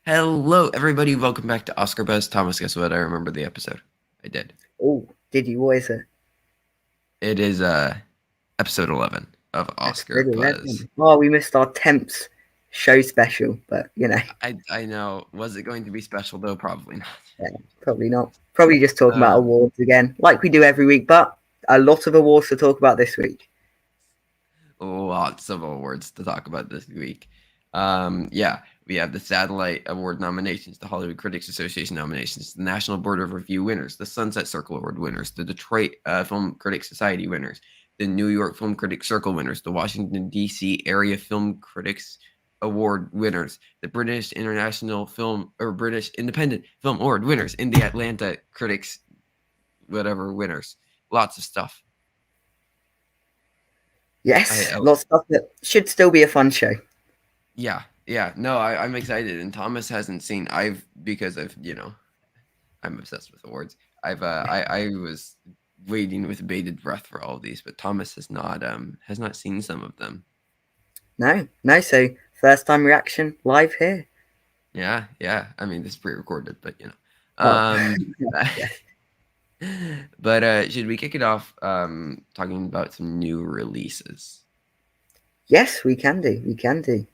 Hello, everybody. Welcome back to Oscar Buzz. Thomas, guess what? I remember the episode. I did. Oh, did you? What is it? It is episode 11 of Oscar Episode Buzz. 11. Oh, we missed our 10th show special, but I know. Was it going to be special though? Probably not. yeah, probably not. Probably just talking about Um, awards again, like we do every week, but a lot of awards to talk about this week. Lots of awards to talk about this week. Yeah, we have the Satellite Award nominations, the Hollywood Critics Association nominations, the National Board of Review winners, the Sunset Circle Award winners, the Detroit Film Critics Society winners, the New York Film Critics Circle winners, the Washington D.C. Area Film Critics Award winners, the British International Film or British Independent Film Award winners, and the Atlanta Critics whatever winners. Lots of stuff. Yes, I lots of stuff that should still be a fun show. Yeah. No, I'm excited, and Thomas hasn't seen. Because I'm obsessed with awards. I was waiting with bated breath for all of these, but Thomas has not seen some of them. No. So first time reaction live here. Yeah. I mean, this is pre-recorded, but Oh, Um, yeah. but should we kick it off talking about some new releases? Yes, we can do. We can do.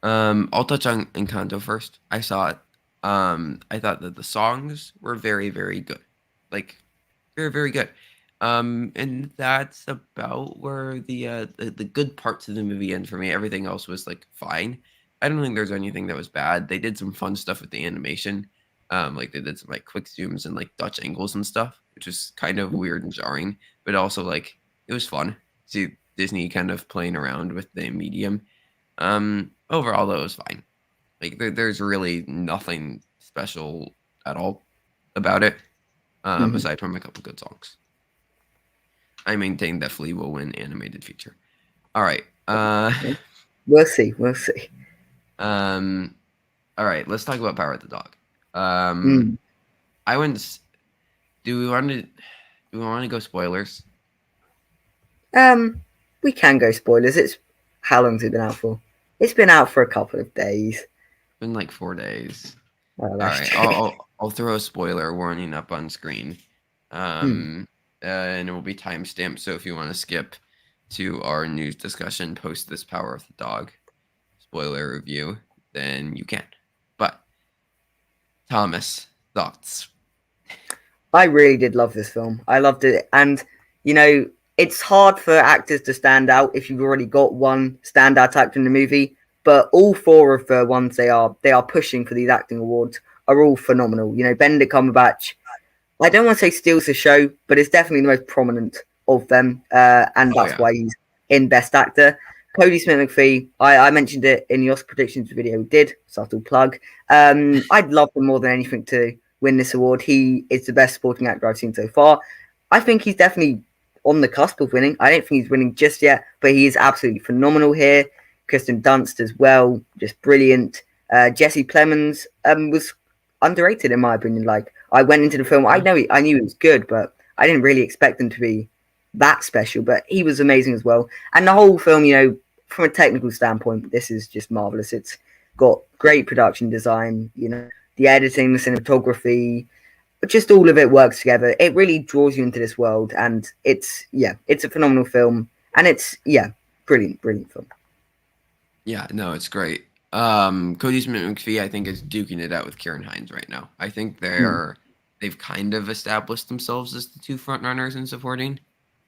I'll touch on Encanto first. I saw it. I thought that the songs were very, very good. Like, very, very good. And that's about where the good parts of the movie end for me. Everything else was like fine. I don't think there's anything that was bad. They did some fun stuff with the animation. Like they did some like quick zooms and like Dutch angles and stuff, which was kind of weird and jarring, but also like it was fun. See Disney kind of playing around with the medium. Overall, though, it was fine. Like there's really nothing special at all about it, Mhm. aside from a couple good songs. I maintain that Flea will win animated feature. All right. We'll see. We'll see. Um. All right. Let's talk about Power of the Dog. Um. Mm. I went. Do we want to? Do we want to go spoilers? Um, we can go spoilers. It's how long's it been out for? It's been out for a couple of days. Been like 4 days. Oh, All that's right. true. I'll throw a spoiler warning up on screen. Hmm. And it will be timestamped. So if you want to skip to our news discussion post this Power of the Dog spoiler review, then you can. But Thomas, thoughts? I really did love this film. I loved it, and you know, it's hard for actors to stand out if you've already got one standout actor in the movie. But all four of the ones they are pushing for these acting awards are all phenomenal. You know, Benedict Cumberbatch. I don't want to say steals the show, but it's definitely the most prominent of them, and Oh that's yeah. why he's in Best Actor. Cody Smith McPhee, I mentioned it in the Oscar predictions video we did, subtle plug. I'd love him more than anything to win this award. He is the best supporting actor I've seen so far. I think he's definitely on the cusp of winning. I don't think he's winning just yet, but he is absolutely phenomenal here. Kristen Dunst as well, just brilliant. Jesse Plemons was underrated in my opinion. Like I went into the film, Yeah. I knew he was good, but I didn't really expect him to be that special. But he was amazing as well. And the whole film, you know, from a technical standpoint, this is just marvelous. It's got great production design, you know, the editing, the cinematography, just all of it works together. It really draws you into this world, and it's a phenomenal film, and it's brilliant film. Yeah. No, it's great. Cody Smith McPhee, I think, is duking it out with Kieran Hines right now. I think Mm, they've kind of established themselves as the two front runners in supporting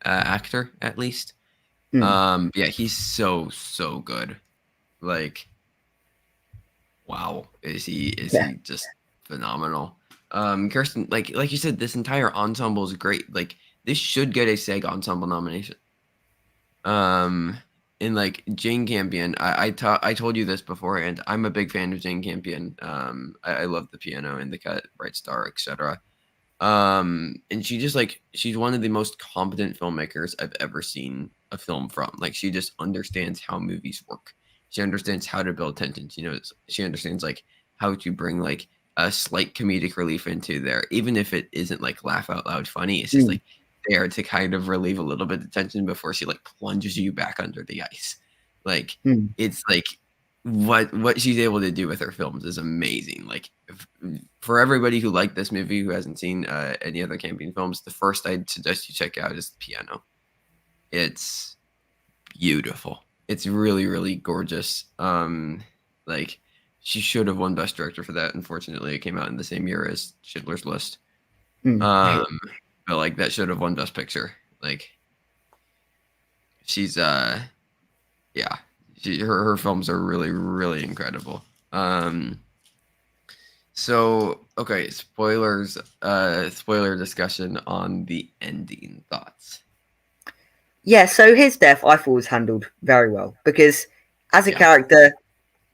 actor, at least. mm, Yeah, he's so good. Like, wow, is yeah, he just phenomenal? Kirsten, like you said, this entire ensemble is great. Like, this should get a SAG ensemble nomination. Um, and like Jane Campion, I told you this before, and I'm a big fan of Jane Campion. I love the piano and the cut, Bright Star, etc. And she's one of the most competent filmmakers I've ever seen a film from. Like she just understands how movies work. She understands how to build tension. She understands like how to bring like a slight comedic relief into there, even if it isn't like laugh out loud funny. It's just mm, like there to kind of relieve a little bit of tension before she like plunges you back under the ice. Like mm. it's like what she's able to do with her films is amazing. Like for everybody who liked this movie who hasn't seen any other Campion films, the first I'd suggest you check out is Piano. It's beautiful. It's really really gorgeous. Like she should have won Best Director for that. Unfortunately, it came out in the same year as Schindler's List. Mm. But like that should have won Best Picture. Like she's yeah, her films are really really incredible. So okay, spoiler discussion on the ending thoughts. Yeah, so his death I thought was handled very well because as a Yeah, character,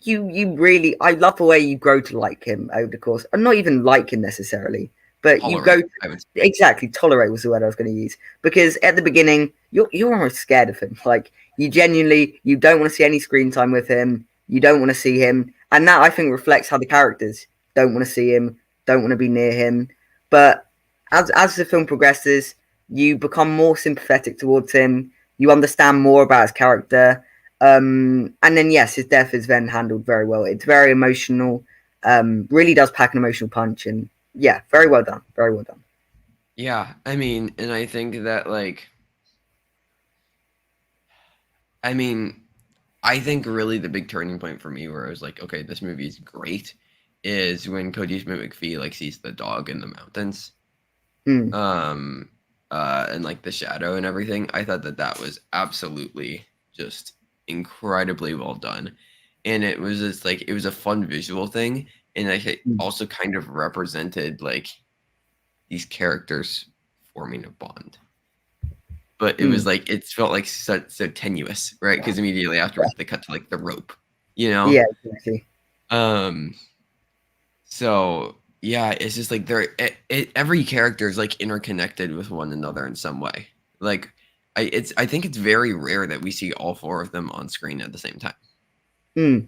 you really I love the way you grow to like him over the course, and not even like him necessarily, but you go tolerate. I would say. exactly tolerate was the word I was going to use because at the beginning you're almost scared of him, like you genuinely you don't want to see any screen time with him, you don't want to see him, and that I think reflects how the characters don't want to see him, don't want to be near him, but as the film progresses, you become more sympathetic towards him, you understand more about his character. And then yes, his death is then handled very well. It's very emotional. Really does pack an emotional punch, and yeah, very well done. Very well done. Yeah, I mean, and I think that like, I mean, I think really the big turning point for me where I was like, okay, this movie is great, is when Cody Smith McPhee like sees the dog in the mountains, Mm, um, and like the shadow and everything. I thought that that was absolutely just incredibly well done, and it was just like it was a fun visual thing, and like it mm, also kind of represented like these characters forming a bond. But it was mm. like it felt like so tenuous, right? Because immediately afterwards they cut to like the rope, you know. Yeah, exactly. Um, so yeah, it's just like every character is like interconnected with one another in some way. Like I think it's very rare that we see all four of them on screen at the same time. Mm,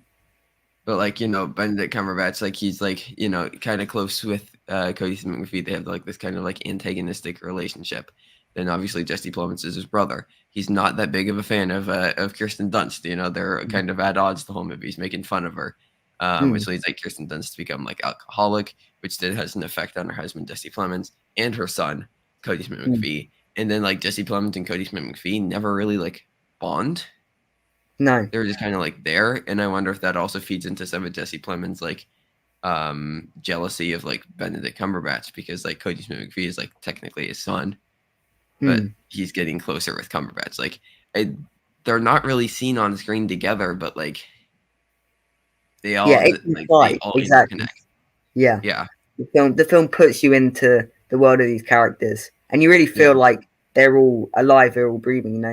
But like Benedict Cumberbatch, like he's like kind of close with Cody Smith McPhee. They have like this kind of like antagonistic relationship. Then obviously Jesse Plemons is his brother. He's not that big of a fan of Kirsten Dunst. They're kind of at odds the whole movie. He's making fun of her, mm, which leads like Kirsten Dunst to become like alcoholic, which then has an effect on her husband Jesse Plemons and her son Cody Smith mm. McPhee. And then like Jesse Plemons and Cody Smith McPhee never really like bond. No. They were just kind of like there, and I wonder if that also feeds into some of Jesse Plemons like jealousy of like Benedict Cumberbatch because like Cody Smith McPhee is like technically his son, but Mm. he's getting closer with Cumberbatch. Like they're not really seen on screen together, but like Yeah, it's they implied. all Exactly. interconnect. Yeah. Yeah, The film puts you into the world of these characters, and you really yeah, feel like they're all alive, they're all breathing.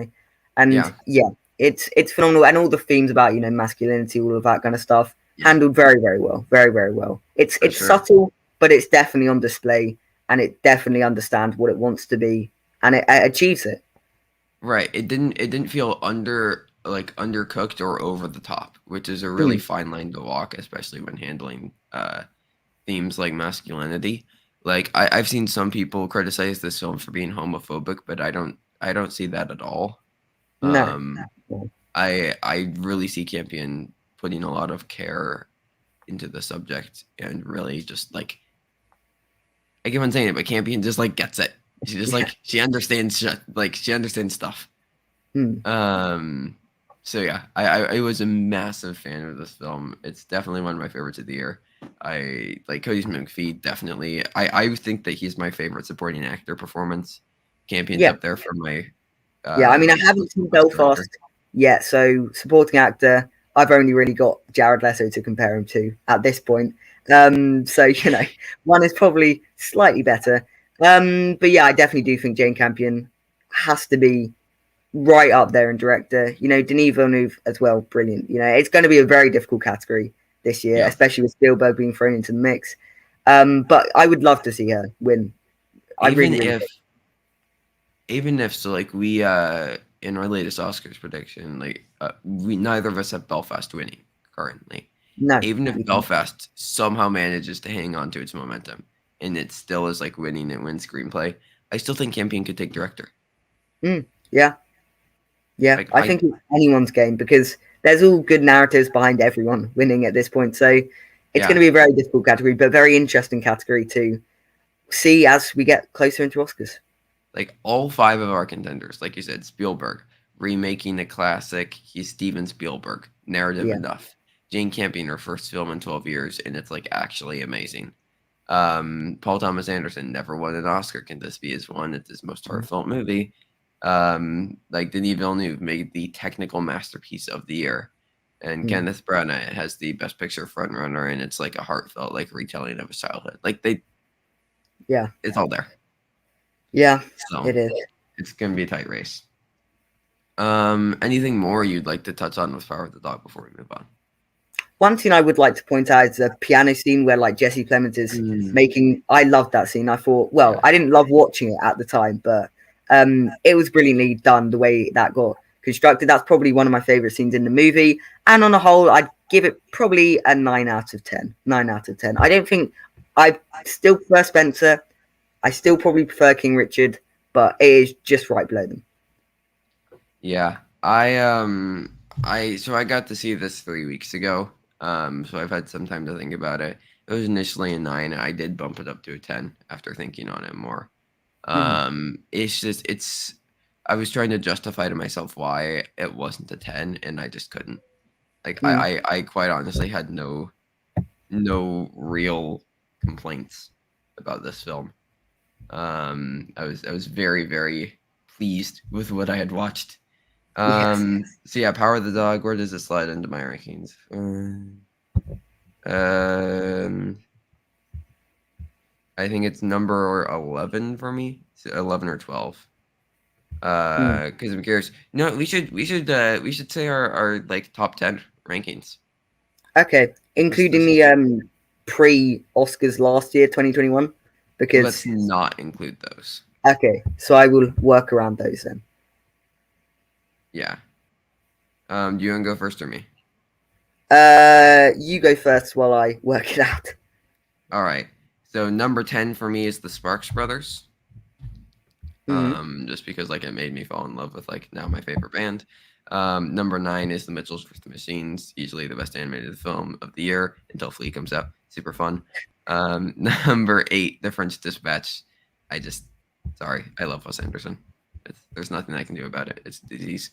And yeah, yeah, it's phenomenal, and all the themes about masculinity, all of that kind of stuff, yeah, handled very very well, very very well. It's for it's sure. subtle, but it's definitely on display, and it definitely understands what it wants to be, and it achieves it. Right. It didn't feel undercooked or over the top, which is a really Mm, fine line to walk, especially when handling themes like masculinity. Like I've seen some people criticize this film for being homophobic, but I don't see that at all. no, Um, no. I really see Campion putting a lot of care into the subject and really just like I keep on saying it, but Campion just like gets it. She just Yeah. like she understands shit, like she understands stuff. Mm, Um, so yeah, I was a massive fan of this film. It's definitely one of my favorites of the year. I like Cody Smith McPhee. Definitely, I think that he's my favorite supporting actor performance. Campion's yeah. up there for my Yeah, I mean, I list haven't for seen best director. Belfast yet, so supporting actor, I've only really got Jared Leto to compare him to at this point. So one is probably slightly better. But yeah, I definitely do think Jane Campion has to be right up there in director. Denis Villeneuve as well, brilliant. It's going to be a very difficult category this year, Yeah, especially with Spielberg being thrown into the mix. But I would love to see her win. I even really, really if do. even if so, like we in our latest Oscars prediction, like we neither of us have Belfast winning currently. No. Even if Belfast somehow manages to hang on to its momentum and it still is like winning and win screenplay, I still think Campion could take director. Mm, yeah. Yeah, Like I think it's anyone's game because there's all good narratives behind everyone winning at this point. So it's going Yeah, to be a very difficult category, but very interesting category to see as we get closer into Oscars. like all five of our contenders, like you said, Spielberg remaking the classic. He's Steven Spielberg, narrative Yeah. enough. Jane Campion, her first film in 12 years, and it's like actually amazing. Paul Thomas Anderson never won an Oscar. Can this be his one? It's his most heartfelt movie. Like Denis Villeneuve made the technical masterpiece of the year, and Mm. Kenneth Branagh has the Best Picture frontrunner, and it's like a heartfelt like retelling of his childhood. Like Yeah. it's all there. Yeah, So it is. it's gonna be a tight race. Anything more you'd like to touch on with Power of the Dog before we move on? One thing I would like to point out is the piano scene where like Jesse Plemons is making. I loved that scene. I thought, well, Yeah. I didn't love watching it at the time, but it was brilliantly done the way that got constructed. That's probably one of my favorite scenes in the movie. And on a whole, I'd give it probably a 9 out of 10. 9 out of 10. I don't think I still prefer Spencer. I still probably prefer King Richard, but it is just right below them. Yeah. I got to see this 3 weeks ago. So I've had some time to think about it. It was initially a 9. I did bump it up to a 10 after thinking on it more. It's just I was trying to justify to myself why it wasn't a 10, and I just couldn't. Like I quite honestly had no real complaints about this film. I was very, very pleased with what I had watched. Yes. So yeah, Power of the Dog. Where does it slide into my rankings? I think it's number 11 for me. 11 or 12. Because I'm curious. No, we should say our like top 10 rankings. Okay, including the pre-Oscars last year, 2021, because Let's not include those. okay, so I will work around those then. Yeah. Do you want to go first or me? You go first while I work it out. All right. So number 10 for me is the Sparks Brothers. Just because like it made me fall in love with like now my favorite band. Number 9 is the Mitchells vs. the Machines, easily the best animated film of the year until Flea comes out. Super fun. Number 8, The French Dispatch. Sorry, I love Wes Anderson. There's nothing I can do about it. It's a disease.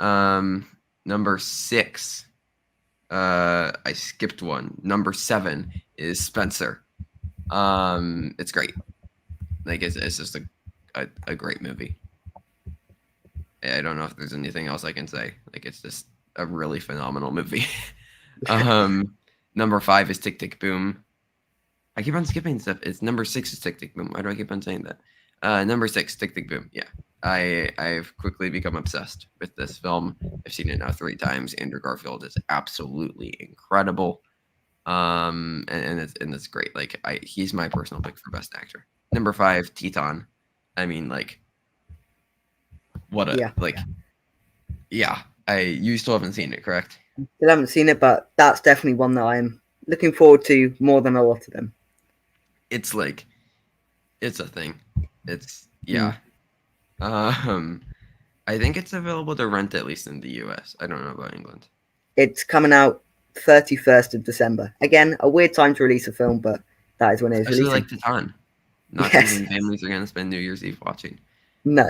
Number 6, I skipped one. Number 7 is Spencer. It's great. Like it's just a great movie. I don't know if there's anything else I can say. Like it's just a really phenomenal movie. Number 5 is Tick Tick Boom. I keep on skipping stuff. It's number 6 is Tick Tick Boom. Why do I keep on saying that? Number 6, Tick Tick Boom. Yeah. I've quickly become obsessed with this film. I've seen it now 3 times. Andrew Garfield is absolutely incredible. And it's great. Like he's my personal pick for best actor. Number 5, Teton. I mean, like, what a yeah. You still haven't seen it, correct? Still haven't seen it, but that's definitely one that I'm looking forward to more than a lot of them. It's like, it's a thing. It's yeah. I think it's available to rent at least in the US. I don't know about England. It's coming out 31st of December. Again, a weird time to release a film, but that is when it is Especially releasing. like Titan. Not Yes. something families are going to spend New Year's Eve watching. No.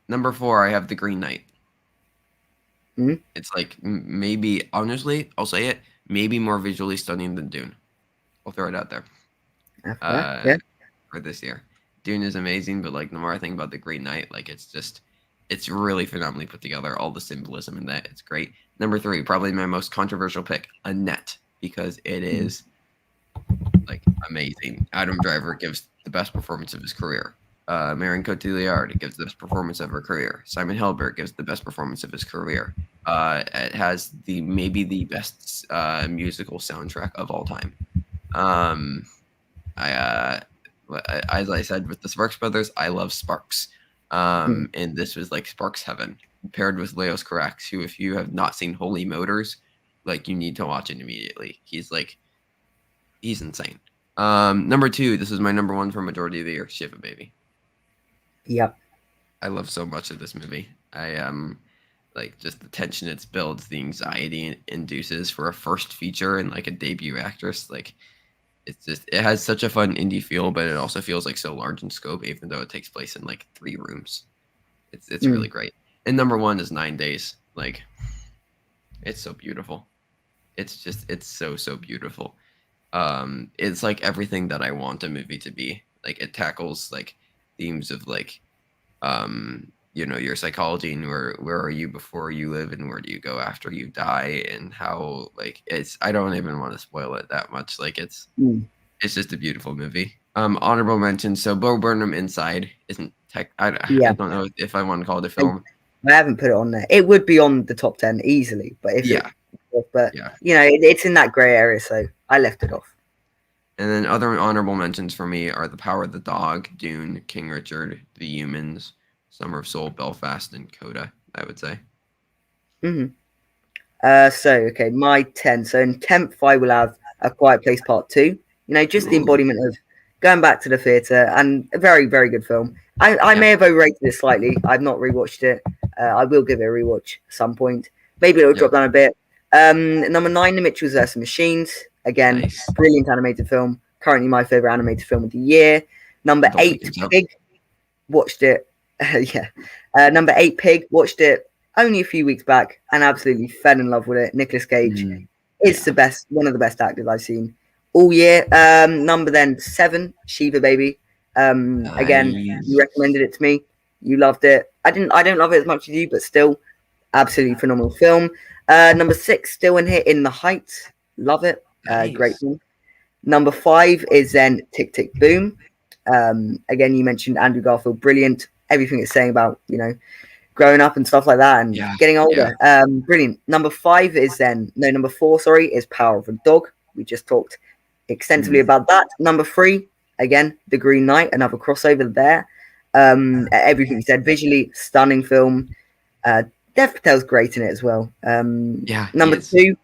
Number 4, I have The Green Knight. Mhm. It's like maybe, honestly, I'll say it, maybe more visually stunning than Dune. I'll throw it out there. Yeah. For this year. Dune is amazing, but like the more I think about The Green Knight, like it's really phenomenally put together. All the symbolism in that, it's great. Number 3, probably my most controversial pick, Annette, because it is like amazing. Adam Driver gives the best performance of his career. Marion Cotillard gives the best performance of her career. Simon Helberg gives the best performance of his career. It has maybe the best musical soundtrack of all time. As I said with the Sparks Brothers, I love Sparks. And this was like Sparks heaven paired with Leos Carax, who, if you have not seen Holy Motors, like you need to watch it immediately. He's insane. Number 2, this is my number 1 for majority of the year, Shiva Baby. Yep. I love so much of this movie. like just the tension it builds, the anxiety it induces for a first feature and like a debut actress. Like it has such a fun indie feel, but it also feels like so large in scope, even though it takes place in like 3 rooms. It's really Mm. great. And number one is 9 Days. Like it's so beautiful. It's so beautiful. It's like everything that I want a movie to be. Like it tackles like themes of like your psychology and where are you before you live and where do you go after you die, and how like it's I don't even want to spoil it that much. Like Mm. it's just a beautiful movie. Honorable mention. So Bo Burnham Inside isn't tech. I Yeah, don't know if I want to call it a and film. I haven't put it on there. It would be on the top 10 easily, but if it, Yeah, but yeah. it's in that grey area, so I left it off. And then other honorable mentions for me are The Power of the Dog, Dune, King Richard, The Humans, Summer of Soul, Belfast, and Coda. I would say. Hmm. So okay, my 10. So in 10th, I will have A Quiet Place Part 2. Just the Ooh, embodiment of going back to the theatre, and a very, very good film. I yeah, may have overrated it slightly. I've not rewatched it. I will give it a rewatch at some point. Maybe it'll yeah, drop down a bit. Number 9, The Mitchells vs. Machines. Again, nice. brilliant animated film. Currently my favourite animated film of the year. Number Don't think 8, so. Pig. Watched it. Yeah. Number 8, Pig. Watched it only a few weeks back and absolutely fell in love with it. Nicolas Cage Mm, is yeah, one of the best actors I've seen all year. Number then 7, Shiva Baby. Again, you nice, recommended it to me. You loved it. I don't love it as much as you, but still, absolutely phenomenal film. Number 6, still in here, In the Heights. Love it. Great nice. film. Number 5 is then Tick Tick Boom. Again, you mentioned Andrew Garfield, brilliant. Everything it's saying about growing up and stuff like that and Yeah, getting yeah. older. Brilliant. Number 5 is then no, number 4, sorry, is Power of a Dog. We just talked extensively Mm, about that. Number 3, again, The Green Knight, another crossover there. Everything you said, visually stunning film. Uh, Dev Patel's great in it as well. yeah, he Number is. 2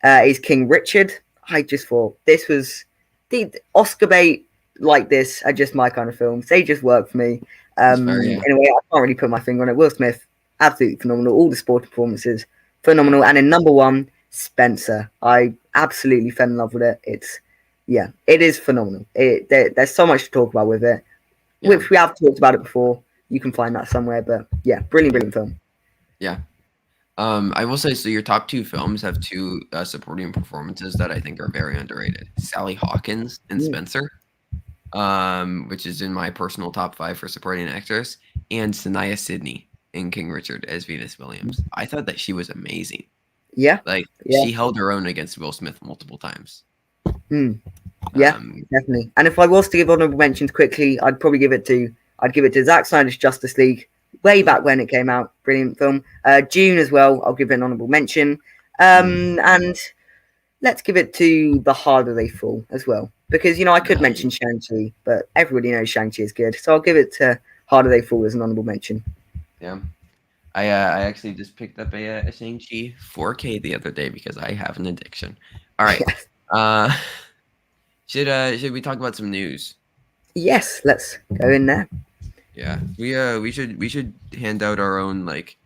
is King Richard. I just thought this was the Oscar bait like this are just my kind of films. They just work for me. It's very In a way, I can't really put my finger on it. Will Smith, absolutely phenomenal. All the sporting performances, phenomenal. And in number 1, Spencer. I absolutely fell in love with it. It is phenomenal. There's so much to talk about with it. yeah, Which we have talked about it before. You can find that somewhere. But yeah, brilliant, yeah, brilliant film. yeah. I will say so. Your top two films have two supporting performances that I think are very underrated. Sally Hawkins and Mm. Spencer, which is in my personal top 5 for supporting actress, and Sanaya Sidney in King Richard as Venus Williams. I thought that she was amazing. Yeah, Like yeah. she held her own against Will Smith multiple times. Mm. Yeah, Um, definitely. And if I was to give honorable mentions quickly, I'd give it to Zack Snyder's Justice League way ooh, back when it came out. Brilliant film. June as well. I'll give it an honorable mention. mm, And let's give it to The Harder They Fall as well, because I could nice. mention Shang-Chi, but everybody knows Shang-Chi is good, so I'll give it to Harder They Fall as an honorable mention. Yeah. I actually just picked up a Shang-Chi 4K the other day because I have an addiction. All right. Uh should we talk about some news? Yes, let's go in there. Yeah. We should hand out our own like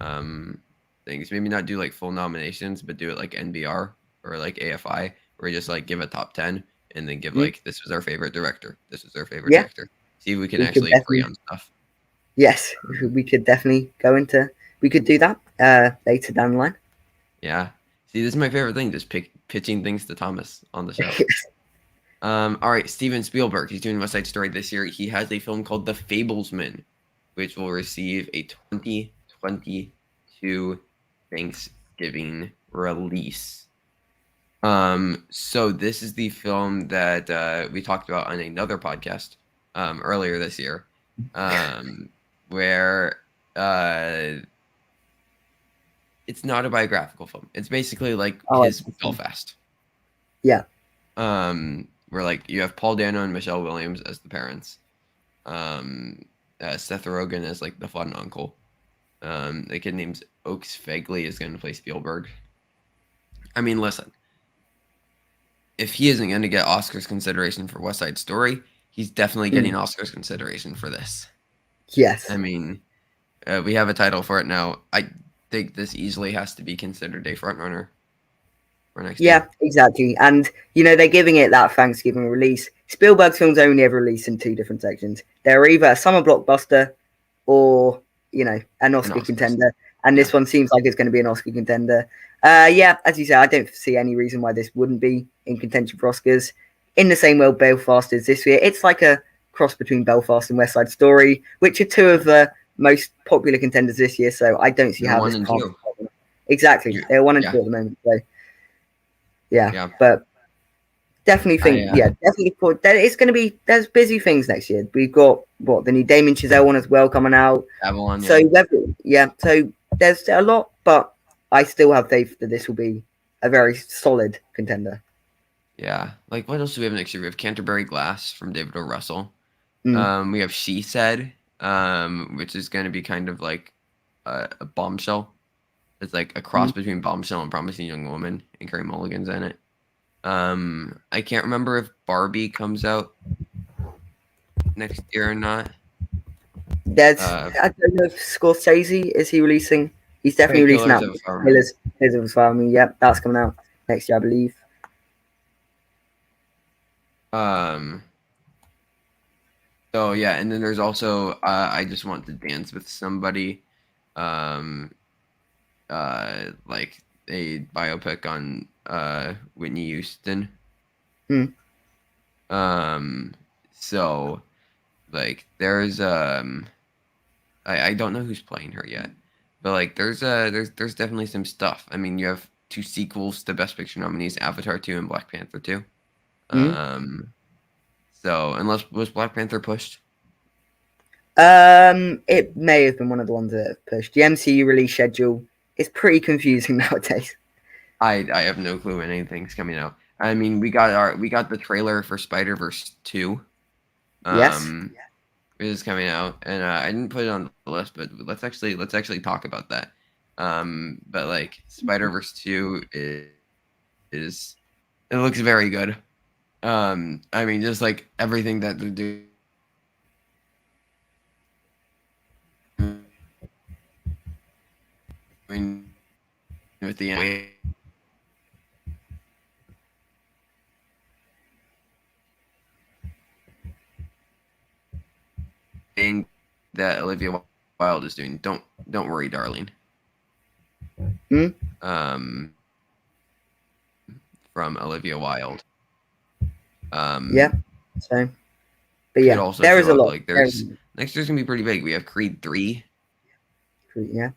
um things. Maybe not do like full nominations, but do it like NBR or like AFI, where we just like give a top 10 and then give Mm. like this was our favorite director. This was our favorite Yeah, actor. See if we can we could actually agree definitely. on stuff. Yes, we could definitely go into. We could do that later down the line. Yeah. See, this is my favorite thing, just pitching things to Thomas on the show. All right, Steven Spielberg. He's doing West Side Story this year. He has a film called The Fablesman, which will receive a 2022 Thanksgiving release. So this is the film that we talked about on another podcast earlier this year, where it's not a biographical film. It's basically like Oh, his Belfast. yeah. Where like you have Paul Dano and Michelle Williams as the parents, Seth Rogen as like the fun uncle. The kid named Oaks Fegley is going to play Spielberg. I mean, listen, if he isn't going to get Oscars consideration for West Side Story, he's definitely getting Mm. Oscars consideration for this. I Yes. mean, we have a title for it now. think this easily has to be considered a front runner for next year. Yeah, exactly. And they're giving it that Thanksgiving release. Spielberg's films only ever released in two different sections. They're either a summer blockbuster or an And Oscar Oscars. contender. And Yeah. this one seems like it's going to be an Oscar contender. Yeah, as you say, I don't see any reason why this wouldn't be in contention for Oscars. In the same way Belfast is this year, it's like a cross between Belfast and West Side Story, which are two of the most popular contenders this year. So I don't see They're how one this and can't be two. popular. Exactly, Yeah. they're one and Yeah. two at the moment. So yeah, Yeah. but definitely I think, yeah, definitely it's going to be, there's busy things next year. We've got the new Damien Chazelle one as well coming out. Avalon, So yeah. yeah, so there's a lot, but I still have faith that this will be a very solid contender. Yeah. Like what else do we have next year? We have Canterbury Glass from David O. Russell. Mm. We have She Said, which is going to be kind of like a bombshell. It's like a cross Mm. between Bombshell and Promising Young Woman, and Carey Mulligan's in it. I can't remember if Barbie comes out next year or not. There's, Uh, I don't know if Scorsese is he releasing. He's definitely right, releasing Killers that. of a Flower Moon. Killers of a Flower Moon. Yep, that's coming out next year, I believe. Um, so yeah, and then there's also I Just Want to Dance with Somebody, um, like a biopic on Whitney Houston. Mm. So like there's I don't know who's playing her yet, but like there's definitely some stuff. I mean, you have two sequels to Best Picture nominees, Avatar 2 and Black Panther 2. Mm. Um, so unless was Black Panther pushed? It may have been one of the ones that have pushed. The MCU release schedule is pretty confusing nowadays. I have no clue when anything's coming out. I mean, we got the trailer for Spider-Verse 2. Yes. It is coming out, and I didn't put it on the list, but let's actually talk about that. But like Spider-Verse 2 is it looks very good. I mean, just like everything that they're doing with the way that Olivia Wilde is doing. Don't worry, darling. Mm. Um, from Olivia Wilde. Yeah. So, but Could yeah, also there is show a up. lot. Like there's next year's gonna be pretty big. We have Creed 3. Yeah.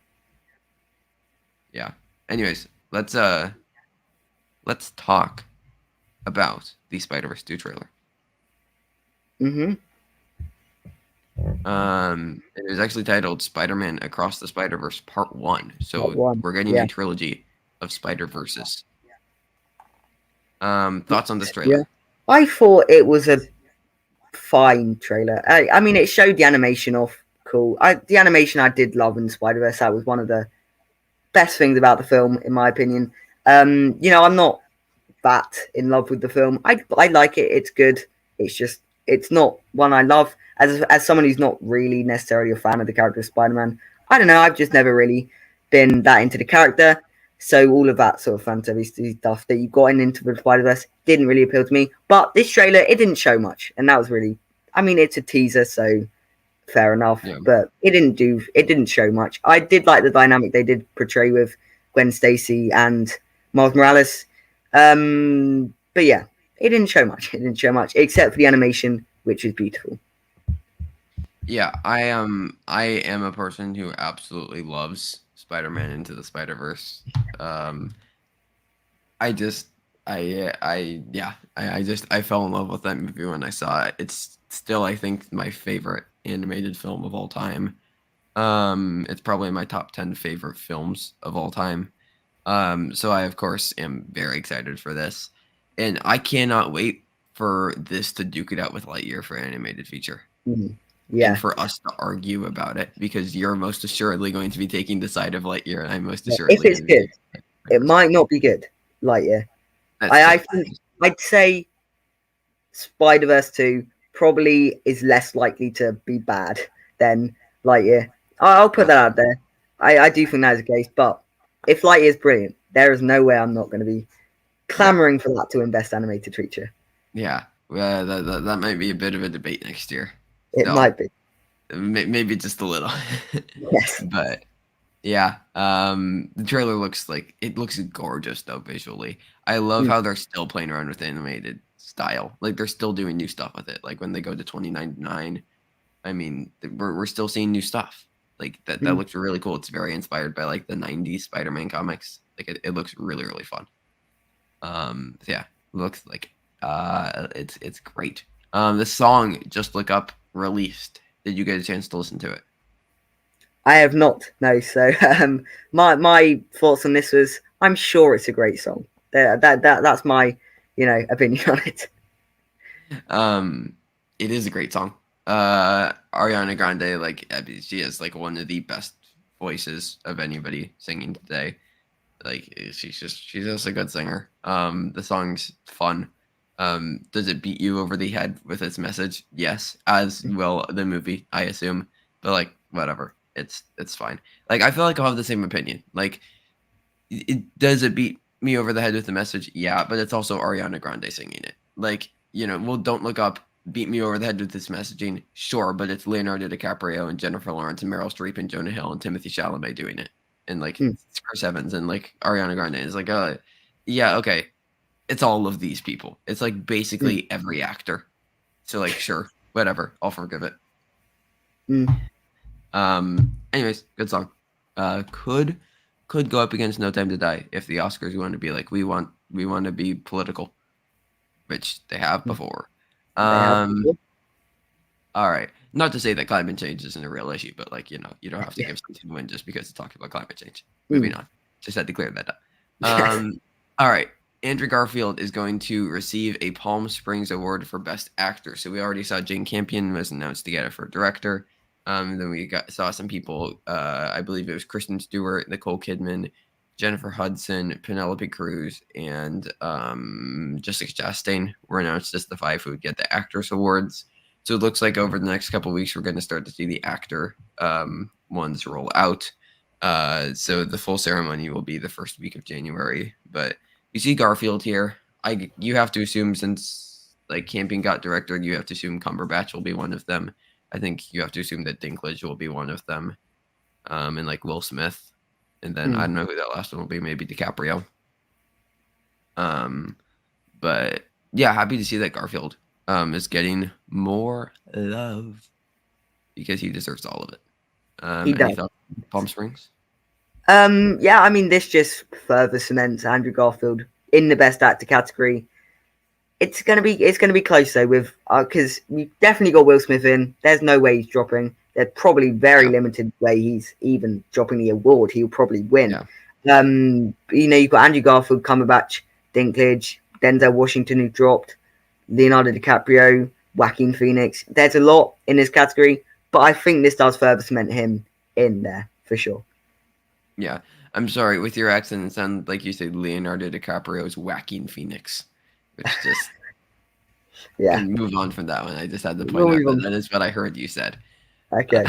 Yeah. Anyways, let's talk about the Spider-Verse 2 trailer. Mm-hmm. It is actually titled Spider-Man Across the Spider-Verse Part 1. So Part one. we're getting Yeah. a trilogy of Spider-Verses. Thoughts on this Yeah. trailer? I thought it was a fine trailer. I mean, it showed the animation off. Cool. The animation I did love in Spider-Verse. That was one of the best things about the film, in my opinion. I'm not that in love with the film. I like it. It's good. It's not one I love. As someone who's not really necessarily a fan of the character of Spider-Man, I don't know. I've just never really been that into the character. So all of that sort of fan service stuff that you got into the Spider-Verse didn't really appeal to me. But this trailer, it didn't show much, and that was really. I mean, it's a teaser, so fair enough. Yeah. But it didn't show much. I did like the dynamic they did portray with Gwen Stacy and Miles Morales. But yeah, it didn't show much. It didn't show much except for the animation, which is beautiful. Yeah, I am a person who absolutely loves Spider-Man Into the Spider-Verse. Um, I just I yeah, I fell in love with that movie when I saw it. It's still I think my favorite animated film of all time. It's probably my top 10 favorite films of all time. So I of course am very excited for this. And I cannot wait for this to duke it out with Lightyear for animated feature. Mm, And yeah. for us to argue about it because you're most assuredly going to be taking the side of Lightyear and I'm most Yeah. If assuredly it's going to be good, taking the side of it Spider-Verse. might not be good. Like yeah, That's I fair. think I'd say Spider Verse 2 probably is less likely to be bad than Lightyear. I'll put That's that fair. out there. I do think that is the case. But if Lightyear is brilliant, there is no way I'm not going to be Yeah, clamoring for that to win Best Animated Feature. yeah. That might be a bit of a debate next year. It So might be. maybe just a little, Yes. but yeah. The trailer looks like it looks gorgeous though visually. I love Mm, how they're still playing around with animated style. Like they're still doing new stuff with it. Like when they go to 2099, I mean, we're still seeing new stuff. Like that mm, looks really cool. It's very inspired by like the 90s Spider-Man comics. Like it looks really, really fun. So yeah, looks like it's great. The song Just Look Up released. Did you get a chance to listen to it? I have not. No. So my thoughts on this was I'm sure it's a great song. That's my opinion on it. Um, it is a great song. Ariana Grande, like she has like one of the best voices of anybody singing today. Like she's just a good singer. The song's fun. Does it beat you over the head with its message? Yes, as well the movie, I assume. But like whatever, it's fine. Like I feel like I'll have the same opinion. Like does it beat me over the head with the message? Yeah, but it's also Ariana Grande singing it. Like well, Don't Look Up beat me over the head with this messaging. Sure, but it's Leonardo DiCaprio and Jennifer Lawrence and Meryl Streep and Jonah Hill and Timothy Chalamet doing it, and like Mm, Chris Evans and like Ariana Grande is like, yeah, okay, it's all of these people. It's like mm, basically every actor. So like, sure, whatever, I'll forgive it. mm. Anyways, good song. Could go up against No Time to Die if the Oscars want to be like we want to be political, which they have before. They have. Um, all right. Not to say that climate change isn't a real issue, but like you don't have to Yeah. give something a win just because it's talking about climate change. Moving Mm. on. Just had to clear that up. Yes. All right. Andrew Garfield is going to receive a Palm Springs Award for Best Actor. So we already saw Jane Campion was announced to get it for director. Then we saw some people. I believe it was Kristen Stewart, Nicole Kidman, Jennifer Hudson, Penelope Cruz, and Jessica Chastain were announced as the 5 who would get the Actors Awards. So it looks like over the next couple of weeks, we're going to start to see the actor ones roll out. So the full ceremony will be the first week of January. But you see Garfield here. You have to assume since like Campion got director, you have to assume Cumberbatch will be one of them. I think you have to assume that Dinklage will be one of them, and like Will Smith, and then I Mm. don't know who that last one will be. Maybe DiCaprio. Um, but yeah, happy to see that Garfield is getting more love because he deserves all of it. He Any does. thoughts on Palm Springs? Yeah, I mean, this just further cements Andrew Garfield in the Best Actor category. It's gonna be close though with because you definitely got Will Smith in. There's no way he's dropping. There's probably very Yeah, limited way he's even dropping the award. He'll probably win. yeah, You've got Andrew Garfield, Cumberbatch, Dinklage, Denzel Washington who dropped, Leonardo DiCaprio, Joaquin Phoenix. There's a lot in this category, but I think this does further cement him in there for sure. yeah. I'm sorry, with your accent, it sounded like you said Leonardo DiCaprio's Joaquin Phoenix, which just Yeah, can move on from that one. I just had to point we'll out move that on. that is what I heard you said. Okay.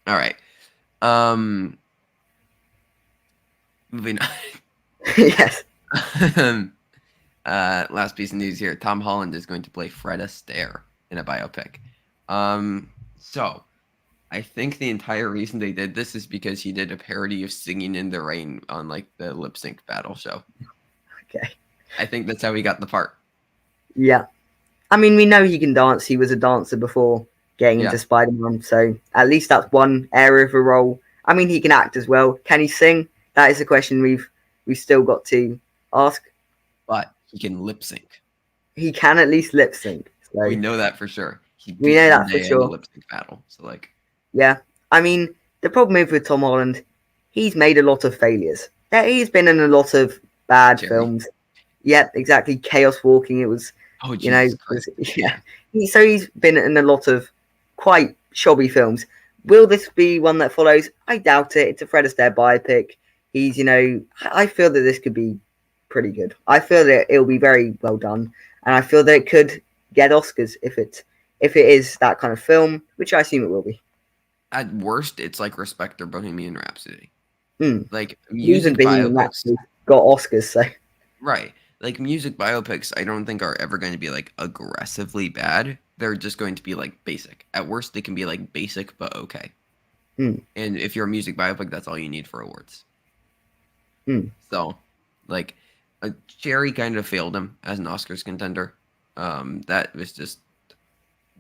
All right. Um, moving Yes. on. Last piece of news here: Tom Holland is going to play Fred Astaire in a biopic. So I think the entire reason they did this is because he did a parody of "Singing in the Rain" on like the lip sync battle show. Okay. I think that's how he got the part. Yeah. I mean, we know he can dance. He was a dancer before getting into Yeah, Spider-Man, so at least that's one area of a role. I mean, he can act as well. Can he sing? That is a question we've still got to ask. but he can lip sync. He can at least lip sync, We so know that for sure. He we beat know that for Zendaya in a sure. lip sync battle. So like, Yeah. I mean, the problem is with Tom Holland, he's made a lot of failures. He's been in a lot of bad Cherry. films. Yeah, exactly. Chaos Walking. It was, Oh you know, Jesus Christ. yeah. Yeah. So he's been in a lot of quite shoddy films. Will this be one that follows? I doubt it. It's a Fred Astaire biopic. I feel that this could be pretty good. I feel that it'll be very well done, and I feel that it could get Oscars if it is that kind of film, which I assume it will be. at worst, it's like Respect or Bohemian Rhapsody. Mm. Like Even music being that biopics, got Oscars, so right? Like music biopics, I don't think are ever going to be like aggressively bad. They're just going to be like basic. At worst, they can be like basic but okay. mm. And if you're a music biopic, that's all you need for awards. Mm. So, like, Cherry kind of failed him as an Oscars contender. That was just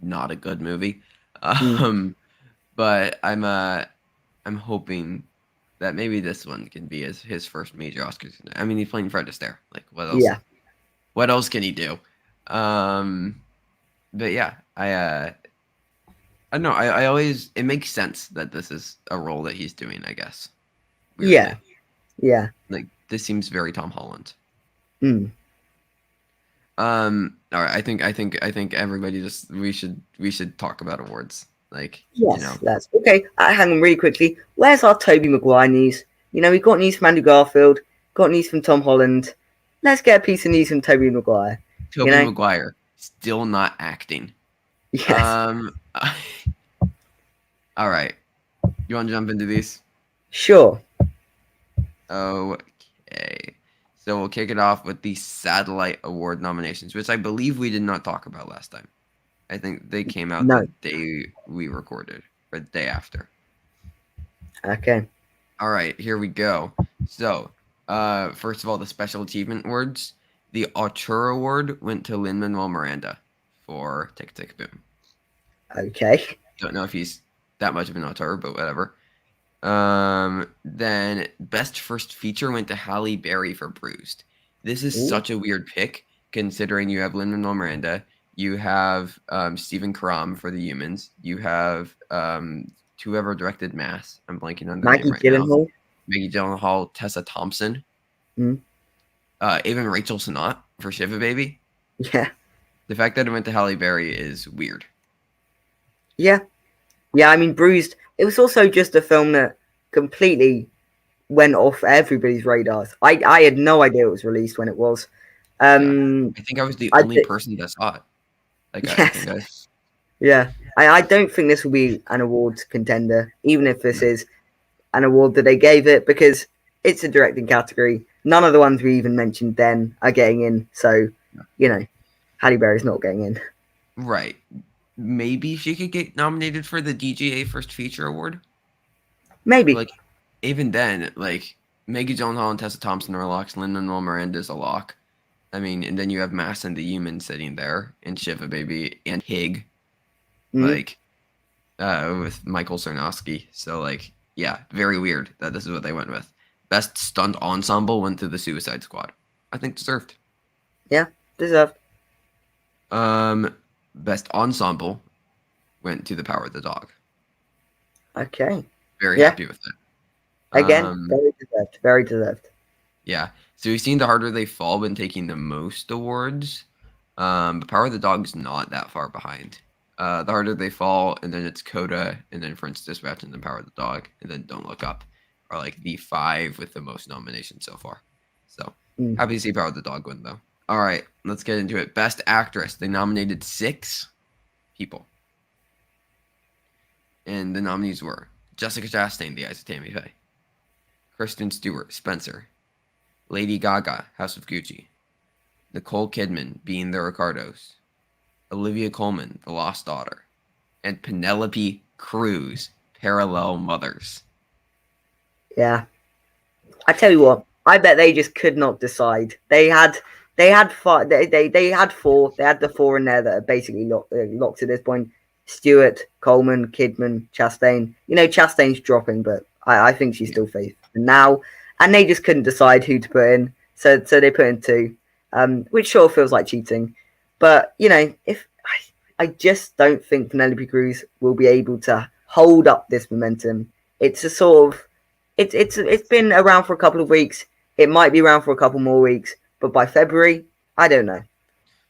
not a good movie. Mm. Um, but I'm hoping that maybe this one can be his first major Oscars. I mean, he's playing Fred Astaire. Like, what else? Yeah, What else can he do? Um, but yeah, I don't know. I always it makes sense that this is a role that he's doing. I guess yeah, weirdly, yeah. like this seems very Tom Holland. Mm. All right. I think everybody just we should talk about awards. Like, Yes, that's okay. Hang on really quickly. Where's our Toby Maguire news? We got news from Andrew Garfield, got news from Tom Holland. Let's get a piece of news from Toby Maguire. You Tobey know? Maguire still not acting. Yes, Um, all right. You want to jump into these? sure. Okay. So we'll kick it off with the Satellite Award nominations, which I believe we did not talk about last time. I think they came out No. the day we recorded, or the day after. Okay. All right, here we go. So, first of all, the Special Achievement Awards. The Auteur Award went to Lin-Manuel Miranda for Tick Tick Boom. Okay. Don't know if he's that much of an auteur, but whatever. Then Best First Feature went to Halle Berry for Bruised. This is Ooh. such a weird pick, considering you have Lin-Manuel Miranda, you have Stephen Karam for The Humans, you have whoever directed Mass. I'm blanking on their name Maggie right now. Gyllenhaal. Maggie Gyllenhaal, Tessa Thompson, Mm. even Rachel Sennott for Shiva Baby. Yeah. The fact that it went to Halle Berry is weird. Yeah. Yeah, I mean, Bruised, it was also just a film that completely went off everybody's radars. I had no idea it was released when it was. Yeah, Um, I think I was the I only th- person that saw it. Like I yes, think I yeah. I don't think this will be an awards contender, even if this no. is an award that they gave it, because it's a directing category. None of the ones we even mentioned then are getting in. So, Halle Berry's not getting in. Right. Maybe she could get nominated for the DGA First Feature Award. But Maybe. like, even then, like Maggie Gyllenhaal and Tessa Thompson are locks. Lin-Manuel Miranda's a lock. I mean, and then you have Mass and the Human sitting there, and Shiva Baby and Hig, Mm. like, with Michael Sarnowski. So like, yeah, very weird that this is what they went with. Best stunt ensemble went to the Suicide Squad. I think deserved. Yeah, deserved. Best ensemble went to The Power of the Dog. Okay. Very Yeah. happy with it. Again, very deserved. Very deserved. Yeah. So we've seen The Harder They Fall been taking the most awards. But Power of the Dog's not that far behind. The Harder They Fall, and then it's Coda, and then French Dispatch, and then Power of the Dog, and then Don't Look Up are like the 5 with the most nominations so far. So happy to see Power of the Dog win though. All right, let's get into it. Best Actress. They nominated 6 people. And the nominees were Jessica Chastain, The Eyes of Tammy Faye, Kristen Stewart, Spencer, Lady Gaga, House of Gucci, Nicole Kidman, Being the Ricardos, Olivia Colman, The Lost Daughter, and Penelope Cruz, Parallel Mothers. Yeah. I tell you what, I bet they just could not decide. They had 5. They had 4. They had the 4 in there that are basically locked at this point. Stewart, Coleman, Kidman, Chastain. Chastain's dropping, but I think she's still faithful now. And they just couldn't decide who to put in, so they put in 2, which sure feels like cheating. But if I just don't think Penelope Cruz will be able to hold up this momentum. It's a sort of it's been around for a couple of weeks. It might be around for a couple more weeks, but by February, I don't know.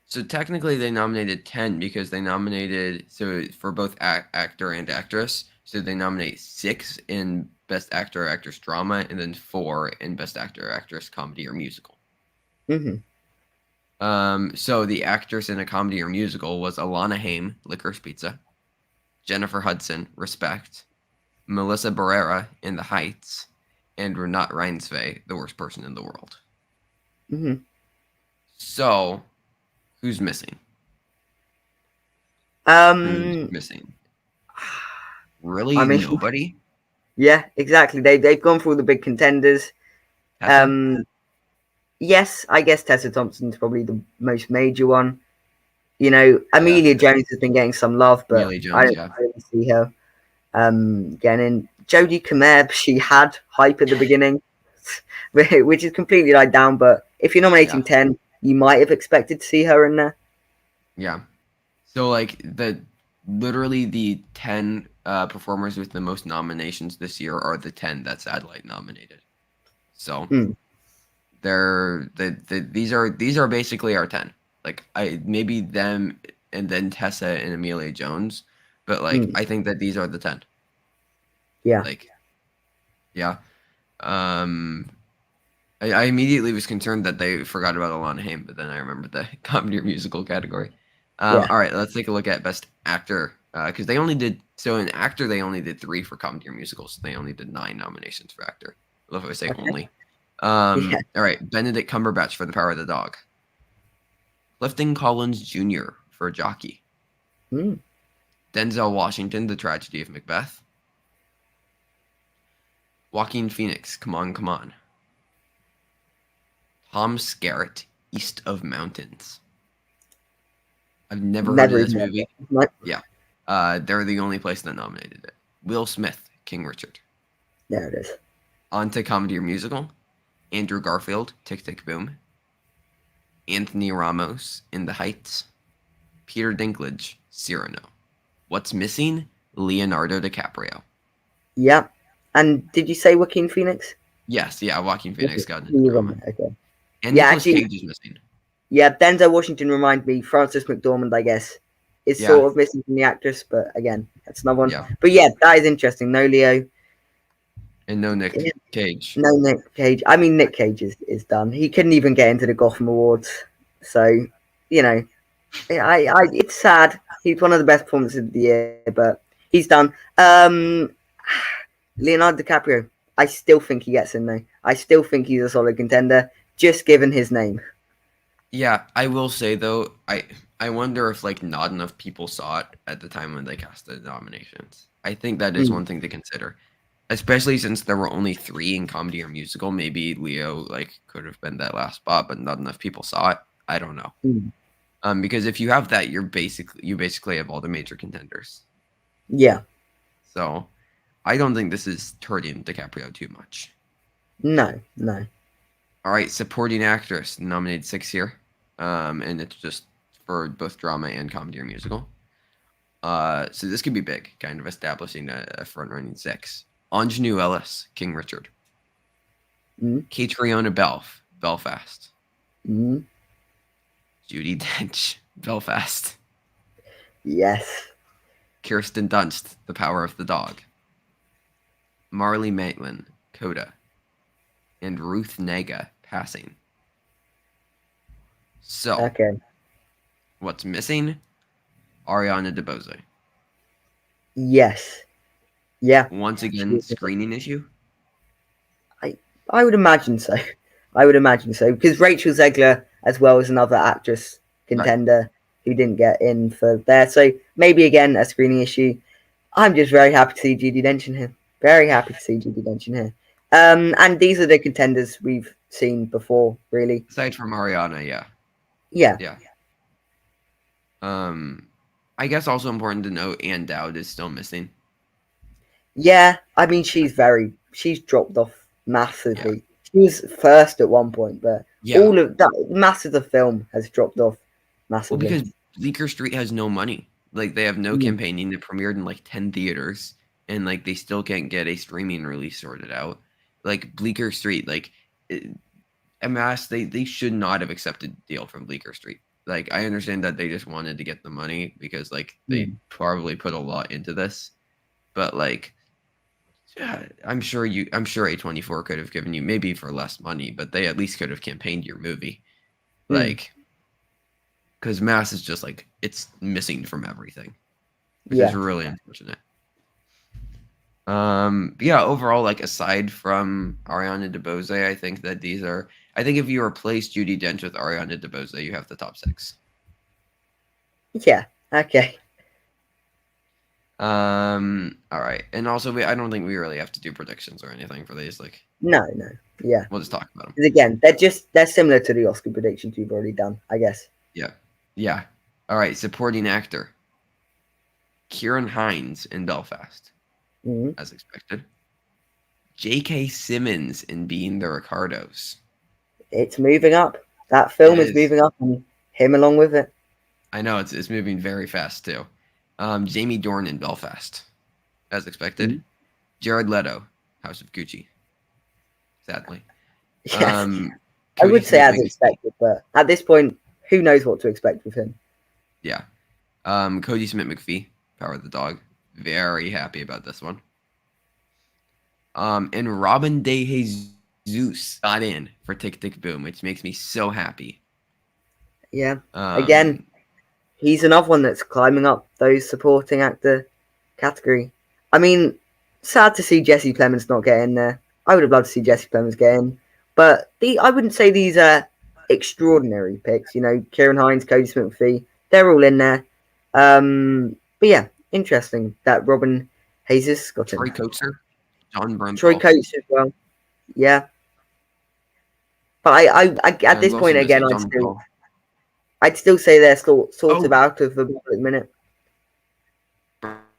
So technically, they nominated 10 because they nominated for both actor and actress. So they nominate 6 in Best Actor or Actress Drama, and then 4 in Best Actor or Actress Comedy or Musical. Mm-hmm. So the actress in a comedy or musical was Alana Haim, Licorice Pizza, Jennifer Hudson, Respect, Melissa Barrera in The Heights, and Renat Reinsve, The Worst Person in the World. Mm-hmm. So, who's missing? Who's Um, missing? I Really, mean, nobody? yeah, exactly. They've gone through all the big contenders. Tessa? Um, yes, I guess Tessa Thompson's probably the most major one. You know, Yeah. Amelia Jones has been getting some love, but Amelia I Jones, don't yeah. really see her getting in. Jodie Comer, she had hype at the beginning, which is completely died down. But if you're Yeah. nominating 10, you might have expected to see her in there. Yeah. So, like, literally the 10 performers with the most nominations this year are the 10 that Satellite nominated. So, Mm, these are basically our 10. Like, I maybe them and then Tessa and Amelia Jones, but like mm, I think that these are the 10. yeah. Like, yeah. Um I immediately was concerned that they forgot about Alana Haim, but then I remembered the comedy or musical category. Yeah. All right, let's take a look at best actor because they only did so in actor they only did 3 for comedy or musicals. So they only did 9 nominations for actor. I love how I say Okay. only. Yeah. All right, Benedict Cumberbatch for The Power of the Dog. Clifton Collins Jr. for Jockey. Mm. Denzel Washington, The Tragedy of Macbeth. Joaquin Phoenix, Come On, Come On. Tom Skerritt, East of Mountains. I've never heard of Never this even heard movie. of it. Yeah. They're the only place that nominated it. Will Smith, King Richard. There it is. On to comedy or musical. Andrew Garfield, Tick Tick Boom. Anthony Ramos, In the Heights. Peter Dinklage, Cyrano. What's missing? Leonardo DiCaprio. Yeah. And did you say Joaquin Phoenix? Yes, yeah, Joaquin Phoenix Okay. got He into was on drama. there. Okay. And Yeah, Nicolas actually, Cage is missing. yeah, Denzel Washington remind me. Frances McDormand, I guess, is Yeah, sort of missing from the actress, but again, that's another one. yeah. But yeah, that is interesting. No Leo, And no Nick yeah, Cage. no Nick Cage. I mean, Nick Cage is done. He couldn't even get into the Gotham Awards, so you know, it's sad. He's one of the best performances of the year, but he's done. Leonardo DiCaprio. I still think he gets in though. I still think he's a solid contender, just given his name. Yeah, I will say though, I wonder if like not enough people saw it at the time when they cast the nominations. I think that is Mm, one thing to consider, especially since there were only 3 in comedy or musical. Maybe Leo like could have been that last spot, but not enough people saw it. I don't know. mm. Because if you have that, you basically have all the major contenders. Yeah. So I don't think this is hurting DiCaprio too much. No. No. All right, supporting actress nominated 6 here, and it's just for both drama and comedy or musical. So this could be big, kind of establishing a front running 6. Ingenue Ellis, King Richard. Mm, Catriona Balfe, Belfast. mm. Judi Dench, Belfast. Yes. Kirsten Dunst, The Power of the Dog. Marley Maitland, Coda. And Ruth Negga, Passing. So, Okay. what's missing? Ariana DeBose. Yes. Yeah. Once again, screening issue. I I would imagine so. I would imagine so because Rachel Zegler as well as another actress Right. contender who didn't get in for there. So maybe again a screening issue. I'm just very happy to see Judi Dench in here. Very happy to see Judi Dench in here. And these are the contenders we've seen before, really. Aside from Ariana, yeah. Yeah. Yeah. Um, I guess also important to note, Ann Dowd is still missing. Yeah. I mean, she's dropped off Yeah. massively. She was first at one point, but Yeah. all of that mass of the film has dropped off Well, massively. because Bleecker Street has no money. Like they have no Mm, campaigning. It premiered in like 10 theaters and like they still can't get a streaming release sorted out. Like Bleecker Street, like MS, they should not have accepted the deal from Bleecker Street. Like I understand that they just wanted to get the money because like they mm. probably put a lot into this, but like yeah, I'm sure A24 could have given you maybe for less money, but they at least could have campaigned your movie. Mm, Like because Mass is just like it's missing from everything, which is yeah. really unfortunate. Yeah, overall, like aside from Ariana DeBose, I think that these are. I think if you replace Judi Dench with Ariana DeBose, you have the top six. Yeah. Okay. All right, and also I don't think we really have to do predictions or anything for these. Like, No. No. Yeah. we'll just talk about them. 'Cause again, they're similar to the Oscar predictions we've already done, I guess. Yeah, yeah. All right, supporting actor Kieran Hines in Belfast, Hmm. as expected. J.K. Simmons in Being the Ricardos. It's moving up. That It film is is. moving up, and him along with it. I know it's moving very fast too. Jamie Dornan in Belfast, as expected. Mhm. Jared Leto, House of Gucci. Sadly. Yes, I Cody would say Smith as McPhee. expected, but at this point, who knows what to expect with him? Yeah. Cody Smith McPhee, Power of the Dog. Very happy about this one. And Robin De Jesus got in for Tick Tick Boom, which makes me so happy. Yeah, again, Um, he's another one that's climbing up those supporting actor category. I mean, sad to see Jesse Plemons not get in there. I would have loved to see Jesse Plemons get in, but I wouldn't say these are extraordinary picks. You know, Kieran Hines, Cody Smith McPhee, they're all in there. But yeah, interesting that Robin Jesus got Troy in. Kotsur, John Troy Bernthal. Coates as well. Yeah, but at this Who else point is again, missing? John Bernthal. I'd still say they're sort of Oh, out of the bubble at the minute.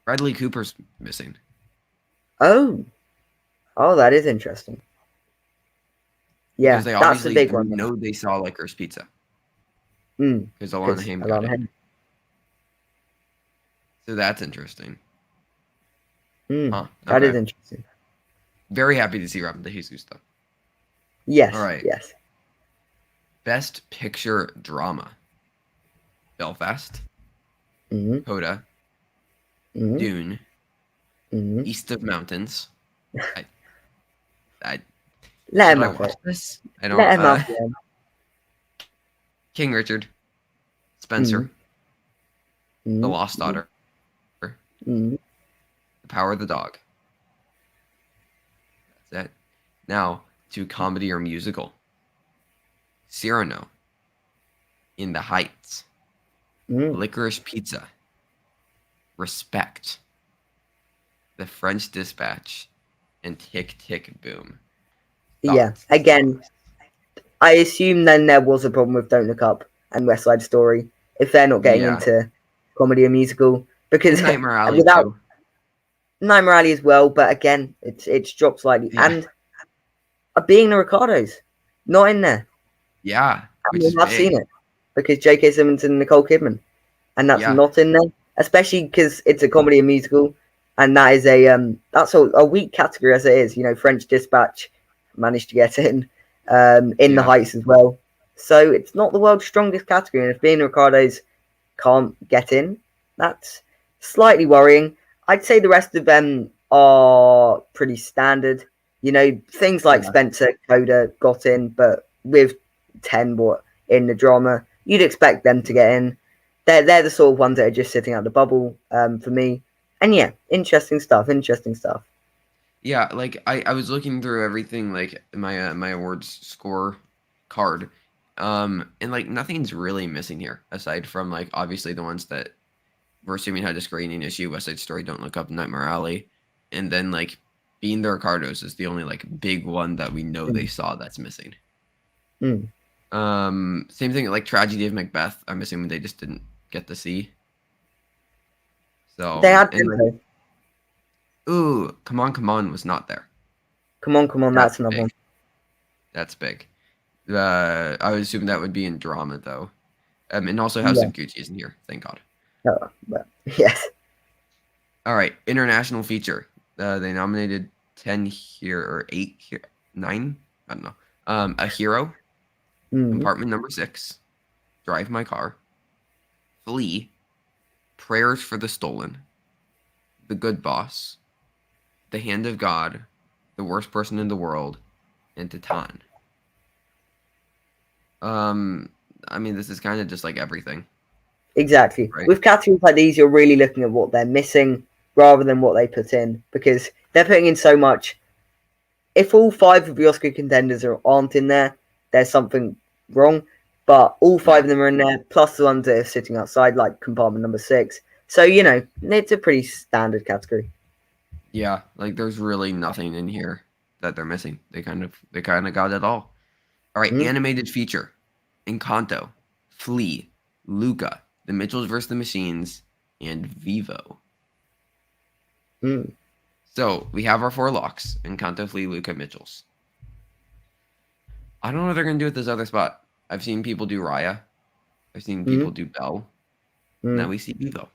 Bradley Cooper's missing Oh, oh, that is interesting. because Yeah, they that's the obviously big we one. know they saw Licorice Pizza because Alana Because Haim got Alana in. Haim. So that's interesting. Huh. That is Okay. interesting. Very happy to see Robin De Jesus though. Yes, All right. yes. Best Picture Drama. Belfast, Mm-hmm, Coda, mm-hmm, Dune, mm-hmm. East of Mountains. I, I Let should him I have watch it. this? I don't. Let him have it. King Richard, Mm-hmm, Spencer, The Lost mm-hmm, Daughter, mm-hmm. The Power of the Dog. That's it. Now to comedy or musical. Cyrano, In the Heights, Mm-hmm. Licorice Pizza, Respect, The French Dispatch, and Tick Tick Boom. Yeah. Thoughts? Again, I assume then there was a problem with Don't Look Up and West Side Story if they're not getting Yeah, into comedy or musical because and Nightmare Alley without too. Nightmare Alley as well, but again, it's dropped slightly. Yeah, And being the Ricardos, not in there. yeah, And which we is have seen big. it because J.K. Simmons and Nicole Kidman, and that's Yeah, not in there, especially because it's a comedy and musical, and that is that's a weak category as it is. You know, French Dispatch managed to get in the yeah, Heights as well, so it's not the world's strongest category. And if being the Ricardos can't get in, that's slightly worrying. I'd say the rest of them are pretty standard. You know, things like yeah, Spencer Coda got in, but with 10 what in the drama, you'd expect them to get in. They're the sort of ones that are just sitting out the bubble for me. And yeah, interesting stuff. Interesting stuff. yeah. Like I was looking through everything, like my awards score card, and like nothing's really missing here aside from like obviously the ones that we're assuming had a screening issue. West Side Story, Don't Look Up, Nightmare Alley, and then like Being the Ricardos is the only like big one that we know they Mm, saw that's missing. mm. Same thing like Tragedy of Macbeth. I'm assuming they just didn't get to see. They So had and like tempo. ooh, Come On was not there. Come on, That's that's another big. one. That's big. I would assume that would be in drama though. And also House Yeah. of Gucci isn't here. Thank God. Oh, but yes. All right, international feature. They nominated 10 here or 8 here, 9. I don't know. A Hero, Mm, Compartment Number 6, Drive My Car, Flee, Prayers for the Stolen, The Good Boss, The Hand of God, The Worst Person in the World, and Titan. I mean, this is kind of just like everything, exactly. right? With categories like these, you're really looking at what they're missing rather than what they put in because they're putting in so much. If all 5 of the Oscar contenders aren't in there, there's something wrong. But all 5 Yeah. of them are in there, plus the ones that are sitting outside, like compartment number 6. So it's a pretty standard category. Yeah, like there's really nothing in here that they're missing. They kind of got it all. All right, Mm, animated feature: Encanto, Flea, Luca, The Mitchells vs. the Machines, and Vivo. mm, So we have our 4 locks: Encanto, Flea, Luca, Mitchells. I don't know what they're gonna do with this other spot. I've seen people do Raya. I've seen people mm, do Belle. Now mm. we see Vivo.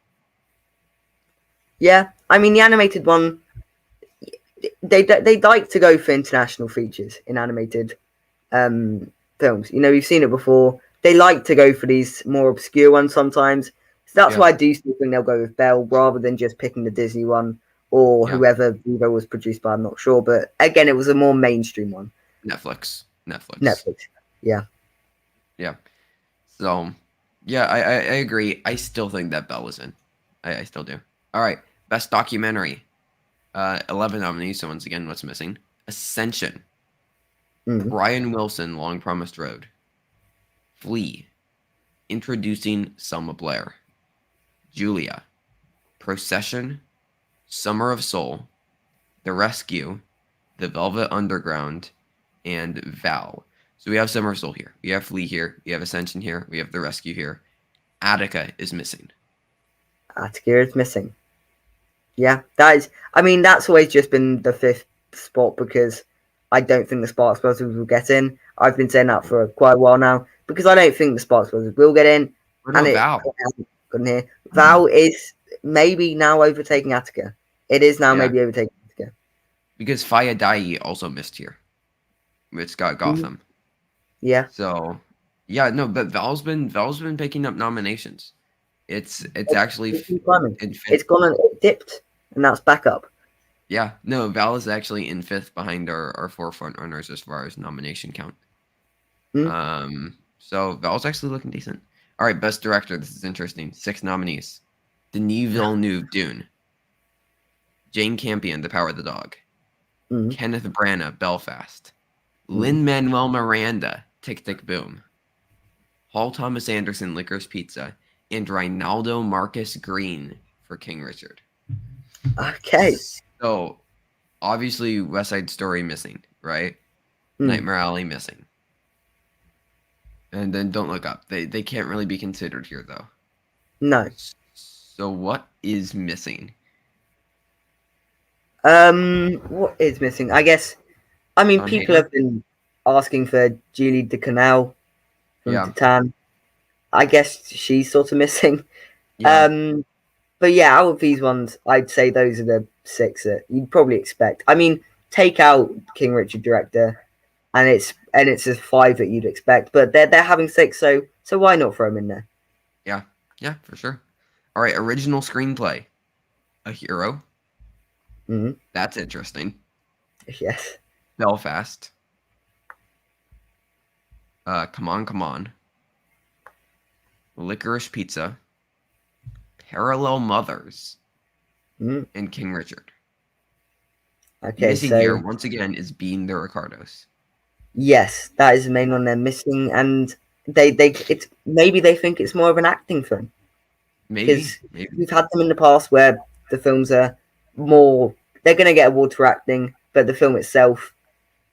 Yeah, I mean the animated one. They like to go for international features in animated films. We've seen it before. They like to go for these more obscure ones sometimes. So that's Yeah, why I do still think they'll go with Belle rather than just picking the Disney one or yeah. whoever Vivo was produced by. I'm not sure, but again, it was a more mainstream one. Netflix. Netflix. Yeah. Yeah. So, yeah, I agree. I still think that Belle is in. I still do. All right, best documentary. 11 nominees. So once again, what's missing? Ascension, Mm. Brian Wilson, Long Promised Road, Flea, Introducing Selma Blair, Julia, Procession, Summer of Soul, The Rescue, The Velvet Underground, and Val. So we have Summer of Soul here. We have Flea here. We have Ascension here. We have The Rescue here. Attica is missing. Attica is missing. Yeah, that is. I mean, that's always just been the 5th spot because I don't think the Sparks Brothers will get in. I've been saying that for quite a while now because I don't think the Sparks Brothers will get in, Or and no, it Val. hasn't gotten here. Val is maybe now overtaking Attica. It is now Yeah, maybe overtaking Attica. because Fayadai also missed here. It's got Mm, Gotham. yeah, So, yeah, no, but Val's been picking up nominations. It's actually it's been climbing. in fifth. It's gone and it dipped, and that's back up. Yeah, no, Val is actually in fifth behind our 4 front runners as far as nomination count. Mm, So Val's actually looking decent. All right, best director. This is interesting. 6 nominees: Denis Villeneuve, Dune; Jane Campion, The Power of the Dog; mm. Kenneth Branagh, Belfast; Mm. Lin-Manuel Miranda, Tick Tick Boom; Paul Thomas Anderson, Licorice Pizza; and Reinaldo Marcus Green for King Richard. Okay. So obviously West Side Story missing, right? Mm. Nightmare Alley missing. And then Don't Look Up. They can't really be considered here though. No. So what is missing? What is missing? I guess. I mean, Tom people Hagen? have been asking for Julie de Canal from Yeah. Titan. I guess she's sort of missing. Yeah. Um, but yeah, out of these ones, I'd say those are the 6 that you'd probably expect. I mean, take out King Richard director, and it's a 5 that you'd expect. But they're having 6, so why not throw them in there? Yeah. Yeah, for sure. All right, original screenplay. A Hero. Mm-hmm. That's interesting. Yes. Belfast. Come On, Come On. Licorice Pizza. Parallel Mothers. Mm. And King Richard. Okay, Missing here, so once again, is Being the Ricardos. yes, that is the main one they're missing, and it's maybe they think it's more of an acting film. Maybe. Because Maybe. we've had them in the past where the films are more they're going to get awards for acting, but the film itself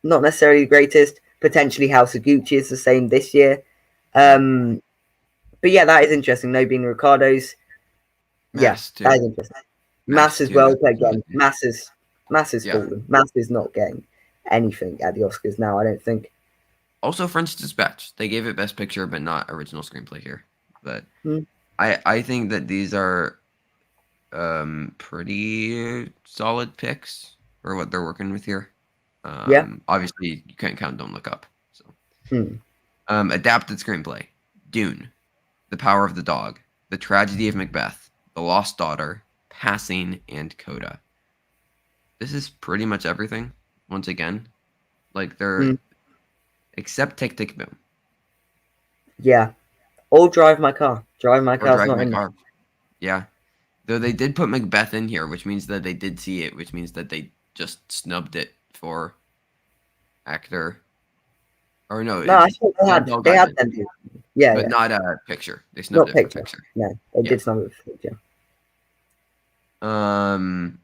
not necessarily the greatest. Potentially House of Gucci is the same this year. Yeah. But yeah, that is interesting. No being Ricardo's. Yeah, Mass, that too. is interesting. Mass Mass, as too. well, That's but also again, missing. Mass is Yeah. fallen. Mass is not getting anything at the Oscars now, I don't think. Also, French Dispatch. They gave it Best Picture, but not original screenplay here. But Hmm. I think that these are pretty solid picks for what they're working with here. Yeah. Obviously you can't count Don't Look Up. So Hmm. adapted screenplay: Dune, The Power of the Dog, The Tragedy of Macbeth, The Lost Daughter, Passing, and Coda. This is pretty much everything. Once again, like they're Hmm. except Tick Tick Boom Yeah. Or Drive My Car. Drive My or Car's Drive not My in there. Car. Yeah, though they did put Macbeth in here, which means that they did see it, which means that they just snubbed it for actor. Or no, No, I thought Denzel they got had it, them do. Yeah, but yeah. not a picture. They snubbed Not it for picture. picture. No, they Yeah. did some of picture. Um,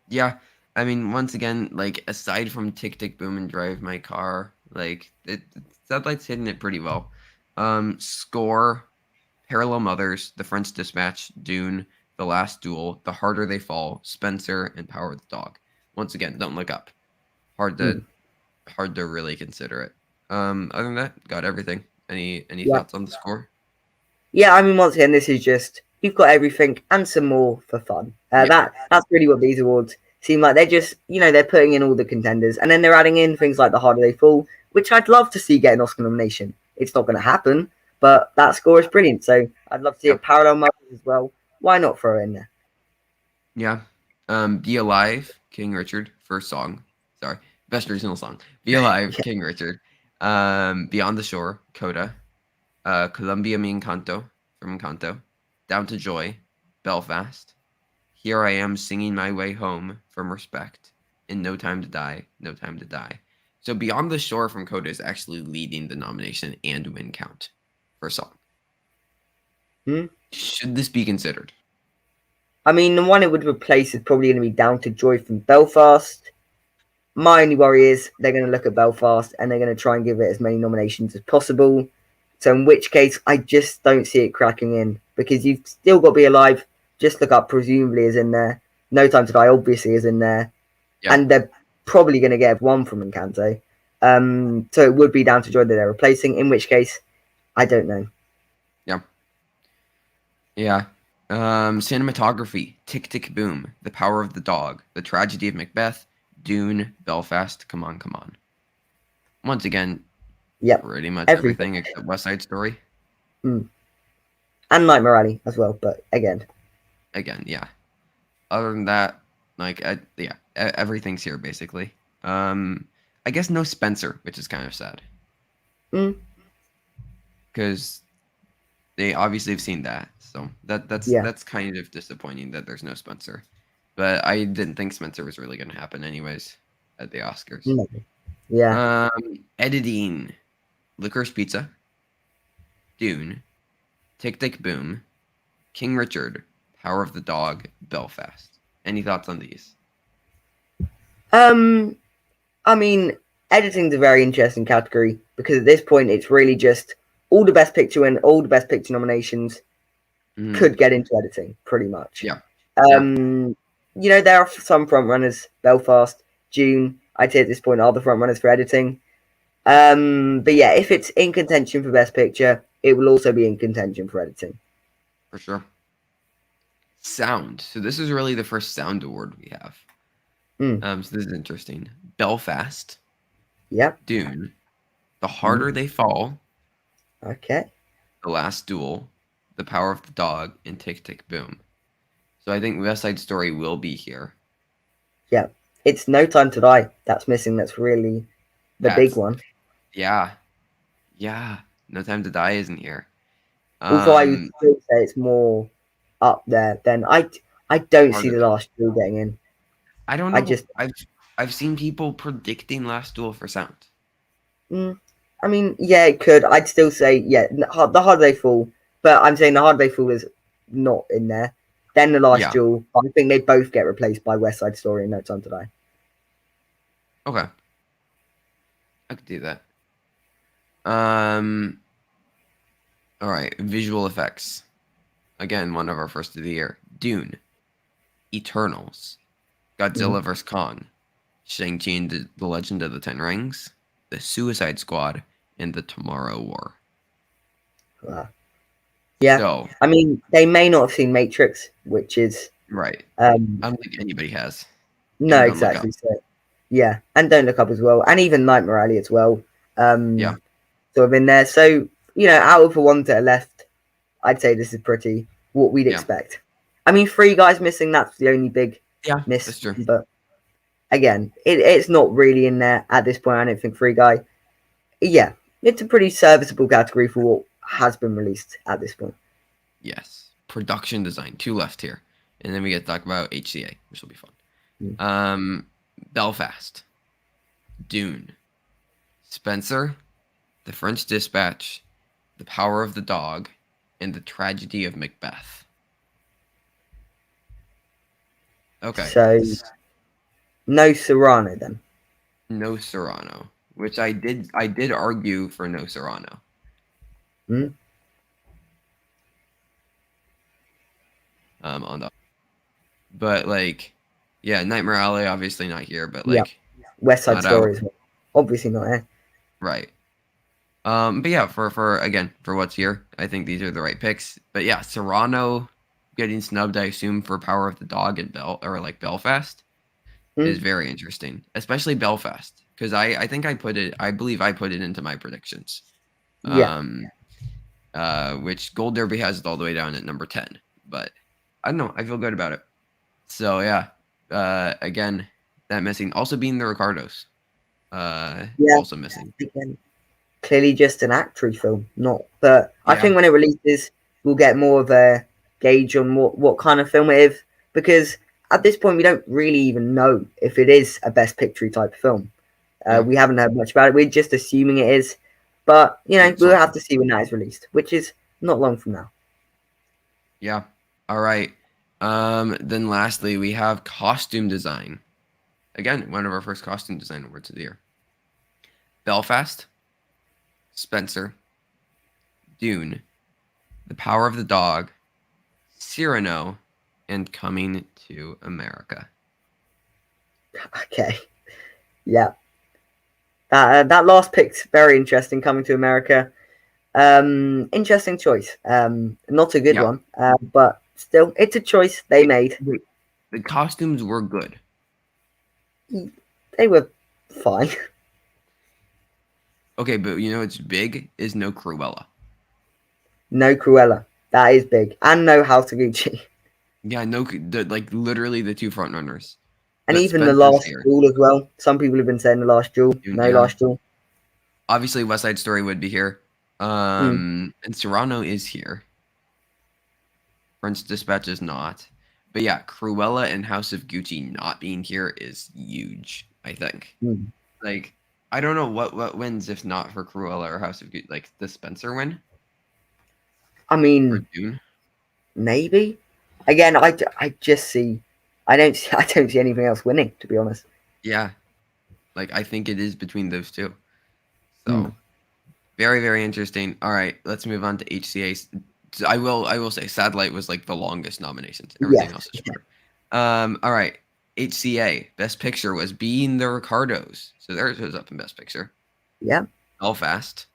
yeah. I mean, once again, like aside from Tick Tick Boom and Drive My Car, like Satellite's hitting it pretty well. Score, Parallel Mothers, The French Dispatch, Dune, The Last Duel, The Harder They Fall, Spencer, and Power of the Dog. Once again, Don't Look Up. Hard to Mm. hard to really consider it. Other than that, got everything. Any Yeah. thoughts on the score? Yeah, I mean, once again, this is just you've got everything and some more for fun. Yeah. That's really what these awards seem like. They're just they're putting in all the contenders, and then they're adding in things like The Harder They Fall, which I'd love to see get an Oscar nomination. It's not going to happen, but that score is brilliant. So I'd love to see Yeah. it. Parallel Mothers as well. Why not throw it in there? Yeah. Be Alive, King Richard, first song. Sorry. Best original song. Be Alive, Yeah. King Richard. Beyond the Shore, Coda. Columbia Me Encanto from Encanto. Down to Joy, Belfast. Here I Am Singing My Way Home from Respect. And No Time to Die, No Time to Die. So Beyond the Shore from Coda is actually leading the nomination and win count for song. Hmm? Should this be considered? I mean, the one it would replace is probably going to be Down to Joy from Belfast. My only worry is they're going to look at Belfast and they're going to try and give it as many nominations as possible. So in which case, I just don't see it cracking in because you've still got to be alive. Just look up, presumably is in there. No Time to Die obviously is in there, Yeah. and they're probably going to get one from Encanto. So it would be Down to Joy that they're replacing. In which case, I don't know. Yeah. Yeah. Cinematography, Tick Tick Boom, The Power of the Dog, The Tragedy of Macbeth, Dune, Belfast, Come On, Come On. Once again, Yep, pretty much everything. everything except West Side Story. Mm. And Nightmare Alley as well, but again. Again, yeah. Other than that, like, yeah, everything's here basically. I guess no Spencer, which is kind of sad Mm, because they obviously have seen that. So yeah, that's kind of disappointing that there's no Spencer. But I didn't think Spencer was really going to happen anyways at the Oscars. no, yeah. Editing, Licorice Pizza, Dune, Tick Tick Boom, King Richard, Power of the Dog, Belfast. Any thoughts on these? Um, I mean, editing's a very interesting category because at this point it's really just all the best picture and all the best picture nominations Mm, could get into editing, pretty much. yeah, yeah, Um, there are some front runners. Belfast, June, I'd say at this point are the front runners for editing. But yeah, if it's in contention for best picture, it will also be in contention for editing. for sure. Sound. So this is really the first sound award we have. Mm, So this is interesting. Belfast, yep. Dune, The Mm, Harder They Fall, okay. The Last Duel, The Power of the Dog, and Tick Tick Boom. So I think West Side Story will be here. Yeah. It's No Time to Die that's missing. That's really the big That's one. yeah, yeah. No Time to Die isn't here. Although I would Um, still say it's more up there than I don't see Harder the They. last two getting in. I don't I know. just I've seen people predicting Last Duel for sound. mm, I mean, yeah, it could. I'd still say yeah, the Hard They Fall, but I'm saying the Hard They Fall is not in there. Then the Last Yeah. Duel. I think they both get replaced by West Side Story and No Time to Die. Okay. I could do that. Um. All right. Visual effects. Again, one of our first of the year. Dune, Eternals, Mm. Godzilla vs Kong, Shang-Chi and the Legend of the Ten Rings, The Suicide Squad, and The Tomorrow War. Wow. Yeah, So, I mean, they may not have seen Matrix, which is right. um I don't think anybody has. no And Don't Look Up. exactly. So yeah, and Don't Look Up as well, and even Nightmare Alley as well. Yeah. Sort of in there. So out of the ones that are left, I'd say this is pretty what we'd Yeah. expect. I mean, Three Guys Missing, that's the only big Yeah. miss, That's true. but again, it's not really in there at this point. I don't think Free Guy. Yeah, it's a pretty serviceable category for what has been released at this point. Yes. Production design. Two left here. And then we get to talk about HCA, which will be fun. Mm. Belfast, Dune, Spencer, The French Dispatch, The Power of the Dog, and The Tragedy of Macbeth. Okay. So no Serrano then. No Serrano, which I did argue for no Serrano. Hmm? On the but like yeah, Nightmare Alley obviously not here, but Yeah. like West Side thought out Story as well. Obviously not here. right. But yeah, for again for what's here, I think these are the right picks. But yeah, Serrano getting snubbed, I assume, for Power of the Dog and Belfast Hmm? is very interesting, especially Belfast, because I think I believe I put it into my predictions. Yeah. Which Gold Derby has it all the way down at number 10, but I don't know, I feel good about it. So yeah, again, that missing, also being the Ricardos, Yeah. also missing. Again, clearly just an actory film, not. But I Yeah, think when it releases, we'll get more of a gauge on what kind of film it is, because at this point we don't really even know if it is a best picture type film. yeah, We haven't heard much about it. We're just assuming it is, but we'll sort have of. to see when that is released, which is not long from now. Yeah. All right. Then lastly, we have costume design. Again, one of our first costume design awards of the year. Belfast, Spencer, Dune, The Power of the Dog, Cyrano, and Coming to America. Okay, yeah, that last pick's very interesting. Coming to America, interesting choice. Not a good Yeah. one, but still, it's a choice they Wait, made. wait. The costumes were good. They were fine. Okay, but you know it's big is no Cruella. No Cruella, that is big, and no House of Gucci, Yeah, no, like literally the two front runners. and But even the Spencer's Last here. Duel as well. Some people have been saying the Last Duel. No Yeah. Last Duel. Obviously, West Side Story would be here. Hmm. And Serrano is here. French Dispatch is not. But yeah, Cruella and House of Gucci not being here is huge, I think. Hmm. Like, I don't know what wins if not for Cruella or House of Gucci. Like, the Spencer win I or mean, Dune? maybe. Again, I just see. I don't see anything else winning. To be honest. Yeah, like I think it is between those two. Hmm. So very very interesting. All right, let's move on to HCA. I will say Satellite was like the longest nominations. Everything Yes. else is short. All right, HCA Best Picture was Being the Ricardos. So theirs was up in Best Picture. Yeah. Belfast,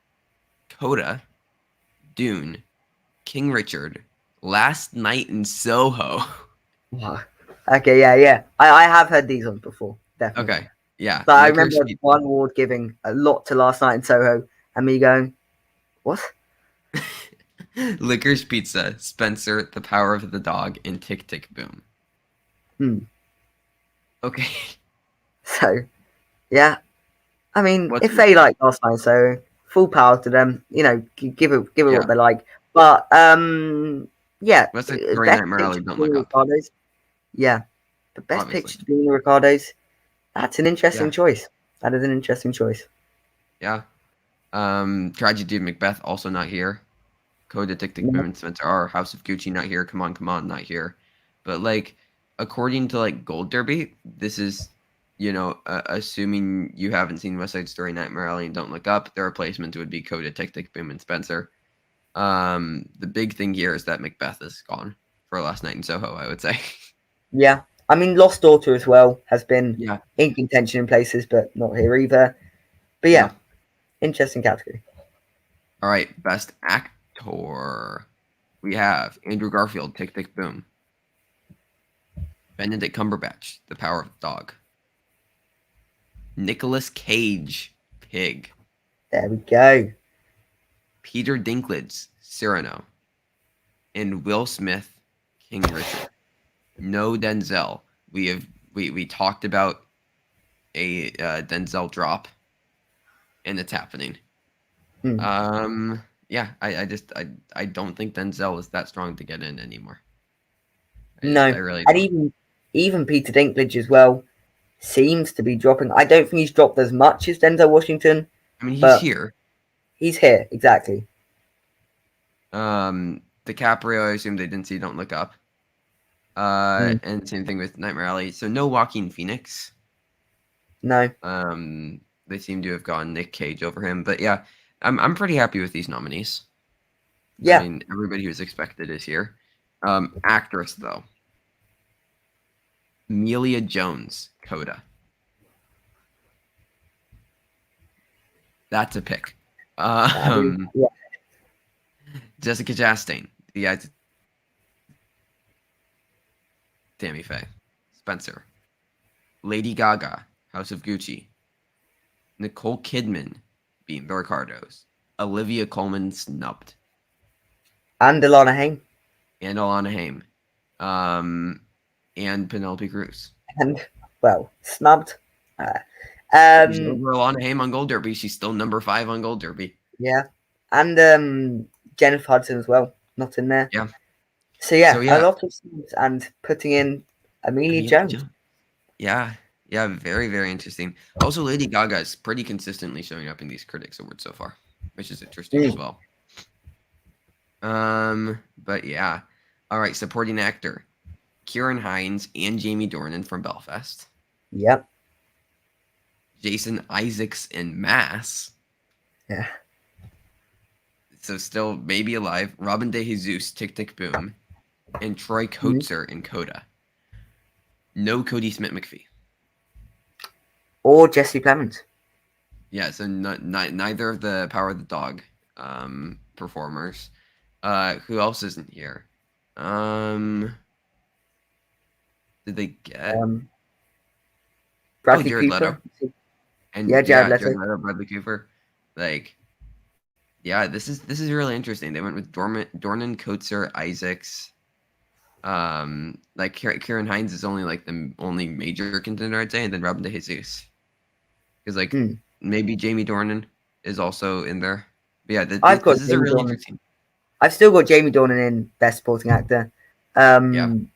Coda, Dune, King Richard, Last Night in Soho. Wow. Okay. Yeah. Yeah. I have heard these ones before. Definitely. Okay, yeah, But I Licorice remember one award giving a lot to Last Night in Soho, and me going, "What?" Licorice Pizza, Spencer, The Power of the Dog, and Tick Tick Boom. Hmm. Okay, So yeah. I mean, what's if they like Last Night in Soho, full power to them. Give it what yeah? they like. But yeah, West Side Story, best Nightmare Alley picture to don't be in look the up, Ricardos. Yeah, the best obviously. picture to be in the Ricardos. That's an interesting Yeah, choice. That is an interesting choice. yeah. Tragedy of Macbeth also not here. Coda, Tick Tick Boom, No, and Spencer are House of Gucci not here. Come on, not here. But like, according to like Gold Derby, this is assuming you haven't seen West Side Story, Nightmare Alley, and Don't Look Up, the replacement would be Coda, Tick Tick Boom, and Spencer. The big thing here is that Macbeth is gone for Last Night in Soho, I would say. yeah. I mean, Lost Daughter as well has been Yeah, in contention in places, but not here either. But yeah. yeah, interesting category. All right, best actor. We have Andrew Garfield, Tick Tick Boom. Benedict Cumberbatch, The Power of the Dog. Nicolas Cage, Pig. There we go. Peter Dinklage, Cyrano. And Will Smith, King Richard. No Denzel. We talked about a Denzel drop, and it's happening. Hmm. Yeah, I don't think Denzel is that strong to get in anymore. I No, really and don't. even Peter Dinklage as well. seems to be dropping. I don't think he's dropped as much as Denzel Washington, I mean, he's but here. he's here exactly. DiCaprio, I assume they didn't see Don't Look Up. Mm, And same thing with Nightmare Alley. So no Joaquin Phoenix. no, They seem to have gone Nick Cage over him. But yeah, I'm pretty happy with these nominees. I yeah, mean, everybody who's expected is here. Actress though, Amelia Jones, Coda. That's a pick. that is, Um, yeah, Jessica Chastain, yeah, Tammy Faye, Spencer, Lady Gaga, House of Gucci, Nicole Kidman, being the Ricardos, Olivia Colman snubbed, and Alana Haim, and Alana Haim, and Penelope Cruz. and well, snubbed. Uh, She's um, over Alana Haim on Gold Derby. She's still number 5 on Gold Derby. yeah, and Jennifer Hudson as well, not in there. Yeah. So yeah, So a yeah, lot of snubs and putting in Amelia Amelia Jones. Jones. Yeah. Yeah, very, very interesting. Also, Lady Gaga is pretty consistently showing up in these Critics Awards so far, which is interesting as well. But yeah. All right, supporting actor. Kieran Hines and Jamie Dornan from Belfast. Yep. Jason Isaacs in Mass. Yeah. So still maybe alive. Robin DeJesus, Tick Tick Boom. And Troy Kotzer in Coda. No Cody Smith-McPhee. Or Jesse Plemons. Yeah, so neither of the Power of the Dog performers. Who else isn't here? Did they get Bradley Jared Cooper. Leto? And Yeah, Jared Leto. Jared Leto, Bradley Cooper. Like, yeah, this is really interesting. They went with Dornan, Kotzer, Isaacs. Like Kieran Hines is only like the only major contender, I'd say, and then Robin DeJesus. Because like maybe Jamie Dornan is also in there. But yeah, this is a really interesting. I've still got Jamie Dornan in Best Supporting Actor.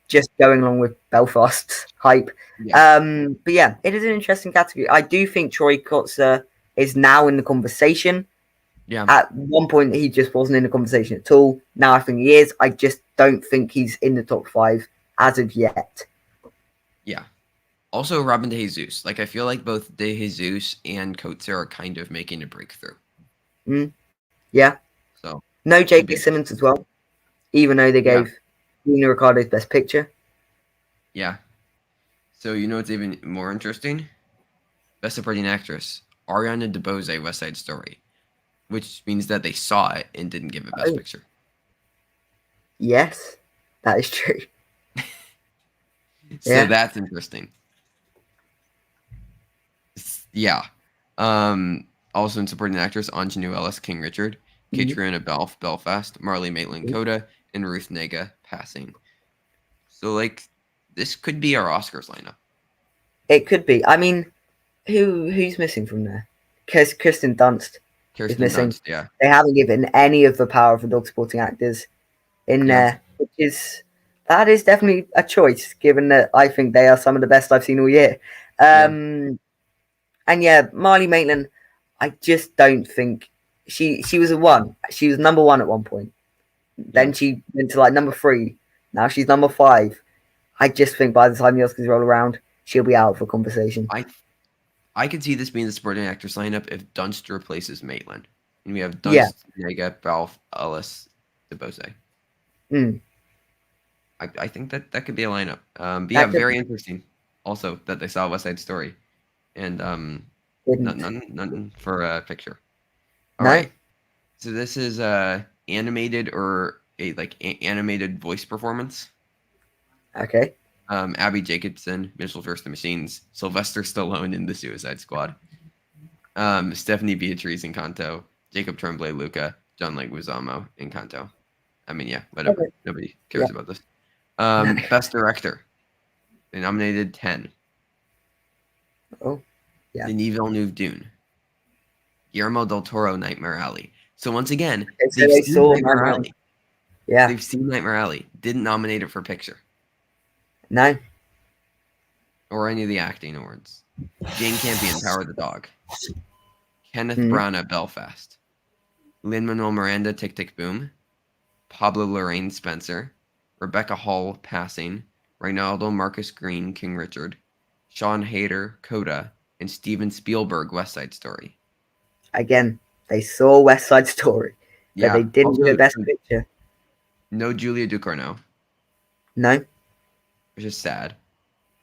Just going along with Belfast's hype. Yeah. But yeah, it is an interesting category. I do think Troy Kotzer is now in the conversation. Yeah. At one point, he just wasn't in the conversation at all. Now I think he is. I just don't think he's in the top 5 as of yet. Yeah. Also, Robin DeJesus. Like, I feel like both DeJesus and Kotzer are kind of making a breakthrough. Yeah. So no J.K. Simmons as well, even though they gave Nina Ricardo's Best Picture. Yeah. So you know what's even more interesting? Best Supporting Actress, Ariana DeBose, West Side Story, which means that they saw it and didn't give it Best Picture. Yes, that is true. So that's interesting. Yeah. Also in Supporting Actress, Anjanou Ellis, King Richard, Katrina Balfe, Belfast, Marley Maitland, Coda, and Ruth Negga, Passing. So like, this could be our Oscars lineup. It could be. I mean, who's missing from there? Because Kirsten Dunst is missing. Dunst, yeah. They haven't given any of the Power of the Dog supporting actors in there, which is definitely a choice, given that I think they are some of the best I've seen all year. And yeah, Marley Maitland, I just don't think she was a 1. She was number 1 at one point. Then she went to like number 3. Now she's number 5. I just think by the time the Oscars roll around, she'll be out for conversation. I could see this being the supporting actress lineup if Dunst replaces Maitland. And we have Dunst, Negga, Balfe, Ellis, DeBose. I think that could be a lineup. But yeah, very interesting. Also, that they saw West Side Story, and none for a picture. All right. So this is animated or a animated voice performance. Okay. Abby Jacobson, Mitchell vs. the Machines, Sylvester Stallone in The Suicide Squad, Stephanie Beatriz in Encanto, Jacob Tremblay, Luca, John Leguizamo in Encanto. I mean, yeah, whatever. Okay. Nobody cares about this. Best Director. They nominated 10. Oh, yeah. Denis Villeneuve, Dune. Guillermo del Toro, Nightmare Alley. So once again, so they saw Nightmare Alley. Yeah. They've seen Nightmare Alley. Didn't nominate it for picture. No. or any of the acting awards. Jane Campion, Power of the Dog. Kenneth Mm. Branagh, Belfast. Lin-Manuel Miranda, Tick Tick Boom. Pablo Larraín, Spencer. Rebecca Hall, Passing. Reynaldo Marcus Green, King Richard. Sean Hayter, Coda. And Steven Spielberg, West Side Story. Again, they saw West Side Story, but they Yeah. didn't Also, give it Best Picture. no Julia Ducournau, No. which is sad.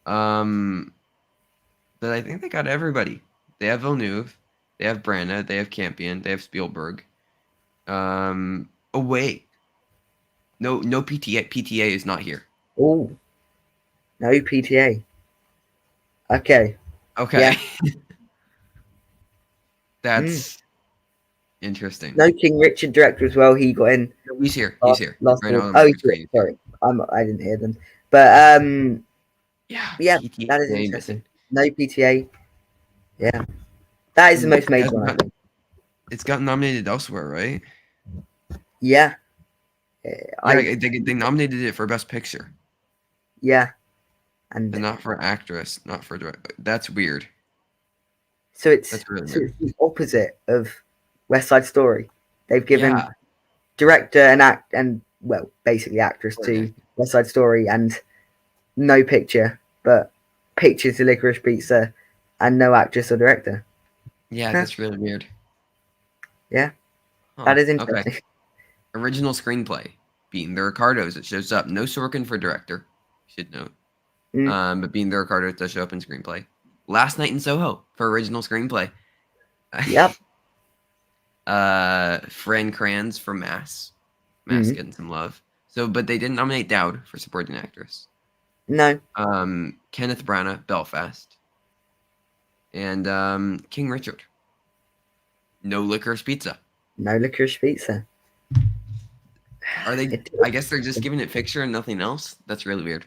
But I think they got everybody. They have Villeneuve, they have Branagh, they have Campion, they have Spielberg. Oh wait, no PTA. PTA is not here. Oh, no PTA. Okay. Okay, Yeah. Mm. that's interesting. No King Richard director as well. He got in No, he's here. He's here. last Right award. now, Oh, Marcus Green is here. sorry. I didn't hear them. But Yeah, yeah, that is PTA interesting. missing. No PTA. Yeah, that is the most major one, I think. It's gotten nominated elsewhere, right? Yeah. Yeah, they nominated it for Best Picture, Yeah, and and not for actress, not for director. That's weird. so it's That's really weird. the opposite of West Side Story. They've given Yeah, director and well, basically actress to West Side Story, and no picture, but picture to Licorice Pizza, and no actress or director. yeah, Huh. that's really weird. Yeah, Huh, that is okay. interesting. Original screenplay, Being the Ricardos. It shows up. No Sorkin for director. Should note. Mm. But Being the Ricardos does show up in screenplay. Last Night in Soho for original screenplay. Yep. Fran Kranz for Mass. Mass getting some love. So, but they didn't nominate Dowd for supporting actress. No. Kenneth Branagh, Belfast. And King Richard. No Licorice Pizza. No Licorice Pizza. Are they? I guess they're just giving it picture and nothing else. That's really weird.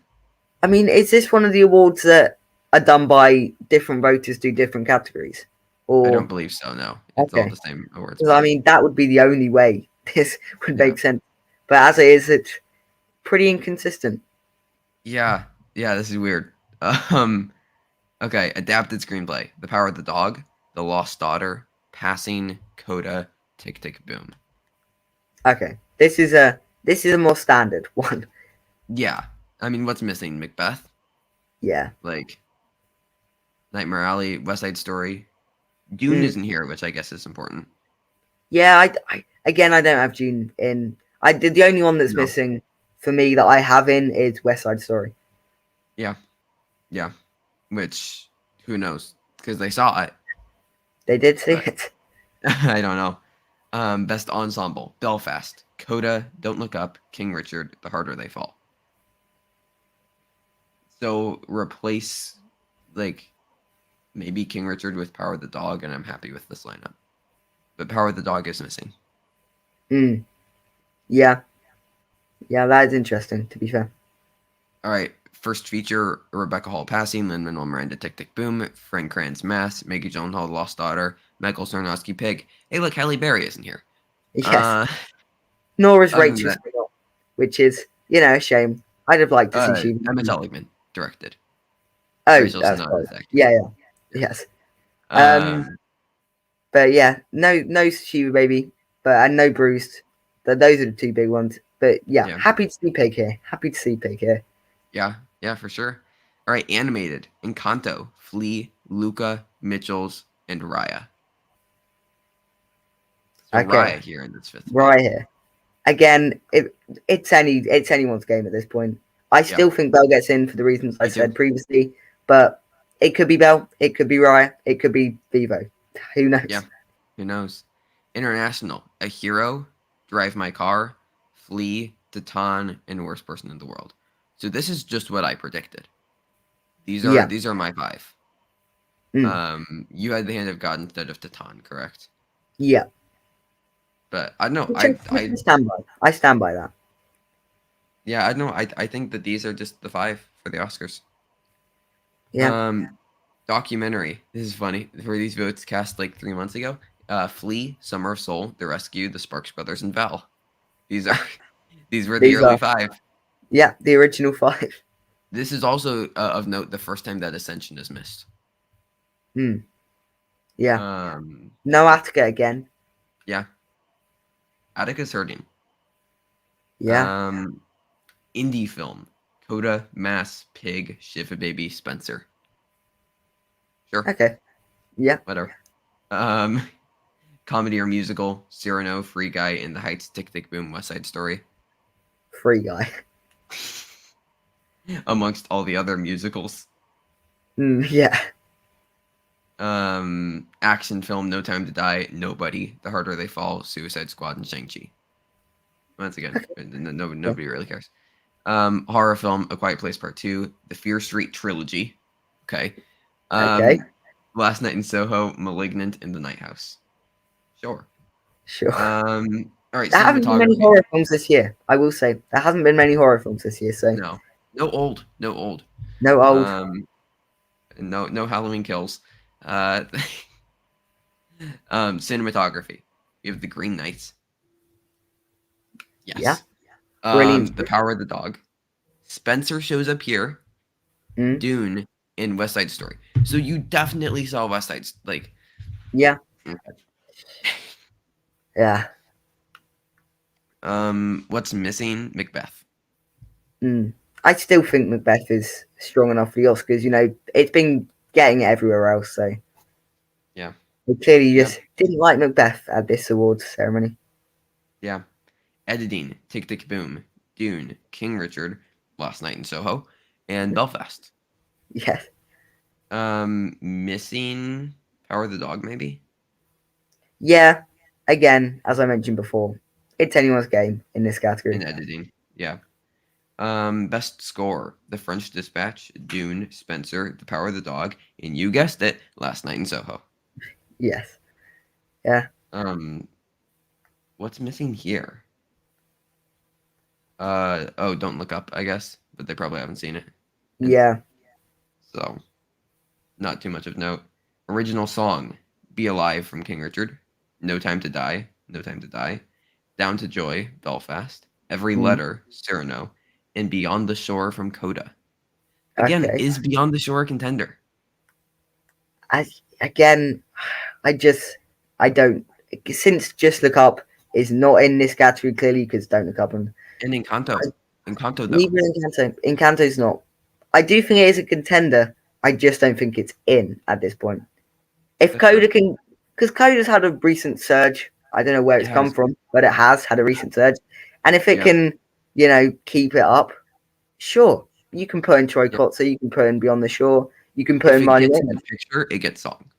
I mean, is this one of the awards that are done by different voters do different categories? Or I don't believe so. No, it's all the same awards. Because I mean, that would be the only way this would make sense. But as it is, it's pretty inconsistent. Yeah, this is weird. Okay, adapted screenplay: The Power of the Dog, The Lost Daughter, Passing, Coda, Tick Tick Boom. Okay, this is a more standard one. Yeah, I mean, what's missing? Macbeth. Yeah. Like Nightmare Alley, West Side Story. Dune isn't here, which I guess is important. Yeah, I again, I don't have Dune in. I did the only one that's missing for me that I have in is West Side Story. Yeah. Which who knows? Because they saw it. They did see it. I don't know. Best ensemble: Belfast, Coda, Don't Look Up, King Richard, The Harder They Fall. So replace like maybe King Richard with Power of the Dog, and I'm happy with this lineup. But Power of the Dog is missing. Yeah, that is interesting. To be fair. All right, first feature: Rebecca Hall, Passing, Lin-Manuel Miranda, Tick Tick Boom, Frank Kranz, Mass, Maggie Gyllenhaal, Lost Daughter, Michael Sarnowski, Pig. Hey, look, Halle Berry isn't here. Yes. Nor is other than Rachel that- Zegler, which is a shame. I'd have liked to see she. Emma Seligman directed. Oh, Rachel's that's not right. his actor. Yeah. Yes. But yeah, no Shiva Baby, and no Bruised. Those are the two big ones. But yeah, happy to see Pig here. Yeah, for sure. All right, animated: Encanto, Flea, Luca, Mitchells, and Raya. So Okay. Raya here in this fifth. Raya here. Again, it's anyone's game at this point. I still think Belle gets in for the reasons I said previously, but it could be Belle, it could be Raya, it could be Vivo. Who knows? Yeah, who knows? International: A Hero, Drive My Car, Flea, Titan, and Worst Person in the World. So this is just what I predicted. These are my five. You had The Hand of God instead of Titan, correct? Yeah. But I don't know. I stand by that. Yeah, I don't know. I think that these are just the five for the Oscars. Yeah. Documentary. This is funny. Were these votes cast like 3 months ago? Flea, Summer of Soul, The Rescue, The Sparks Brothers, and Val. These were the early five. Yeah, the original five. This is also of note the first time that Ascension is missed. Hmm. Yeah. Um, No Attica again. yeah, Attica's hurting. Yeah. Um, indie film: Coda, Mass, Pig, Shiva Baby, Spencer. Sure, Okay. Yeah. whatever. Um, comedy or musical: Cyrano, Free Guy, In the Heights, Tick Tick Boom, West Side Story. Free Guy. Amongst all the other musicals. Yeah. Action film: No Time to Die, Nobody, The Harder They Fall, Suicide Squad, and Shang-Chi. Once again, Yeah. nobody really cares. Horror film: A Quiet Place Part 2, The Fear Street Trilogy. Okay. Okay. Last Night in Soho, Malignant, and The Night House. Sure. Sure. All right, There haven't been many cinematography. horror films this year. I will say there hasn't been many horror films this year. So No. No old. No old. no old. Um, no Halloween Kills. Uh, cinematography. You have The Green Knight. Yeah. Yes. Brilliant. The Power of the Dog. Spencer shows up here. Mm. Dune and West Side Story. So you definitely saw West Side. Like, Yeah. okay. Yeah. What's missing? Macbeth. Mm. I still think Macbeth is strong enough for the Oscars. You know, it's been getting it everywhere else. So Yeah. they clearly Yeah. just didn't like Macbeth at this awards ceremony. Yeah. Editing: Tick Tick Boom, Dune, King Richard, Last Night in Soho, and Belfast. Yes. Missing Power of the Dog, maybe. Yeah. Again, as I mentioned before, it's anyone's game in this In category. editing. Yeah. Best score: The French Dispatch, Dune, Spencer, The Power of the Dog, and you guessed it, Last Night in Soho. Yes. Yeah. Um, what's missing here? Oh, Don't Look Up, I guess, but they probably haven't seen it, and Yeah. so not too much of note. Original song: Be Alive from King Richard, No Time to Die, No Time to Die, Down to Joy, Belfast, Every Mm. Letter, Cyrano, and Beyond the Shore from Coda. Again, Okay. is Beyond the Shore a contender? I again, I just I don't since Just Look Up is not in this category clearly because Don't Look Up and And Encanto though. neither Encanto. Encanto's not. I do think it is a contender. I just don't think it's in at this point. If That's fair. Coda can, because Coda's had a recent surge. I don't know where It it's come has, from, but it has had a recent surge. And if it yeah, can, keep it up, sure, you can put in Troy yeah. Kotzer, you can put in Beyond the Shore, you can put If in it Marnie gets in the Raymond. picture, it gets song.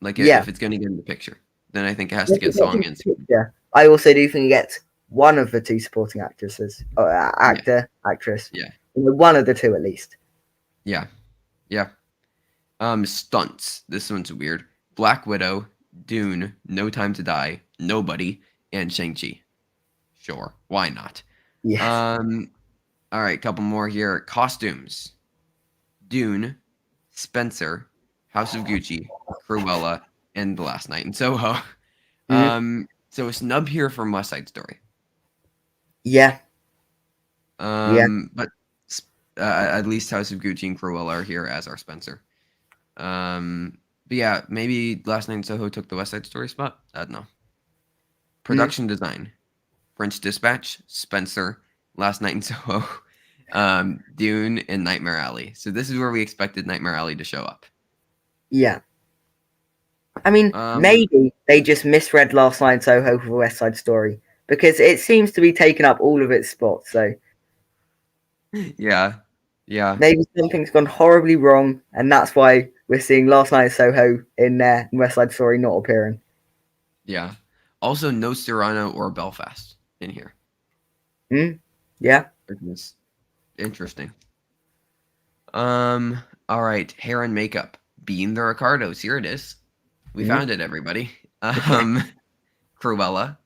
Like Yeah, if it's gonna get in the picture, then I think it has to if get it gets song into and the scene. picture, I also do think it gets one of the two supporting actresses, or Yeah, actor, actress, yeah, one of the two at least. yeah, yeah. Stunts. This one's weird. Black Widow, Dune, No Time to Die, Nobody, and Shang-Chi. Sure, why not? Yes. Um, all right, couple more here. Costumes: Dune, Spencer, House of Gucci, Cruella, and The Last Night in Soho. Mhm. So a snub here from West Side Story. Yeah. Yeah. But at least House of Gucci and Cruella are here as our Spencer. But yeah, maybe Last Night in Soho took the West Side Story spot. I don't know. Mhm. Production design: French Dispatch, Spencer, Last Night in Soho, Dune, and Nightmare Alley. So this is where we expected Nightmare Alley to show up. Yeah. I mean, Um, maybe they just misread Last Night in Soho for West Side Story because it seems to be taking up all of its spots. So yeah, yeah, maybe something's gone horribly wrong, and that's why we're seeing Last Night in Soho in there and West Side Story not appearing. yeah. Also, no Cyrano or Belfast in here, Hmm? Yeah. which is interesting. All right, hair and makeup. Being the Ricardos. Here it is. We Hmm? found it, everybody. Yeah. Cruella,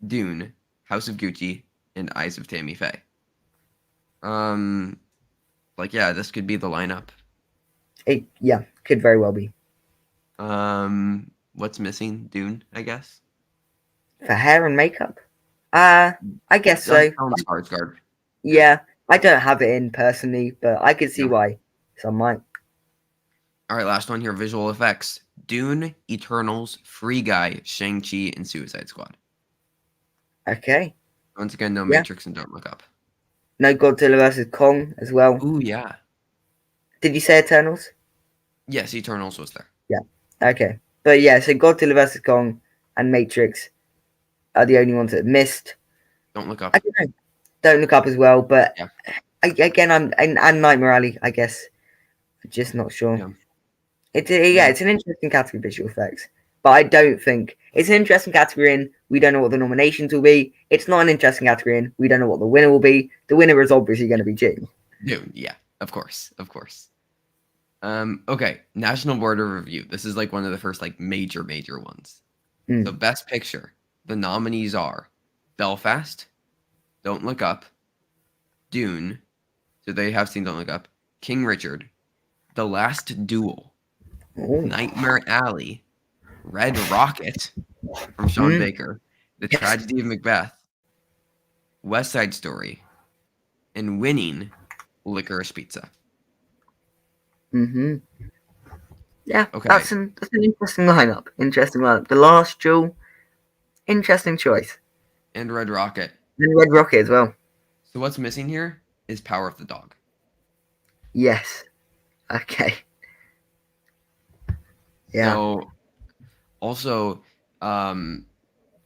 Dune, House of Gucci, and Eyes of Tammy Faye. Um, yeah, this could be the lineup. Yeah, could very well be. What's missing? Dune, I guess. For hair and makeup? Uh, I guess Does so. Stellan Skarsgård. Yeah, Yeah. I don't have it in personally, but I could see Yeah. why some might. All right, last one here. Visual effects: Dune, Eternals, Free Guy, Shang-Chi, and Suicide Squad. Okay. Once again, no Yeah. Matrix and Don't Look Up. No Godzilla versus Kong as well. Ooh, yeah. Did you say Eternals? Yes, Eternals was there. Yeah. Okay. But yeah, so Godzilla versus Kong and Matrix are the only ones that missed. Don't Look I Up. don't know. Don't Look Up as well, but Yeah. again, and Nightmare Alley, I guess. Just not sure. Yeah. Yeah, Yeah. it's an interesting category, visual effects, but I don't think it's an interesting category. In we don't know what the nominations will be. It's not an interesting category. In we don't know what the winner will be. The winner is obviously going to be June. Dune. Yeah. Of course. Of course. Okay. National Board of Review. This is like one of the first like major ones. So Mm. Best Picture. The nominees are Belfast, Don't Look Up, Dune. So they have seen Don't Look Up. King Richard, The Last Duel, Oh. Nightmare Alley, Red Rocket from Sean Mm. Baker, The Yes. Tragedy of Macbeth, West Side Story, and winning Licorice Pizza. Mm-hmm. Yeah, Okay. that's an interesting lineup. Interesting lineup. The Last Duel, interesting choice, And Red Rocket. and Red Rocket as well. So what's missing here is Power of the Dog. Yes. Okay. Yeah. So also, um,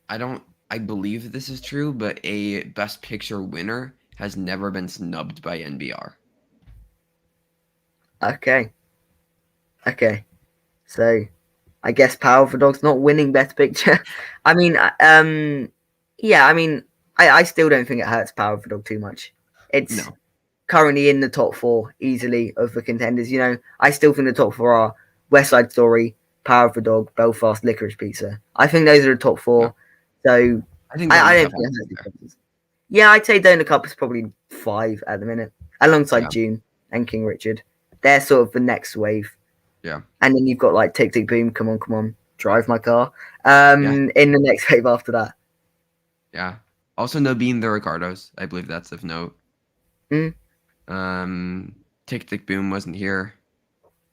I believe this is true, but a Best Picture winner has never been snubbed by NBR. Okay. Okay. So I guess Power of the Dog's not winning Best Picture. I mean, yeah. I mean, I still don't think it hurts Power of the Dog too much. It's No. currently in the top four easily of the contenders. You know, I still think the top four are West Side Story, Power of the Dog, Belfast, Licorice Pizza. I think those are the top Yeah. four. So I think Don't I Look don't Up think has it to hurts be the there. chances. Yeah, I'd say Donut Cup is probably 5 at the minute, alongside Yeah. June and King Richard. They're sort of the next wave. Yeah. And then you've got like Tick Tick Boom, come on, drive my car. Yeah. In the next wave after that. Yeah. Also, no Being the Ricardos. I believe that's of note. Mm. Tick Tick Boom wasn't here.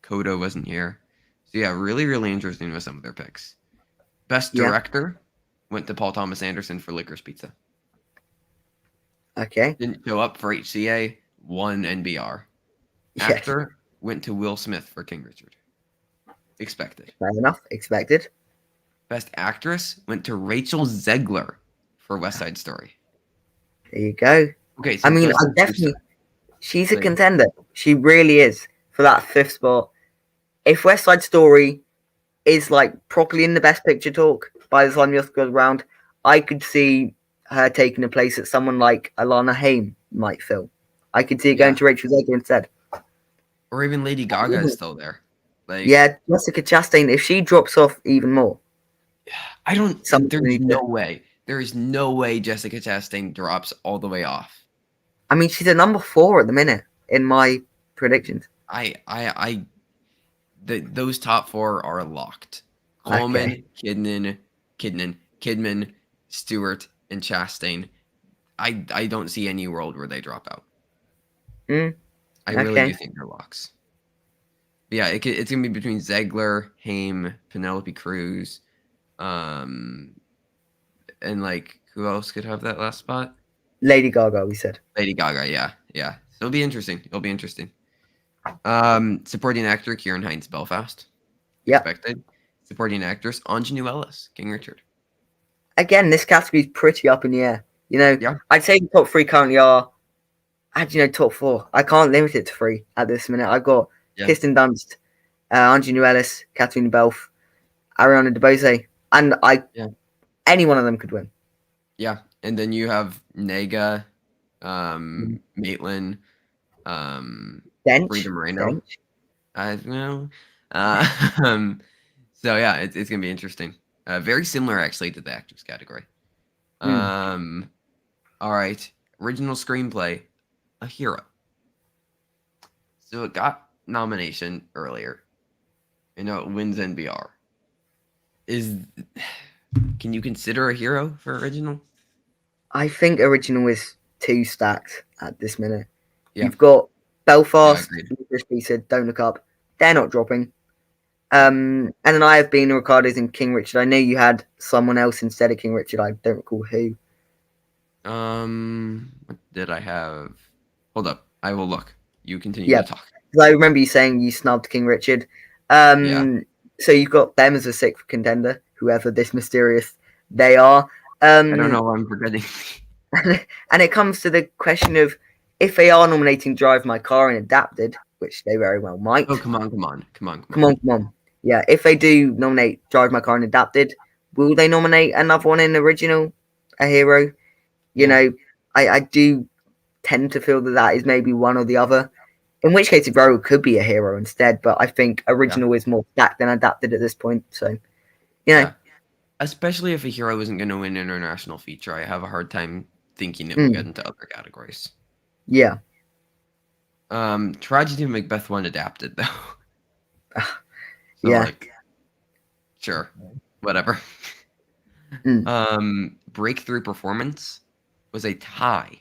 Coda wasn't here. So yeah, really interesting with some of their picks. Best Yeah. Director went to Paul Thomas Anderson for Licorice Pizza. Okay. Didn't show up for HCA. Won NBR. Yes. Actor went to Will Smith for King Richard. Expected. Fair enough. Expected. Best Actress went to Rachel Zegler for West Side Story. There you go. Okay, I so mean, Best I Producer. definitely. She's a Like, contender. She really is for that 5th spot. If West Side Story is like properly in the Best Picture talk by the time the Oscar goes around, I could see her taking a place that someone like Alana Haim might fill. I could see it going yeah. to Rachel Zegler instead. Or even Lady Gaga is still there. Like, Yeah, Jessica Chastain. If she drops off even more, I don't. someone's gonna There's need no to. way. There is no way Jessica Chastain drops all the way off. I mean, she's a number 4 at the minute in my predictions. Those top four are locked. Okay. Coleman, Kidman, Stewart, and Chastain. I don't see any world where they drop out. Mm, I really do okay. think they're locks. But yeah, it's gonna be between Zegler, Haim, Penelope Cruz, and like who else could have that last spot? Lady Gaga, we said. Lady Gaga. Yeah. So it'll be interesting. Supporting actor Kieran Hines, Belfast. Yep. Expected. Supporting actress Anjanou Ellis, King Richard. Again, this category is pretty up in the air. You know, Yeah. I'd say the top 3 currently are. Actually, no, top 4. I can't limit it to 3 at this minute. I've got Yeah. Kirsten Dunst, Anjanou Ellis, Catherine Belf, Ariana DeBose, and any one of them could win. Yeah. And then you have Nega, Maitland, Rita Moreno. Dench. I know. Um, so yeah, it's gonna be interesting. Very similar actually to the actors category. Mm. All right. Original screenplay, A Hero. So it got nomination earlier. You know, it wins NBR. Can you consider A Hero for original? I think original is 2 stacks at this minute. Yeah. You've got Yeah, Belfast, agreed. Licorice Pizza, Don't Look Up. They're not dropping. Yeah. And then I have been Ricardo's and King Richard. I know you had someone else instead of King Richard. I don't recall who. What did I have? Hold up. I will look. You continue Yeah, to talk. 'cause I remember you saying you snubbed King Richard. Yeah. So you've got them as a sixth contender, whoever this mysterious they are. I don't Um, know what I'm forgetting. and it comes to the question of if they are nominating Drive My Car and Adapted, which they very well Oh, might. come on, come on, come on, come Come on. on, come on. Yeah, if they do nominate Drive My Car and Adapted, will they nominate another one in original, a hero? You Yeah. know, I do tend to feel that that is maybe one or the other. In which case, Rogue could be a hero instead, but I think Yeah. original is more stacked than adapted at this point. So, Yeah. Especially if a hero isn't going to win international feature, I have a hard time thinking it will get into other categories. Yeah. Tragedy of Macbeth won adapted though. So Yeah. like, sure, whatever. Mm. Breakthrough performance was a tie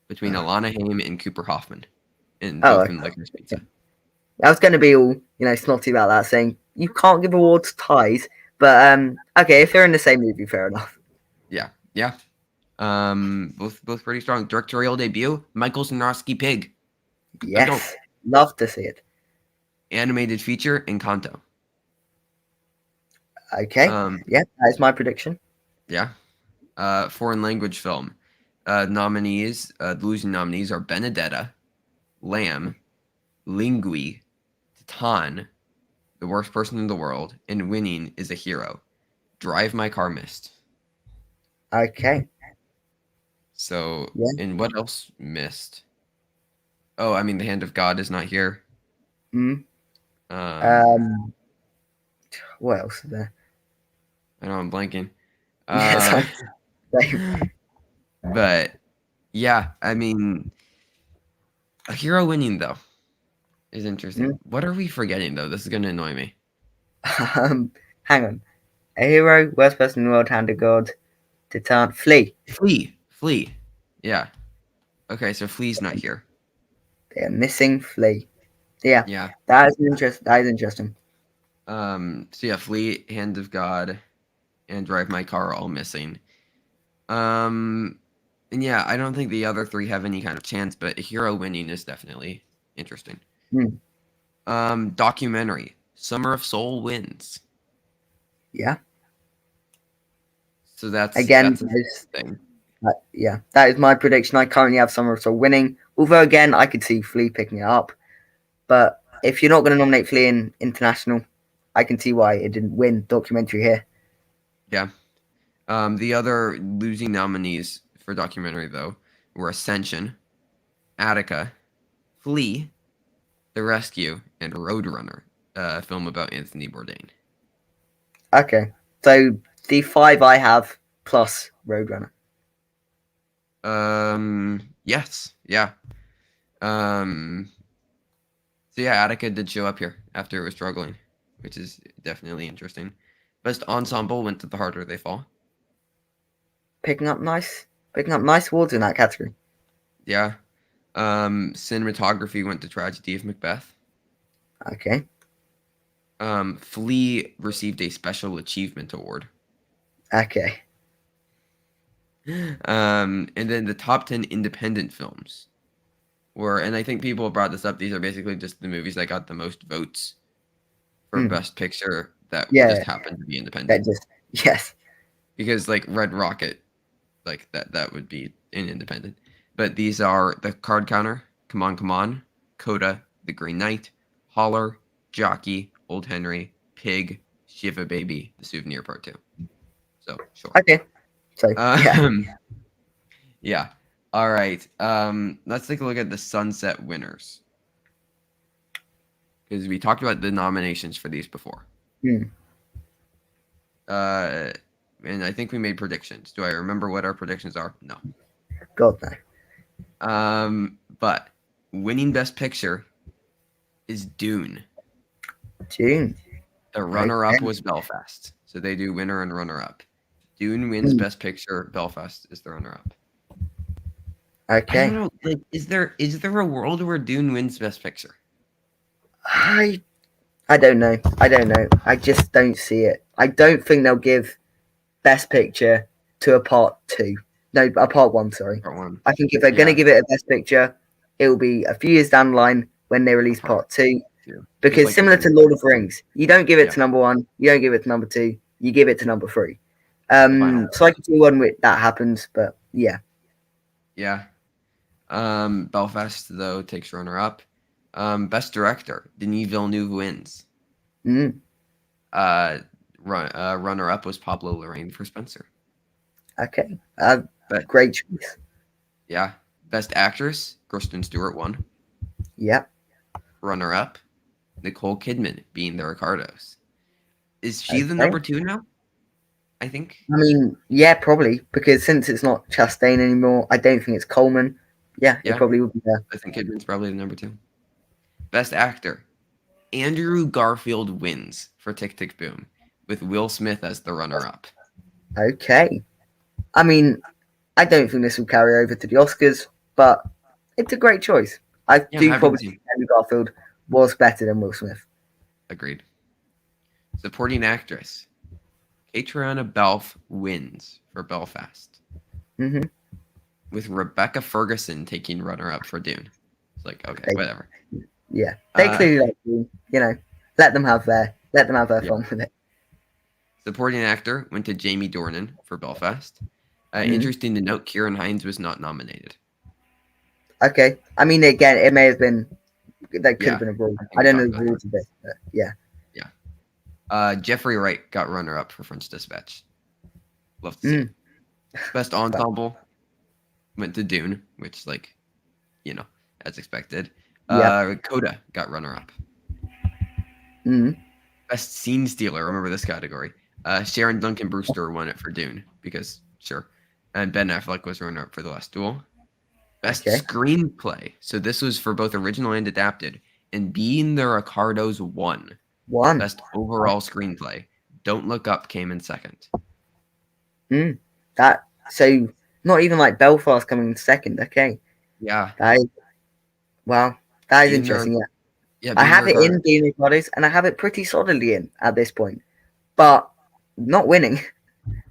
between Alana Haim and Cooper Hoffman, in Oh, both okay. in Licorice Pizza. I was going to be all snotty about that, saying you can't give awards ties, but okay, if they're in the same movie, fair enough. Yeah, yeah. Both pretty strong. Directorial debut: Michael Sarnowski Pig. Let's go. Yes, love to see it. Animated feature: Encanto. Okay, Um, yeah, that is my prediction. yeah. Foreign language film. Nominees. The losing nominees are Benedetta, Lamb, Lingui, Titan, The Worst Person in the World, and winning is a hero. Drive My Car missed. Okay, So, yeah. and what else missed? Oh, I mean, The Hand of God is not here. Mm. Um, Um, what else is there? I know I'm blanking. Yes, Uh, I'm same. but yeah, I mean, a hero winning though is interesting. Mm. What are we forgetting though? This is gonna annoy me. Hang on. A hero, worst person in the world, hand of God, Titan, Flea. Flea. Yeah. Okay, so Flea's not here. They are missing Flea. Yeah, Yeah. that is interesting. That is interesting. So yeah, Flea, Hand of God, and Drive My Car are all missing. Um, and yeah, I don't think the other three have any kind of chance, but a hero winning is definitely interesting. Mm. Documentary. Summer of Soul wins. Yeah. So that's Again, a thing. yeah, that is my prediction. I currently have Summer of Soul winning. Although again, I could see Flea picking it up. But if you're not going to nominate Flea in international, I can see why it didn't win documentary here. Yeah. The other losing nominees for documentary though were Ascension, Attica, Flea, The Rescue, and Roadrunner, a film about Anthony Bourdain. Okay, so the five I have plus Roadrunner. Yes, yeah. Um, so yeah, Attica did show up here after it was struggling, which is definitely interesting. Best ensemble went to The Harder They Fall. Picking up nice awards in that category. Yeah. Cinematography went to Tragedy of Macbeth. Okay. Flea received a Special Achievement Award. Okay. And then the top 10 independent films were, and I think people brought this up, these are basically just the movies that got the most votes for Mm. Best Picture that Yeah, just happened to be that independent. just yes. Because like Red Rocket, like that would be an independent. But these are The Card Counter, Come On, Coda, The Green Knight, Holler, Jockey, Old Henry, Pig, Shiva Baby, The Souvenir Part 2. So sure. Okay. So yeah. Yeah. All right. Let's take a look at the Sunset winners because we talked about the nominations for these before. Mm. And I think we made predictions. Do I remember what our predictions are? No. God no. But winning Best Picture is Dune. June. The runner-up was Belfast, so they do winner and runner-up. Dune wins Mm. Best Picture. Belfast is the runner-up. I don't Okay. know. Like, is there a world where Dune wins Best Picture? I I don't know. I don't know. I just don't see it. I don't think they'll give Best Picture to a part two. No, a part one. Sorry. Part one. I think if they're going to Yeah, give it a Best Picture, it will be a few years down the line when they release part part two. two. Just Because like the similar to Prince. Lord of the Rings, you don't give it Yeah, to number one, you don't give it to number two, you give it to number three. the final. So I can see one with that happens, but yeah. Yeah. Belfast though takes runner up. Best director, Denis Villeneuve wins. Mm, Uh, runner up was Pablo Larraín for Spencer. okay. But Great choice. yeah, best actress, Kristen Stewart won. Yeah. Runner up, Nicole Kidman being the Ricardos. Is she the Okay. number two now? I think. I mean, yeah, probably because since it's not Chastain anymore, I don't think it's Coleman. Yeah, it Yeah, probably would be there. I think Kidman's probably the number two. Best actor, Andrew Garfield wins for Tick Tick Boom, with Will Smith as the runner up. Okay. I mean, I don't think this will carry over to the Oscars, but it's a great choice. I Yeah, do having probably seen. think Andrew Garfield was better than Will Smith. Agreed. Supporting actress, Catriona Balfe wins for Belfast, Hmm. with Rebecca Ferguson taking runner up for Dune. It's like, okay, They, whatever. yeah, they Uh, clearly like let them have their yeah. fun with it. Supporting actor went to Jamie Dornan for Belfast. Mm. Interesting to note, Kieran Hines was not nominated. Okay, I mean, again, it may have been that could have Yeah, been a rule. I think I we don't know talked the about that. rules of this, but yeah, Yeah. Jeffrey Wright got runner up for French Dispatch. Love to see it. mm. Best But, ensemble went to Dune, which, like, as expected. yeah, Coda got runner up. mm. Best scene stealer. Remember this category. Sharon Duncan Brewster won it for Dune because sure, and Ben Affleck was runner up for The Last Duel. Best Okay, screenplay. So this was for both original and adapted. And Being the Ricardos won. one. Best overall screenplay. Don't Look Up came in second. Mm. That so not even like Belfast coming in second. Okay, Yeah, that is, wow, that is Being the interesting. Yeah, I Being the have it Ricardos. in being Ricardos, and I have it pretty solidly in at this point, but not winning.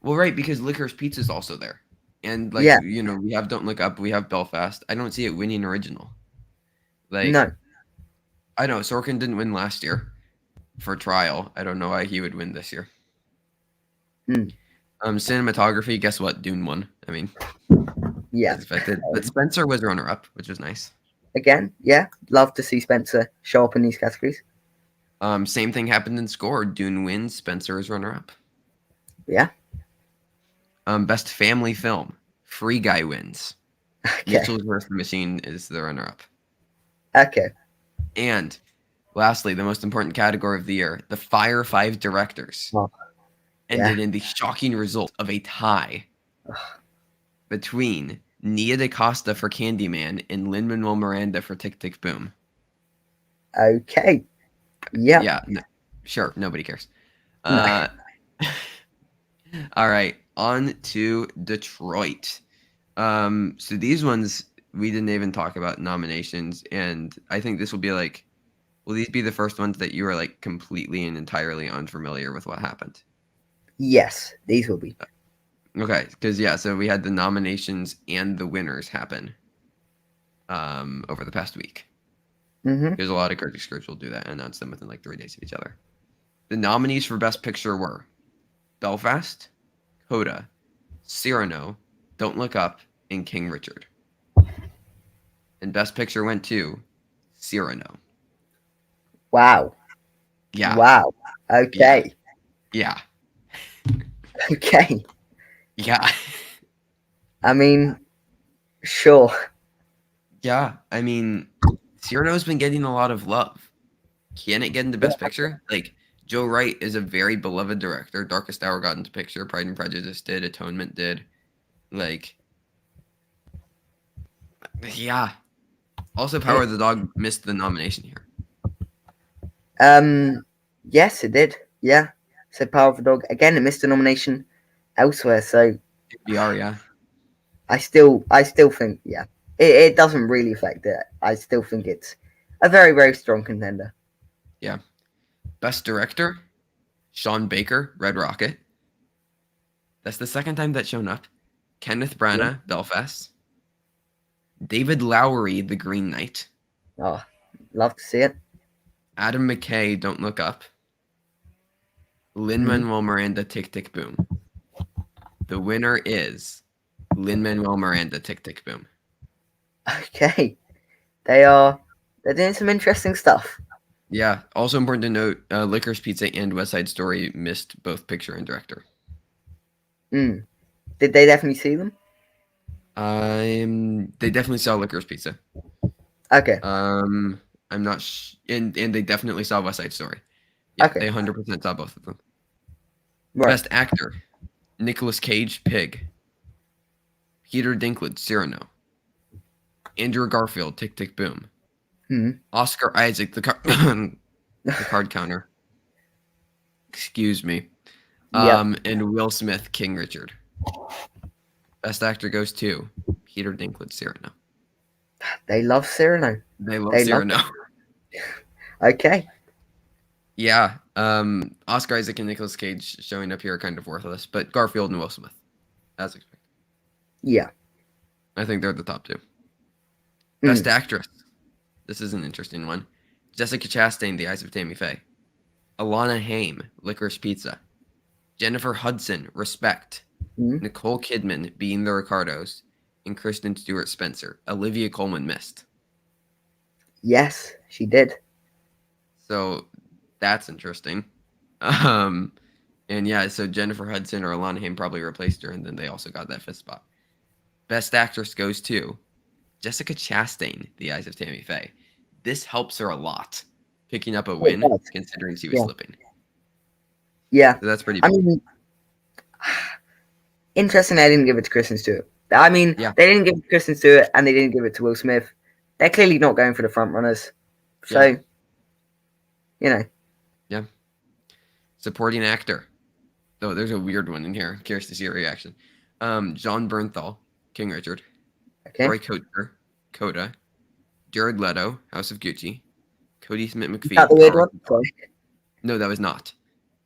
Well, right, because Licorice Pizza is also there, and like Yeah, we have Don't Look Up, we have Belfast. I don't see it winning original. Like no. I know Sorkin didn't win last year for Trial. I don't know why he would win this year. Mm. Cinematography. Guess what? Dune won. I mean, Yeah. as expected. But Spencer was runner up, which was nice. Again, yeah, love to see Spencer show up in these categories. Same thing happened in score. Dune wins. Spencer is runner up. Yeah. Best family film. Free Guy wins. Okay. Mitchell's vs. the Machine is the runner up. Okay. And lastly, the most important category of the year, the Fire Five directors, Well, ended yeah. in the shocking result of a tie between Nia DaCosta for Candyman and Lin-Manuel Miranda for Tick Tick Boom. Okay. Yeah. Yeah, no, sure, nobody cares. No. Uh, all right, on to Detroit. So these ones we didn't even talk about nominations, and I think this will be like, will these be the first ones that you are like completely and entirely unfamiliar with what happened? Yes, these will be. Okay, because yeah, so we had the nominations and the winners happen over the past week. Mm-hmm. There's a lot of critics groups will do that and announce them within like 3 days of each other. The nominees for Best Picture were Belfast, Coda, Cyrano, Don't Look Up, and King Richard. And Best Picture went to Cyrano. Wow. Yeah, Wow. yeah, Okay. yeah, Okay. yeah, I mean, sure. yeah. I mean, Cyrano's been getting a lot of love. Can it get into Best Picture? Like, Joe Wright is a very beloved director. Darkest Hour got into picture. Pride and Prejudice did. Atonement did. Like, yeah. Also, Power of the Dog missed the nomination here. Yes, it did. Yeah. So Power of the Dog again. It missed a nomination elsewhere. So BR, yeah. I still think, yeah. it doesn't really affect it. I still think it's a very, very strong contender. Yeah. Best Director, Sean Baker, Red Rocket. That's the second time that's shown up. Kenneth Yeah. Branagh, Belfast. David Lowery, The Green Knight. Oh, love to see it. Adam McKay, Don't Look Up. Mhm. Lin-Manuel Miranda, Tick, Tick, Boom. The winner is Lin-Manuel Miranda, Tick, Tick, Boom. Okay, they're doing some interesting stuff. Yeah. Also important to note, Licorice Pizza and West Side Story missed both picture and director. Mm. Did they definitely see them? They definitely saw Licorice Pizza. Okay. I'm not, and they definitely saw West Side Story. Yeah, Okay. they 100% saw both of them. Right. Best Actor, Nicolas Cage, Pig. Peter Dinklage, Cyrano. Andrew Garfield, Tick, Tick, Boom. Mm. Oscar Isaac, the card counter. Excuse me. Yep. And Will Smith, King Richard. Best actor goes to Peter Dinklage, Cyrano. They love Cyrano. They love They love Cyrano. it. Okay. Yeah. Oscar Isaac and Nicolas Cage showing up here are kind of worthless, but Garfield and Will Smith, as expected. Yeah. I think they're the top two. Mm. Best actress. This is an interesting one. Jessica Chastain, The Eyes of Tammy Faye. Alana Haim, Licorice Pizza. Jennifer Hudson, Respect. Mm. Nicole Kidman, Being the Ricardos. And Kristen Stewart Spencer. Olivia Colman missed. Yes, she did. So that's interesting. And yeah, so Jennifer Hudson or Alana Haim probably replaced her, and then they also got that fifth spot. Best actress goes to Jessica Chastain, The Eyes of Tammy Faye. This helps her a lot, picking up a It win, does. considering she was Yeah. slipping. Yeah. So that's pretty I big. mean, interesting. They didn't give it to Kristen Stewart. I mean, Yeah. they didn't give it to Kristen Stewart, and they didn't give it to Will Smith. They're clearly not going for the front runners. So, Yeah. you know. Yeah. Supporting actor. Oh, there's a weird one in here. Curious to see your reaction. John Bernthal, King Richard. Okay. Roy Coacher, Coda. Jared Leto, House of Gucci. Cody Smith Is that McPhee, the weird Power. one? Sorry. No, that was not.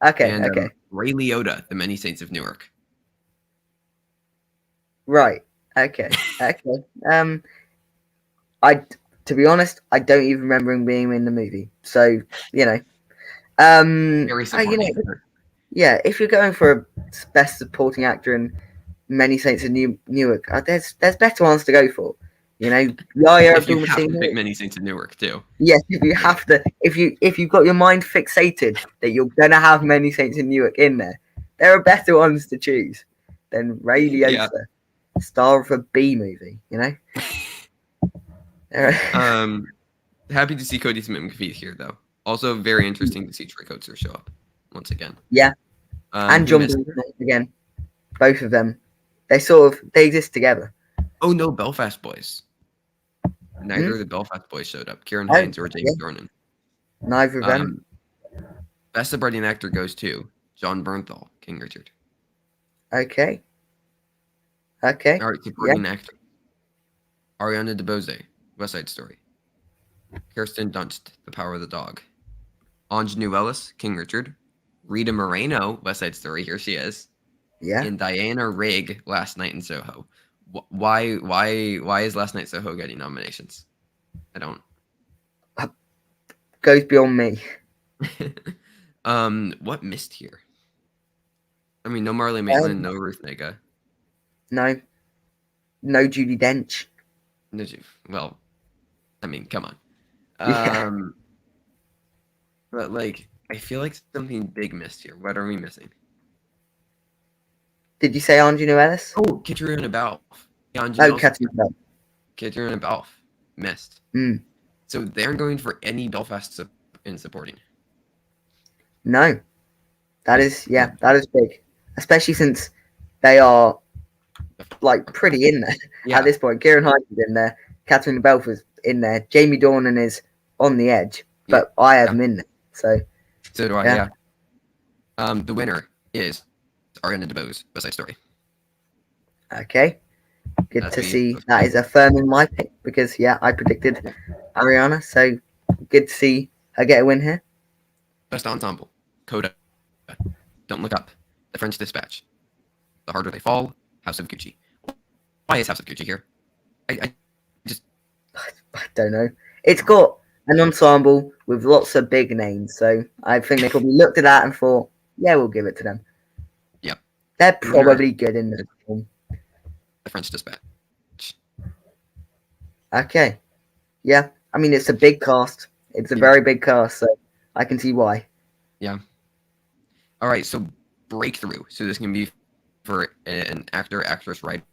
Okay. And Okay. Ray Liotta, The Many Saints of Newark. Right. Okay. Okay. I, to be honest, I don't even remember him being in the movie. So, you know. Very You know, supporting. yeah, if you're going for a best supporting actor in Many Saints of Newark, there's better ones to go for. You know, Yahya If you have to Abdul-Mateen. pick Many Saints of Newark too. Yes, if you have to, if you've got your mind fixated that you're gonna have Many Saints in Newark in there, there are better ones to choose than Ray Yeah. Liotta, star of a B movie. You know. Happy to see Cody Smith McPhee here though. Also very interesting to see Troy Coates show up once again. Yeah, and He John missed- Bernthal again. Both of them, they exist together. Oh no, Belfast Boys. Neither of the Belfast Boys showed up. Kieran Oh, Hines or James yeah. Dornan. Neither of them. Best supporting actor goes to John Bernthal, King Richard. Okay. Okay. All right, supporting actor. Ariana DeBose, West Side Story. Kirsten Dunst, The Power of the Dog. Anjanou Ellis, King Richard. Rita Moreno, West Side Story, here she is. Yeah. And Diana Rigg, Last Night in Soho. Why is Last Night Soho getting nominations? I don't. Goes beyond me. What missed here? I mean, no Marley Maitland, no Ruth Negga. No. No Judi Dench. Well, I mean, come on. Yeah. But like, I feel like something big missed here. What are we missing? Did you say Anjanou Ellis? Oh, Katrina Balfe. Katrina. Katrina Balfe missed. Mm. So they aren't going for any Belfast in supporting. No. That is big. Especially since they are like pretty in there at this point. Kieran Hines is in there. Katrina Balfe is in there. Jamie Dornan is on the edge, but I have them in there. So do I. Yeah. The winner is Ariana DeBose, West Side Story. Okay. Good That's to me. see that is affirming my pick because I predicted Ariana, so good to see her get a win here. Best ensemble. Coda. Don't Look Up. The French Dispatch. The Harder They Fall. House of Gucci. Why is House of Gucci here? I just I don't know. It's got an ensemble with lots of big names, so I think they probably looked at that and thought, yeah, we'll give it to them. yeah. They're Winner. probably good in the film. The French Dispatch. Okay. Yeah. I mean, it's a big cast. It's a Yeah. very big cast, so I can see why. Yeah. All right. So breakthrough. So this can be for an actor, actress, writer,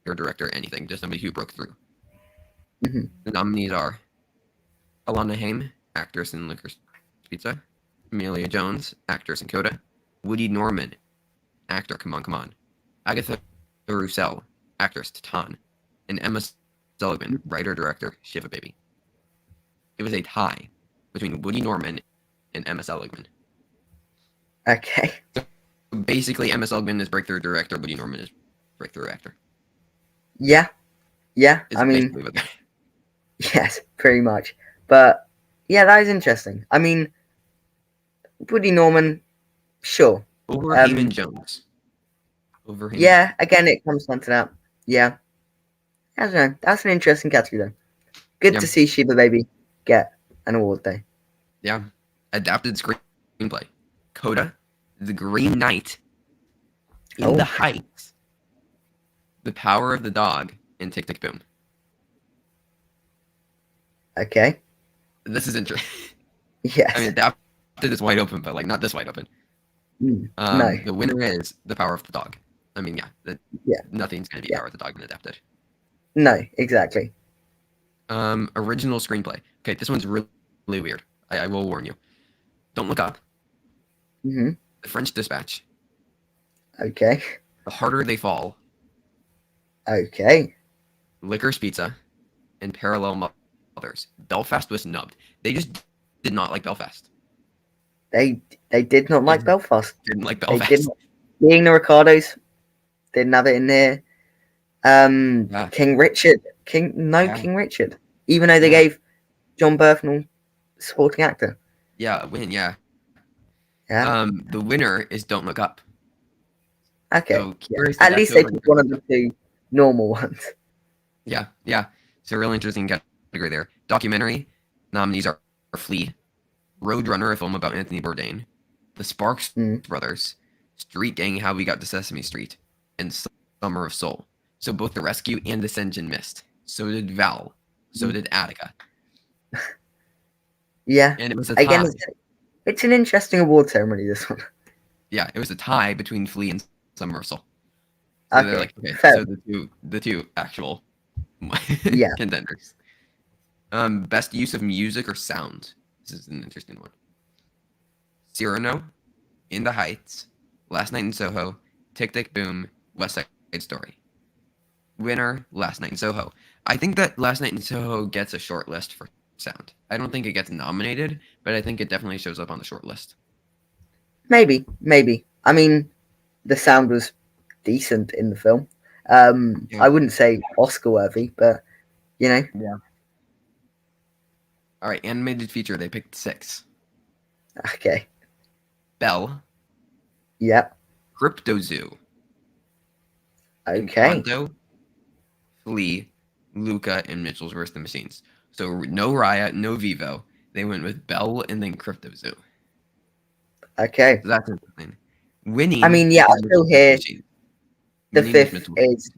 director, anything. Just somebody who broke through. Mhm. The nominees are Alana Haim, actress in Licorice Pizza. Amelia Jones, actress in Coda. Woody Norman, actor, Come On, Come On. Agatha Roussel, actress, Titan. And Emma Sullivan, writer, director, Shiva Baby. It was a tie between Woody Norman and Emma Sullivan. Okay. So basically, Emma Sullivan is breakthrough director, Woody Norman is breakthrough actor. Yeah. Yeah. Is I mean, basically what they're. yes, pretty much. But yeah, that is interesting. I mean, Woody Norman, sure. Over Heyman Jones. Over Heyman Jones. Yeah, again, it comes down to that. Yeah. I don't know. That's an interesting category, though. Good Yeah. to see Shiba Baby get an award, though. Yeah. Adapted screenplay. Coda, The Green Knight, In the Heights, The Power of the Dog, and Tick Tick Boom. Okay. This is interesting. Yes. I mean, adapted is wide open, but like not this wide open. No. The winner is The Power of the Dog. I mean, Yeah. nothing's gonna be Power of the Dog in adapted. No, exactly. Original screenplay. Okay, this one's really, really weird. I will warn you. Don't Look Up. Mm-hmm. The French Dispatch. Okay. The Harder They Fall. Okay. Licorice Pizza. And Parallel Mothers. Belfast was snubbed. They just did not like Belfast. They did not like Belfast. Didn't like They Belfast. didn't. Being the Ricardos, didn't have it in there. Yeah. King Richard. King Richard. Even though they gave John Berthnell supporting actor. Yeah, win, yeah. Yeah. The winner is Don't Look Up. Okay. So At least they picked one of the two normal ones. Yeah. It's a real interesting category there. Documentary nominees are Flea, Roadrunner, a film about Anthony Bourdain, The Sparks Brothers, Street Gang, How We Got to Sesame Street, and Summer of Soul. So both The Rescue and Ascension missed. So did Val. So did Attica. Yeah. And it was a tie. Again, it's an interesting award ceremony, this one. Yeah, it was a tie between Flea and Summer of Soul. So Okay, they're like, okay, fair. so the two actual contenders. Best use of music or sound. This is an interesting one. Cyrano, In the Heights, Last Night in Soho, Tick Tick Boom, West Side Story. Winner, Last Night in Soho. I think that Last Night in Soho gets a short list for sound. I don't think it gets nominated, but I think it definitely shows up on the short list. Maybe. I mean, the sound was decent in the film. I wouldn't say Oscar worthy, but Yeah. All right, animated feature. They picked 6. Okay. Belle. Yep. Cryptozoo. Okay. Encanto, Flea, Luca, and Mitchell's vs. the Machines. So no Raya, no Vivo. They went with Belle and then Cryptozoo. Okay. So that's interesting. Winning. I mean, yeah, I still hear the fifth is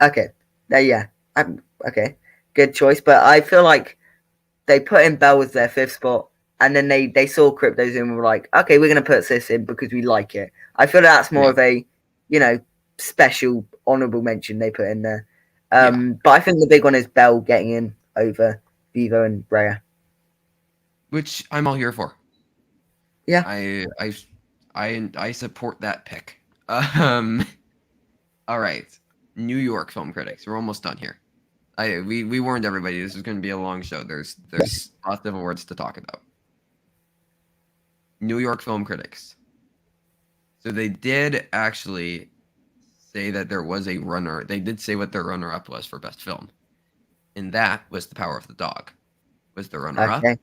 okay. Yeah. Okay. Good choice, but I feel like they put in Belle as their 5th spot, and then they saw Cryptozoo and were like, okay, we're gonna put this in because we like it. I feel that's more of a, special honorable mention they put in there. But I think the big one is Belle getting in over Vivo and Raya. Which I'm all here for. Yeah. I support that pick. All right. New York film critics. We're almost done here. We warned everybody this is going to be a long show. There's lots of awards to talk about. New York film critics. So they did actually say that there was a runner. They did say what their runner-up was for best film, and that was The Power of the Dog. Was the runner-up. Okay.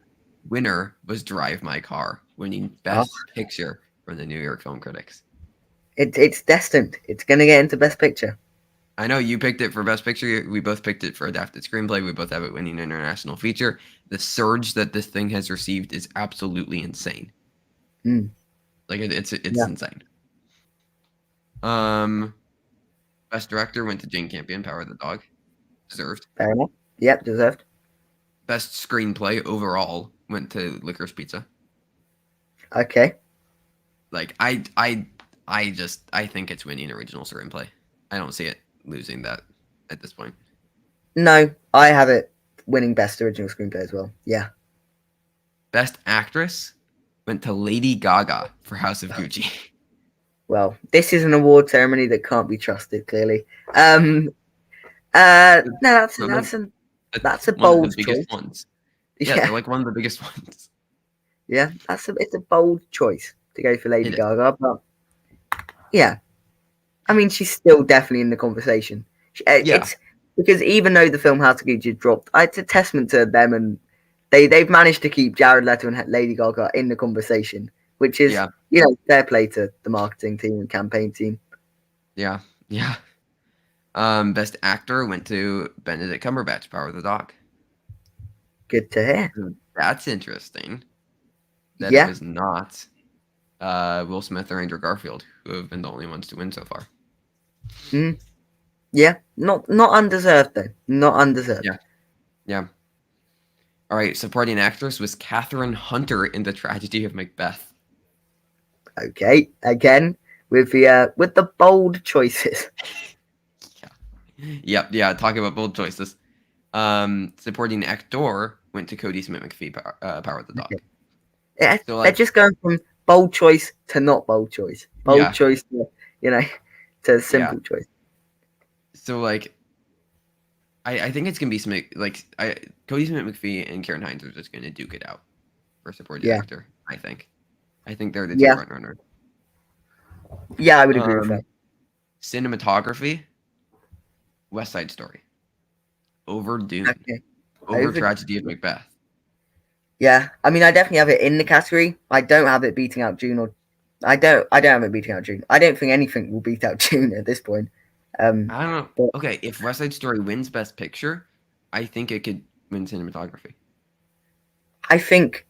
Winner was Drive My Car, winning Oh, Best Picture from the New York Film Critics. it's destined. It's gonna get into Best Picture. I know you picked it for Best Picture. We both picked it for Adapted Screenplay. We both have it winning International Feature. The surge that this thing has received is absolutely insane. Mm. Like it's Yeah. insane. Um, Best Director went to Jane Campion, Power of the Dog, deserved. Fair enough. Yep, deserved. Best Screenplay overall went to Licorice Pizza. Okay. Like I think it's winning original screenplay. I don't see it losing that at this point. No, I have it winning Best Original Screenplay as well. Yeah. Best Actress went to Lady Gaga for House of Gucci. Well, this is an award ceremony that can't be trusted. Clearly. No, that's So that's a one of the bold biggest choice. ones. Yeah, Yeah. they're like one of the biggest ones. Yeah. It's a bold choice to go for Lady It is. Gaga, but yeah. I mean, she's still definitely in the conversation. Yeah, It's because even though the film How to Gucci dropped, it's a testament to them, and they've managed to keep Jared Leto and Lady Gaga in the conversation, which is yeah, fair play to the marketing team and campaign team. yeah, yeah. Best Actor went to Benedict Cumberbatch, Power of the Dog. Good to hear. That's interesting. That it Yeah, was not Will Smith or Andrew Garfield, who have been the only ones to win so far. mm, yeah, not undeserved though, not undeserved. Yeah, yeah. All right, supporting actress was Catherine Hunter in The Tragedy of Macbeth. Okay, again with the bold choices. Yeah, yeah. Talking about bold choices. Supporting actor went to Cody Smith McPhee, Power of the Dog. Yeah, So they're like, just going from bold choice to not bold choice, bold yeah, choice to to yeah. simple choice. So like, I think it's gonna be some like Cody Smith McPhee and Karen Hines are just gonna duke it out for supporting Yeah, actor. I think they're the two yeah, front runners. yeah. I would agree with that. Um, cinematography, West Side Story, over Dune, Okay, over over. Tragedy of Macbeth. Yeah, I mean, I definitely have it in the category. I don't have it beating out June, or I don't have it beating out June. I don't think anything will beat out June at this point. I don't know. But Okay, if West Side Story wins Best Picture, I think it could win cinematography. I think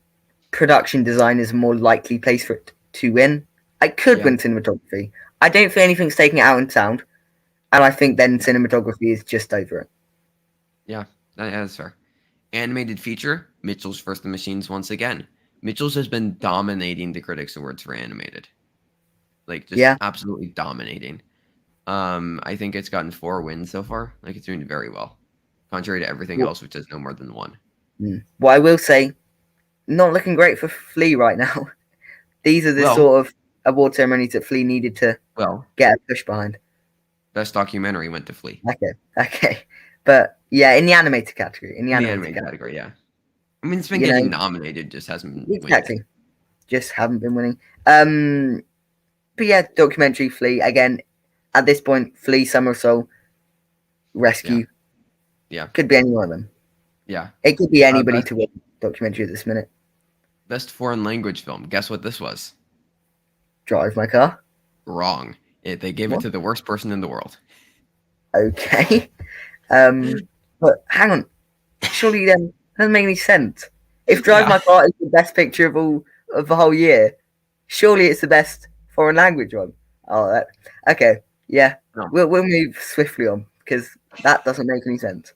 production design is a more likely place for it to win. I could Yeah, win cinematography. I don't think anything's taking it out in sound, and I think then yeah, cinematography is just over it. yeah. That's fair. Animated feature, Mitchell's vs. the Machines once again. Mitchell's has been dominating the Critics Awards for animated. Like just Yeah. absolutely dominating. I think it's gotten 4 wins so far. Like it's doing very well. Contrary to everything Well, else, which has no more than 1. what I will say, not looking great for Flea right now. These are the Well, sort of award ceremonies that Flea needed to well, get a push behind. best documentary went to Flea. Okay. But yeah, in the animated category, In the animated category, yeah. I mean, it's been you know, getting nominated, just hasn't been winning. exactly. Just haven't been winning. But yeah, documentary Flea again. At this point, Flea, Summer of Soul, Yeah, Rescue yeah, could be any one of them. yeah. It could be anybody Best to win documentary at this minute. best foreign language film. Guess what this was? Drive My Car. Wrong. They gave it What? to the worst person in the world. Okay. But hang on. Surely then doesn't make any sense. If Drive Yeah. My Car is the best picture of the whole year, surely it's the best foreign language one. Oh, okay. Yeah, No. we'll move swiftly on because that doesn't make any sense.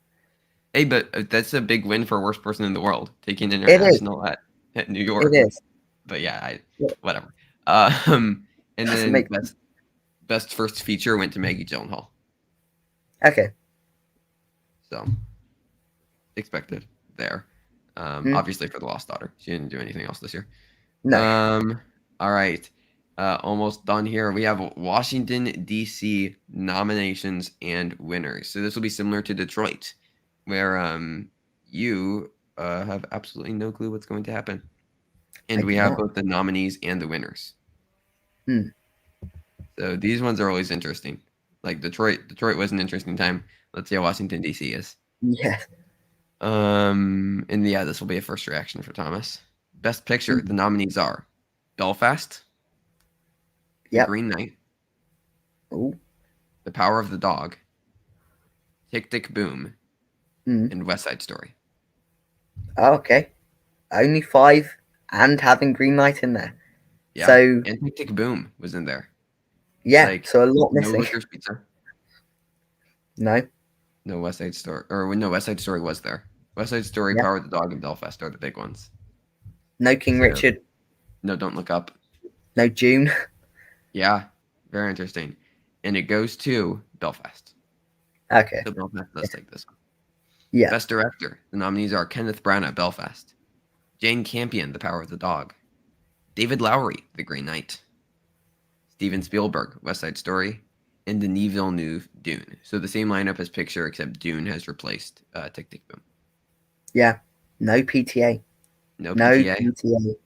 Hey, but that's a big win for worst person in the world, taking It is. international at New It York. is. But yeah, It whatever. And doesn't then make sense. best first feature went to Maggie Gyllenhaal. Okay. So expected there. Hmm. Obviously for the Lost Daughter, she didn't do anything else this year. No. All right. Almost done here. We have Washington, D.C. nominations and winners. So this will be similar to Detroit, where you have absolutely no clue what's going to happen. I And we do have not. both the nominees and the winners. Hmm. So these ones are always interesting. Like Detroit was an interesting time. Let's see how Washington D.C. is. Yes. And yeah, this will be a first reaction for Thomas. Best Picture. The nominees are Belfast, The Yep. Green Knight, Oh. The Power of the Dog, Tick Tick Boom, Mm. and West Side Story. Oh, okay. Only 5 and having Green Knight in there. Yeah, So and Tick Tick Boom was in there. yeah, Like so a lot no missing. Licorice Pizza, No. no West Side Story, or no West Side Story was there. West Side Story, Yeah. Power of the Dog, and Belfast are the big ones. No King So Richard. no, Don't Look Up. No June. Yeah, very interesting. And it goes to Belfast. Okay. So Belfast does take this one. Yeah. Best Director. The nominees are Kenneth Branagh, Belfast, Jane Campion, The Power of the Dog, David Lowery, The Green Knight, Steven Spielberg, West Side Story, and Denis Villeneuve, Dune. So the same lineup as Picture, except Dune has replaced Tick Tick Boom. Yeah. No PTA. No No PTA. PTA. The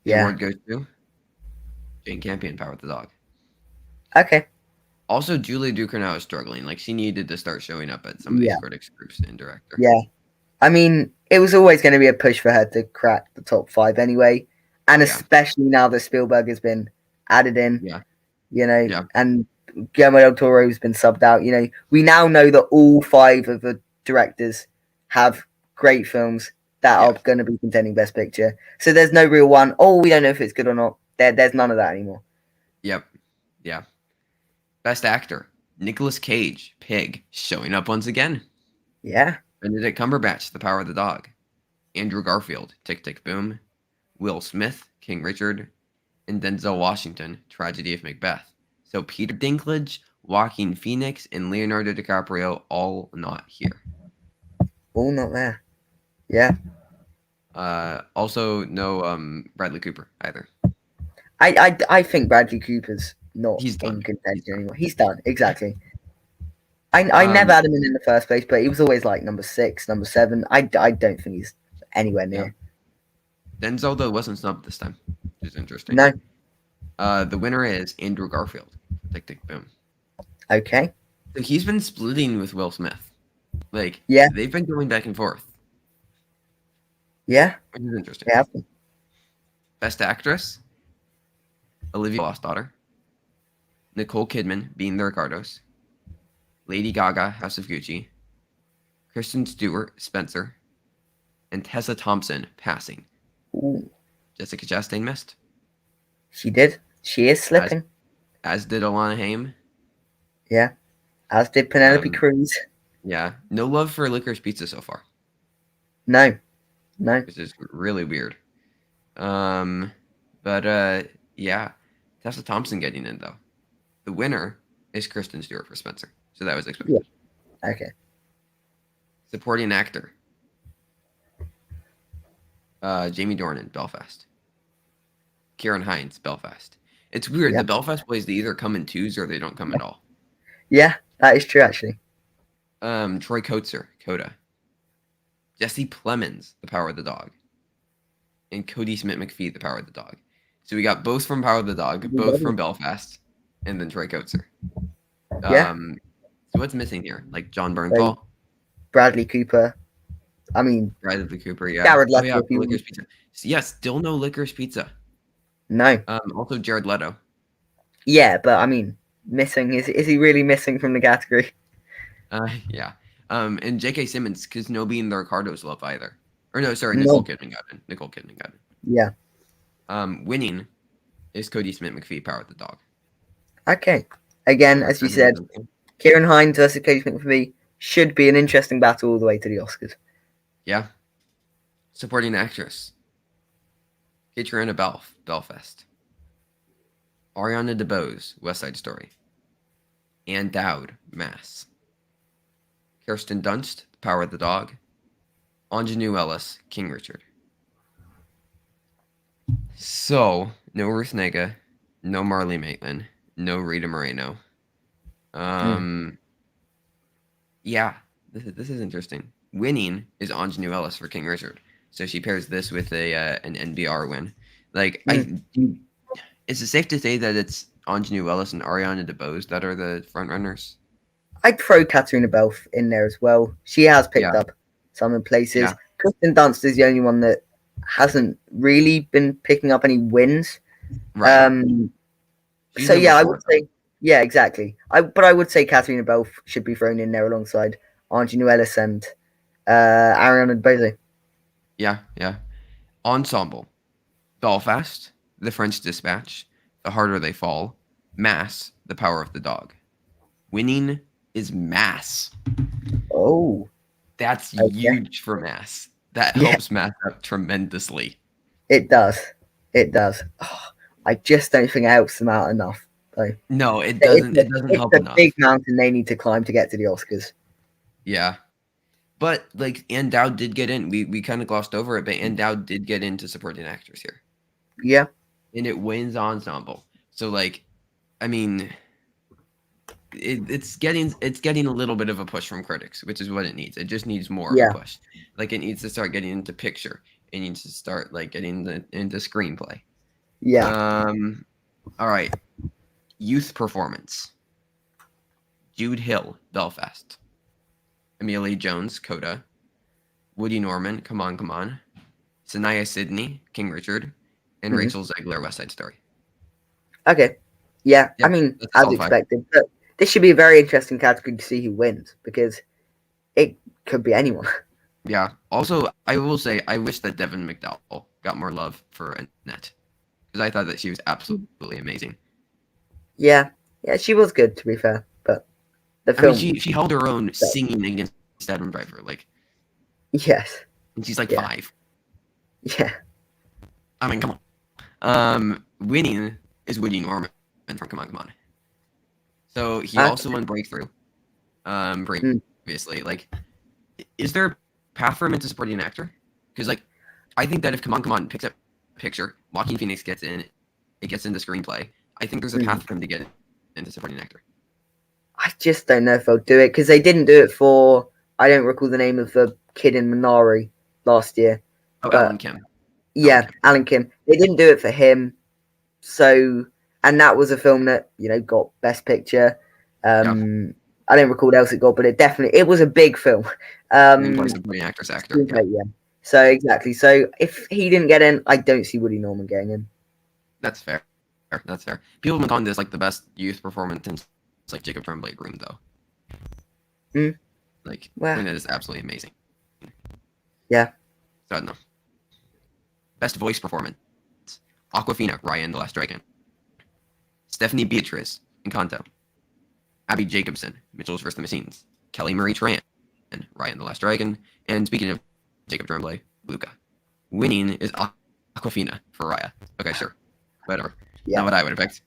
Yeah. award goes to Jane Campion, Power of the Dog. Okay. Also, Julie Ducournau is struggling. Like, she needed to start showing up at some of these Yeah. critics groups and director. Yeah. I mean, it was always going to be a push for her to crack the top 5 anyway. And Yeah. especially now that Spielberg has been added in, Yeah. Yeah. And Guillermo del Toro has been subbed out. We now know that all 5 of the directors have great films that are going to be contending Best Picture. So there's no real one. Oh, we don't know if it's good or not. There's none of that anymore. Yep. Yeah. Best Actor. Nicolas Cage, Pig, showing up once again. Yeah. Benedict Cumberbatch, The Power of the Dog. Andrew Garfield, Tick Tick Boom. Will Smith, King Richard. And Denzel Washington, Tragedy of Macbeth. So Peter Dinklage, Joaquin Phoenix, and Leonardo DiCaprio all not here. All not there. Yeah. Also no Bradley Cooper either. I think Bradley Cooper's not He's done. in contention anymore. He's done, exactly. I never had him in the first place, but he was always like number 6, number 7. I don't think he's anywhere near. Yeah. Denzel though wasn't snubbed this time, which is interesting. No. The winner is Andrew Garfield. Tick Tick Boom. Okay. So he's been splitting with Will Smith. Like, yeah, they've been going back and forth. Yeah. Which is interesting. Yeah. Best Actress. Olivia Lost Daughter. Nicole Kidman, Being the Ricardos. Lady Gaga, House of Gucci. Kristen Stewart, Spencer. And Tessa Thompson, Passing. Ooh. Jessica Chastain missed. She did. She is slipping. As did Alana Haim. Yeah. As did Penelope Cruz. Yeah. No love for Licorice Pizza so far. No. Which is really weird. But yeah. Tessa Thompson getting in, though. The winner is Kristen Stewart for Spencer. So that was expected. Yeah. Okay. Supporting actor. Jamie Dornan, Belfast. Kieran Hines, Belfast. It's weird. Yeah. The Belfast boys, they either come in 2s or they don't come at all. Yeah, that is true, actually. Troy Kotsur, Coda. Jesse Plemons, The Power of the Dog. And Cody Smith-McPhee, The Power of the Dog. So we got both from Power of the Dog, both from Belfast, and then Troy Kotsur. Yeah. So what's missing here? Like John Bernthal? Bradley Cooper. I mean, Bradley Cooper, yeah. Jared Leto. Oh, yeah, Licorice Pizza. So, yeah, still no Licorice Pizza. No. Also Jared Leto. Yeah, but I mean, missing is he really missing from the category? Yeah. And J.K. Simmons, because nobody in the Ricardos love either. Or no, sorry, Nicole Kidman got in. Nicole Kidman got in. Yeah. Winning is Cody Smith-McPhee, Power of the Dog. Okay. Again, as you said, Kieran Hines versus Cody Smith-McPhee should be an interesting battle all the way to the Oscars. Yeah. Supporting actress. Katrina Belfast. Ariana DeBose, West Side Story. Ann Dowd, Mass. Kirsten Dunst, The Power of the Dog. Ingenue Ellis, King Richard. So, no Ruth Negga, no Marley Maitland, no Rita Moreno. Yeah, this is interesting. Winning is Ingenue Ellis for King Richard. So she pairs this with an NBR win. Like, is it safe to say that it's Ingenue Ellis and Ariana DeBose that are the front runners. I'd throw Katarina Belf in there as well. She has picked Yeah, up some in places. yeah, Kristen Dunst is the only one that hasn't really been picking up any wins. right. Um, She's so in yeah, I before would though. say yeah, exactly. I would say Katarina Belf should be thrown in there alongside Ingenue Ellis and Ariana DeBose. Yeah, yeah. Ensemble: Belfast, The French Dispatch, The Harder They Fall, Mass, The Power of the Dog. Winning is Mass. Oh, That's okay. huge for Mass. That Yeah, helps Mass up tremendously. it does. It does. Oh, I just don't think it helps them out enough. Though. No, it It's doesn't. a, It doesn't it's help a big enough. mountain they need to climb to get to the Oscars. Yeah, but like Ann Dowd did get in. We kind of glossed over it, but Ann Dowd did get into supporting actors here, Yeah, and it wins ensemble. So like, I mean, it's getting a little bit of a push from critics, which is what it needs. It just needs more of a yeah, push. Like it needs to start getting into picture. It needs to start like getting into screenplay. yeah. Um, all right, youth performance: Jude Hill, Belfast; Amelia Jones, Coda; Woody Norman, Come On, Come On; Sanaya Sidney, King Richard; and Mhm. Rachel Zegler, West Side Story. Okay. Yeah, I Yep, mean, that's as all five. expected. But this should be a very interesting category to see who wins because it could be anyone. Yeah. Also, I will say I wish that Devin McDowell got more love for Annette because I thought that she was absolutely amazing. Yeah, yeah, she was good to be fair, but the I mean, film, she held her own singing against Adam Driver, like, yes, and she's like yeah, 5. yeah, I mean, come on. Winning is Woody Norman from Come On, Come On. So he also won Breakthrough. mm, Previously, like, is there a path for him into supporting an actor? Because like, I think that if Come On, Come On picks up picture, Joaquin Phoenix gets in, it gets into screenplay. I think there's a mm. path for him to get into supporting actor. I just don't know if they'll do it because they didn't do it for. I don't recall the name of the kid in Minari last year, Oh, but Alan Kim. Alan yeah, Kim. Alan Kim. They didn't do it for him, so and that was a film that got Best Picture. Yeah. I don't recall what else it got, but it was a big film. And play Um, supporting actress actor. Yeah. yeah. So exactly. So if he didn't get in, I don't see Woody Norman getting in. That's fair. That's fair. People have been calling this like the best youth performance since like Jacob Tremblay Room though. Mm, Like I well, think that is absolutely amazing. yeah. So I don't know. Best voice performance: Aquafina, Raya and the Last Dragon; Stephanie Beatriz, Encanto; Abby Jacobson, Mitchell's vs. the Machines; Kelly Marie Tran, Raya and the Last Dragon; and speaking of Jacob Tremblay, Luca. Winning is Aquafina for Raya. Okay, sure. Whatever. Yeah. Not what I would have picked.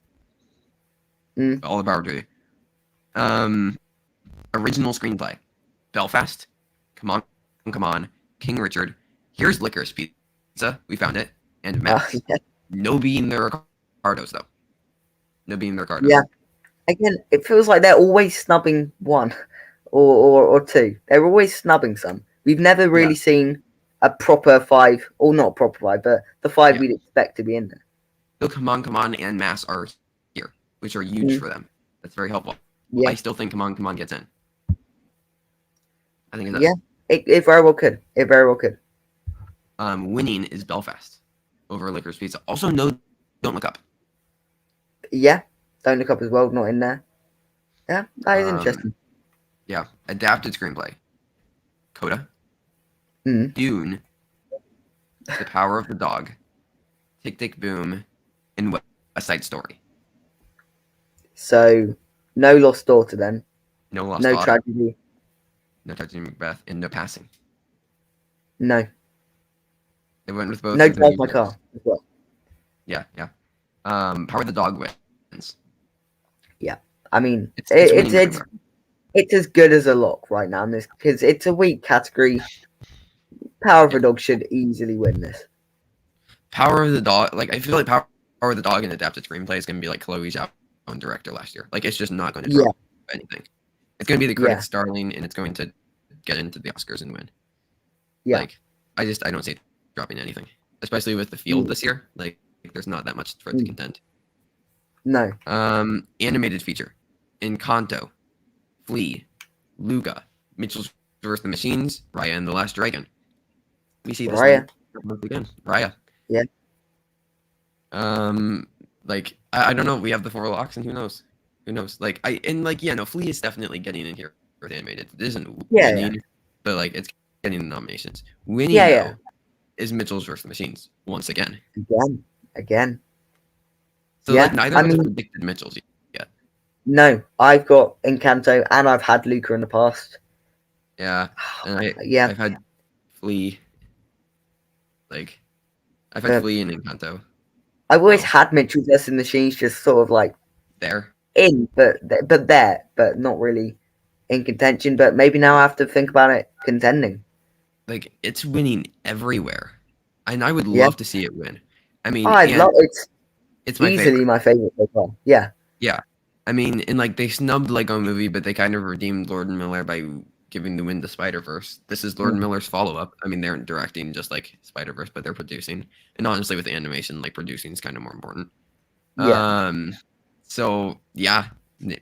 Mm. All the power to you. Original screenplay: Belfast, Come On, Come On, King Richard, Here's Licorice Pizza, We Found It, and Mass. Yeah. No being the Ricardos though. No being the Ricardos. Yeah. Again, it feels like they're always snubbing one or two. They're always snubbing some. We've never Yeah, really seen a proper five, or not proper five, but the five yeah. we'd expect to be in there. So Come On, and Mass are here, which are huge Mm. for them. That's very helpful. Yeah. I still think Come On gets in. I think it Yeah. does. It very well could. It very well could. Winning is Belfast over Licorice Pizza. Also, no, Don't Look Up. Yeah. Don't Look Up as well, not in there. Yeah, that is Um, interesting. yeah. Adapted screenplay: Coda, Mm. Dune, The Power of the Dog, Tick Tick Boom, and West Side Story. So, no Lost Daughter then. No Lost No Daughter, Tragedy. No Tragedy Macbeth, and No Passing. No. They went with both No of the Drive My musicals. Car as well. Yeah, yeah. Power of the Dog wins. Yeah. I mean, It's winning everywhere. it's as good as a lock right now in this because it's a weak category. Power of Yeah. a Dog should easily win this. Power of the Dog, like I feel like Power of the Dog and adapted screenplay is gonna be like Chloe Zhao own director last year. Like it's just not going to Yeah, drop anything. It's gonna be the yeah, critics' darling, and it's going to get into the Oscars and win. yeah. Like I don't see it dropping anything, especially with the field Mm, this year. Like there's not that much for it to mm. contend. No. Animated feature: Encanto, Flea, Luga, Mitchell's vs. the Machines, Raya and the Last Dragon. We see this Raya. once again. Raya. Yeah. Like I don't know. We have the four locks, and who knows? Who knows? Like no, Flea is definitely getting in here with animated. It isn't Yeah. winning, but like it's getting the nominations. Winning Yeah. Yeah. though is Mitchell's vs. the Machines once again. Again. So like Yeah. neither I of us mean, predicted Mitchell's yet. no. I've got Encanto, and I've had Luca in the past. Yeah, and Yeah. I've had Flea. Like I've had But Flea and Encanto. I've always So had Mitchell vs. the Machines just sort of like there. in, but not really in contention. But maybe now I have to think about it contending. Like it's winning everywhere, and I would Yeah. love to see it win. I mean, I love and it's it's my easily favorite. my favorite so far. Yeah. Yeah, I mean, and like they snubbed Lego Movie, but they kind of redeemed Lord and Miller by giving the win to Spider Verse. This is Lord and Mm. Miller's follow up. I mean, they're directing just like Spider Verse, but they're producing. And honestly, with animation, like producing is kind of more important. Yeah. So yeah,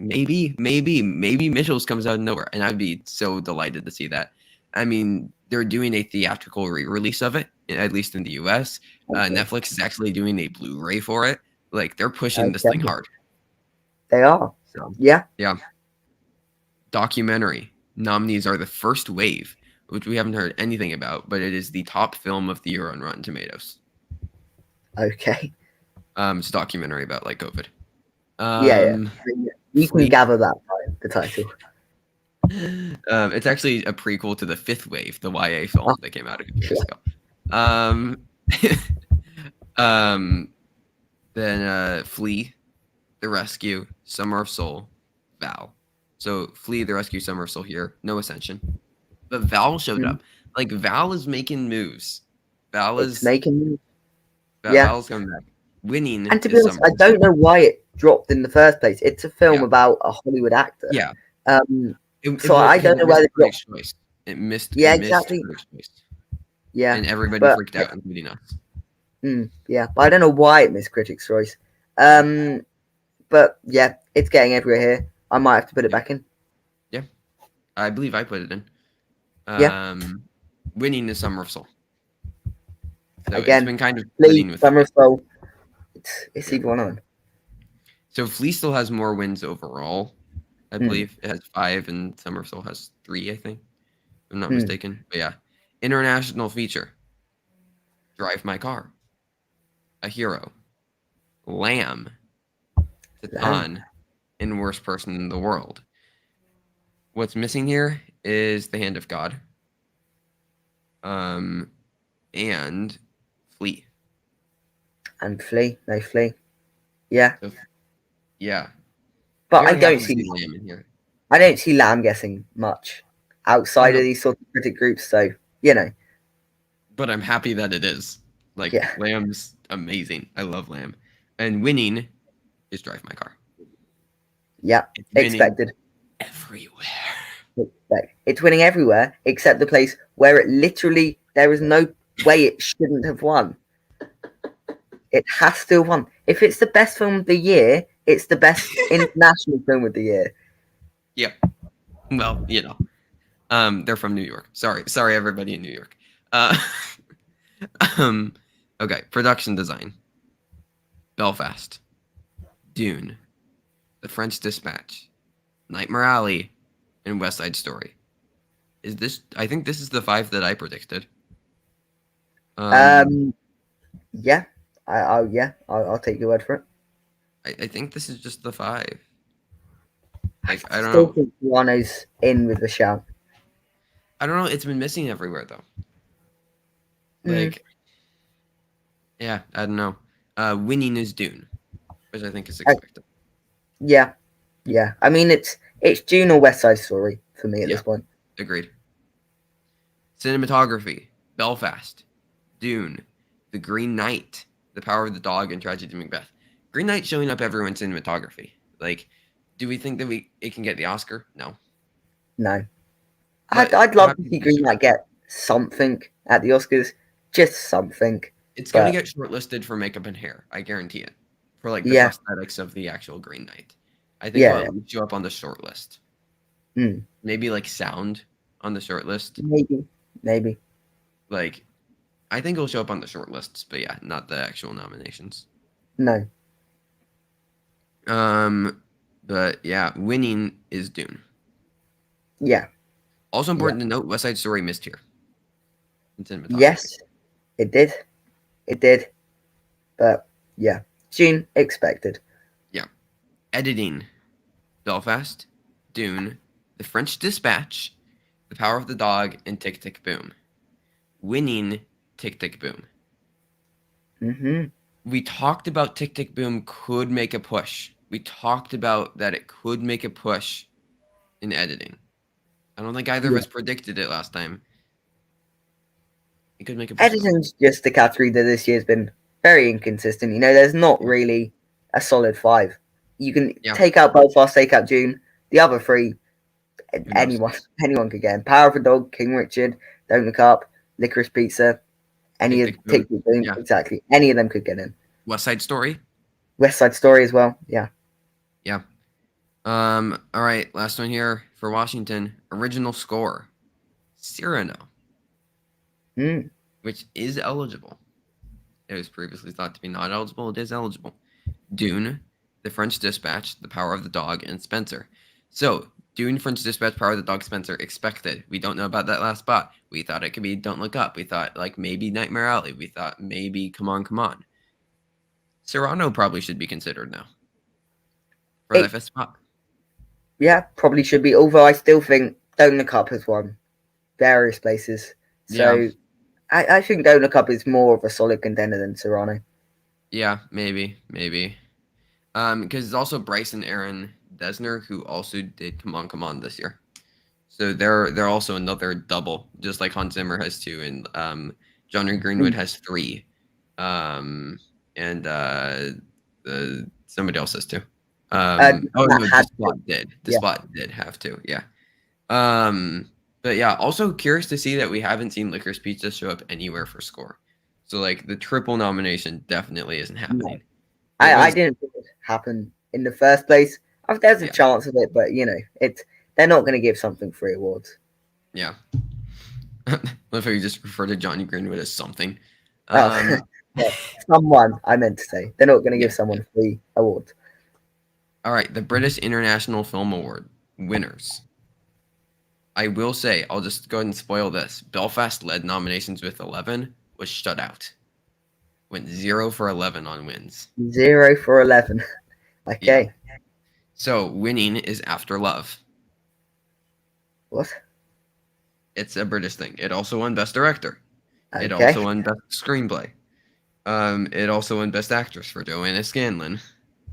maybe Mitchell's comes out of nowhere, and I'd be so delighted to see that. I mean, they're doing a theatrical re-release of it, at least in the US. Okay. Netflix is actually doing a Blu-ray for it. Like they're pushing this thing Okay. hard. They are. So Yeah. yeah, documentary nominees are The First Wave, which we haven't heard anything about, but it is the top film of the year on Rotten Tomatoes. Okay. It's a documentary about like COVID. Yeah. You can Flea. gather that by the title. It's actually a prequel to The Fifth Wave, the YA film Oh, that came out a few years sure. ago. Um, um, then Flea, The Rescue, Summer of Soul, Val. So Flea, The Rescue, Summer of Soul here, no Ascension. But Val showed Mm. up. Like Val is making moves. Val It's is making. Yeah. Val's coming back. Winning And to be is honest, Summer I of Soul. don't know why it dropped in the first place. It's a film Yeah, about a Hollywood actor. yeah. Um, It so was I because don't it know why missed they dropped. Critics' Choice. Yeah, It missed exactly. Critics' Choice, Yeah, and everybody but freaked out, including us. yeah, but I don't know why it missed Critics' Choice. Yeah, But yeah, it's getting everywhere here. I might have to put it yeah, back in. yeah. I believe I put it in. Yeah, Winning is Summer of Soul. So it's again, been kind of Lee, splitting with. Summer of Soul. It's Yeah. either one of them. So Flea still has more wins overall. I Mm, believe it has 5, and Summer of Soul has 3. I think, if I'm not mm, mistaken. But yeah, international feature: Drive My Car, A Hero, Lamb, Lamb. Titan, and Worst Person in the World. What's missing here is The Hand of God, um, and Flea. And Flea. No Flea. Yeah, So yeah, but very happy to see Lamb in here. I don't see Lamb guessing much Oh outside of no, these sort of critic groups. So you know, but I'm happy that it is. Like yeah, Lamb's amazing. I love Lamb, and winning is Drive My Car. yeah, It's winning expected. everywhere. It's winning everywhere except the place where it literally there is no way it shouldn't have won. It has to have won. If it's the best film of the year, it's the best international film of the year. Yeah. Well, they're from New York. Sorry, everybody in New York. Uh, um, okay. Production design: Belfast, Dune, The French Dispatch, Nightmare Alley, and West Side Story. Is this? I think this is the 5 that I predicted. Um, Um, yeah, I'll take your word for it. I think this is just the 5. Like I don't Still know. think Wano's in with the shout. I don't know. It's been missing everywhere though. Mm, Like yeah, I don't know. Winning is Dune, which I think is uh, expected. yeah, yeah. I mean, it's June or West Side Story for me at Yeah, this point. agreed. Cinematography: Belfast, Dune, The Green Knight, The Power of the Dog, and Tragedy of Macbeth. Green Knight showing up everywhere in cinematography. Like, do we think that it can get the Oscar? No, No, but I'd we're love to happy see that it Green showed Knight up. get something at the Oscars, just something. It's gonna But get shortlisted for makeup and hair. I guarantee it. for like the Yeah. prosthetics of the actual Green Knight. I think Yeah. it'll show up on the short list. Mm. Maybe like sound on the short list. Maybe. Maybe. Like I think it'll show up on the short lists, but yeah, not the actual nominations. No. But yeah, winning is Dune. Yeah. Also Yeah. important to note, West Side Story missed here in cinematography. Yes, it did. It did. But yeah. June expected. Yeah, editing, Belfast, Dune, The French Dispatch, The Power of the Dog, and Tick Tick Boom. Winning, Tick Tick Boom. Mm-hmm. We talked about Tick Tick Boom could make a push. We talked about that it could make a push in editing. I don't think either of Yeah. us predicted it last time. It could make a push though. Editing's just a category that this year's been very inconsistent. There's not Yeah. really a solid five. You can Yeah. take out Belfast, take out June. The other three, Who knows? anyone could get in. Power of a Dog, King Richard, Don't Look Up, Licorice Pizza, any Tick of Tick Boom. Tick Tick Boom, Yeah. exactly. Any of them could get in. West Side Story. West Side Story as well. Yeah. Yeah. All right. Last one here for Washington. Original score. Cyrano, Mm. which is eligible. It was previously thought to be not eligible. It is eligible. Dune, The French Dispatch, The Power of the Dog, and Spencer. So, Dune, French Dispatch, Power of the Dog, Spencer, expected. We don't know about that last spot. We thought it could be Don't Look Up. We thought, like, maybe Nightmare Alley. We thought maybe Come On, Come On. Cyrano probably should be considered now for that It, fifth spot. yeah, probably should be. Although I still think Don't Look Up has won various places. Yeah. So I think Don't Look Up is more of a solid contender than Serrano. Yeah, maybe. Because it's also Bryce and Aaron Desner who also did Come On this year. So they're also another double, just like Hans Zimmer has two, and Johnny Greenwood has three, and somebody else has two. Oh no, Desplat did. Desplat did have two. Yeah. But yeah, also curious to see that we haven't seen Licorice Pizza show up anywhere for score. So like the triple nomination definitely isn't happening. No. I didn't think it would happen in the first place. There's a chance of it, but they're not going to give something 3 awards. Yeah. If you just refer to Johnny Greenwood as something. Yeah, someone, I meant to say. They're not going to give someone 3 awards. All right, the British International Film Award winners. I will say, I'll just go ahead and spoil this. Belfast led nominations with 11, was shut out. Went 0 for 11 on wins. 0 for 11. Okay. Yeah. So winning is After Love. What? It's a British thing. It also won Best Director. Okay. It also won Best Screenplay. It also won Best Actress for Joanna Scanlon.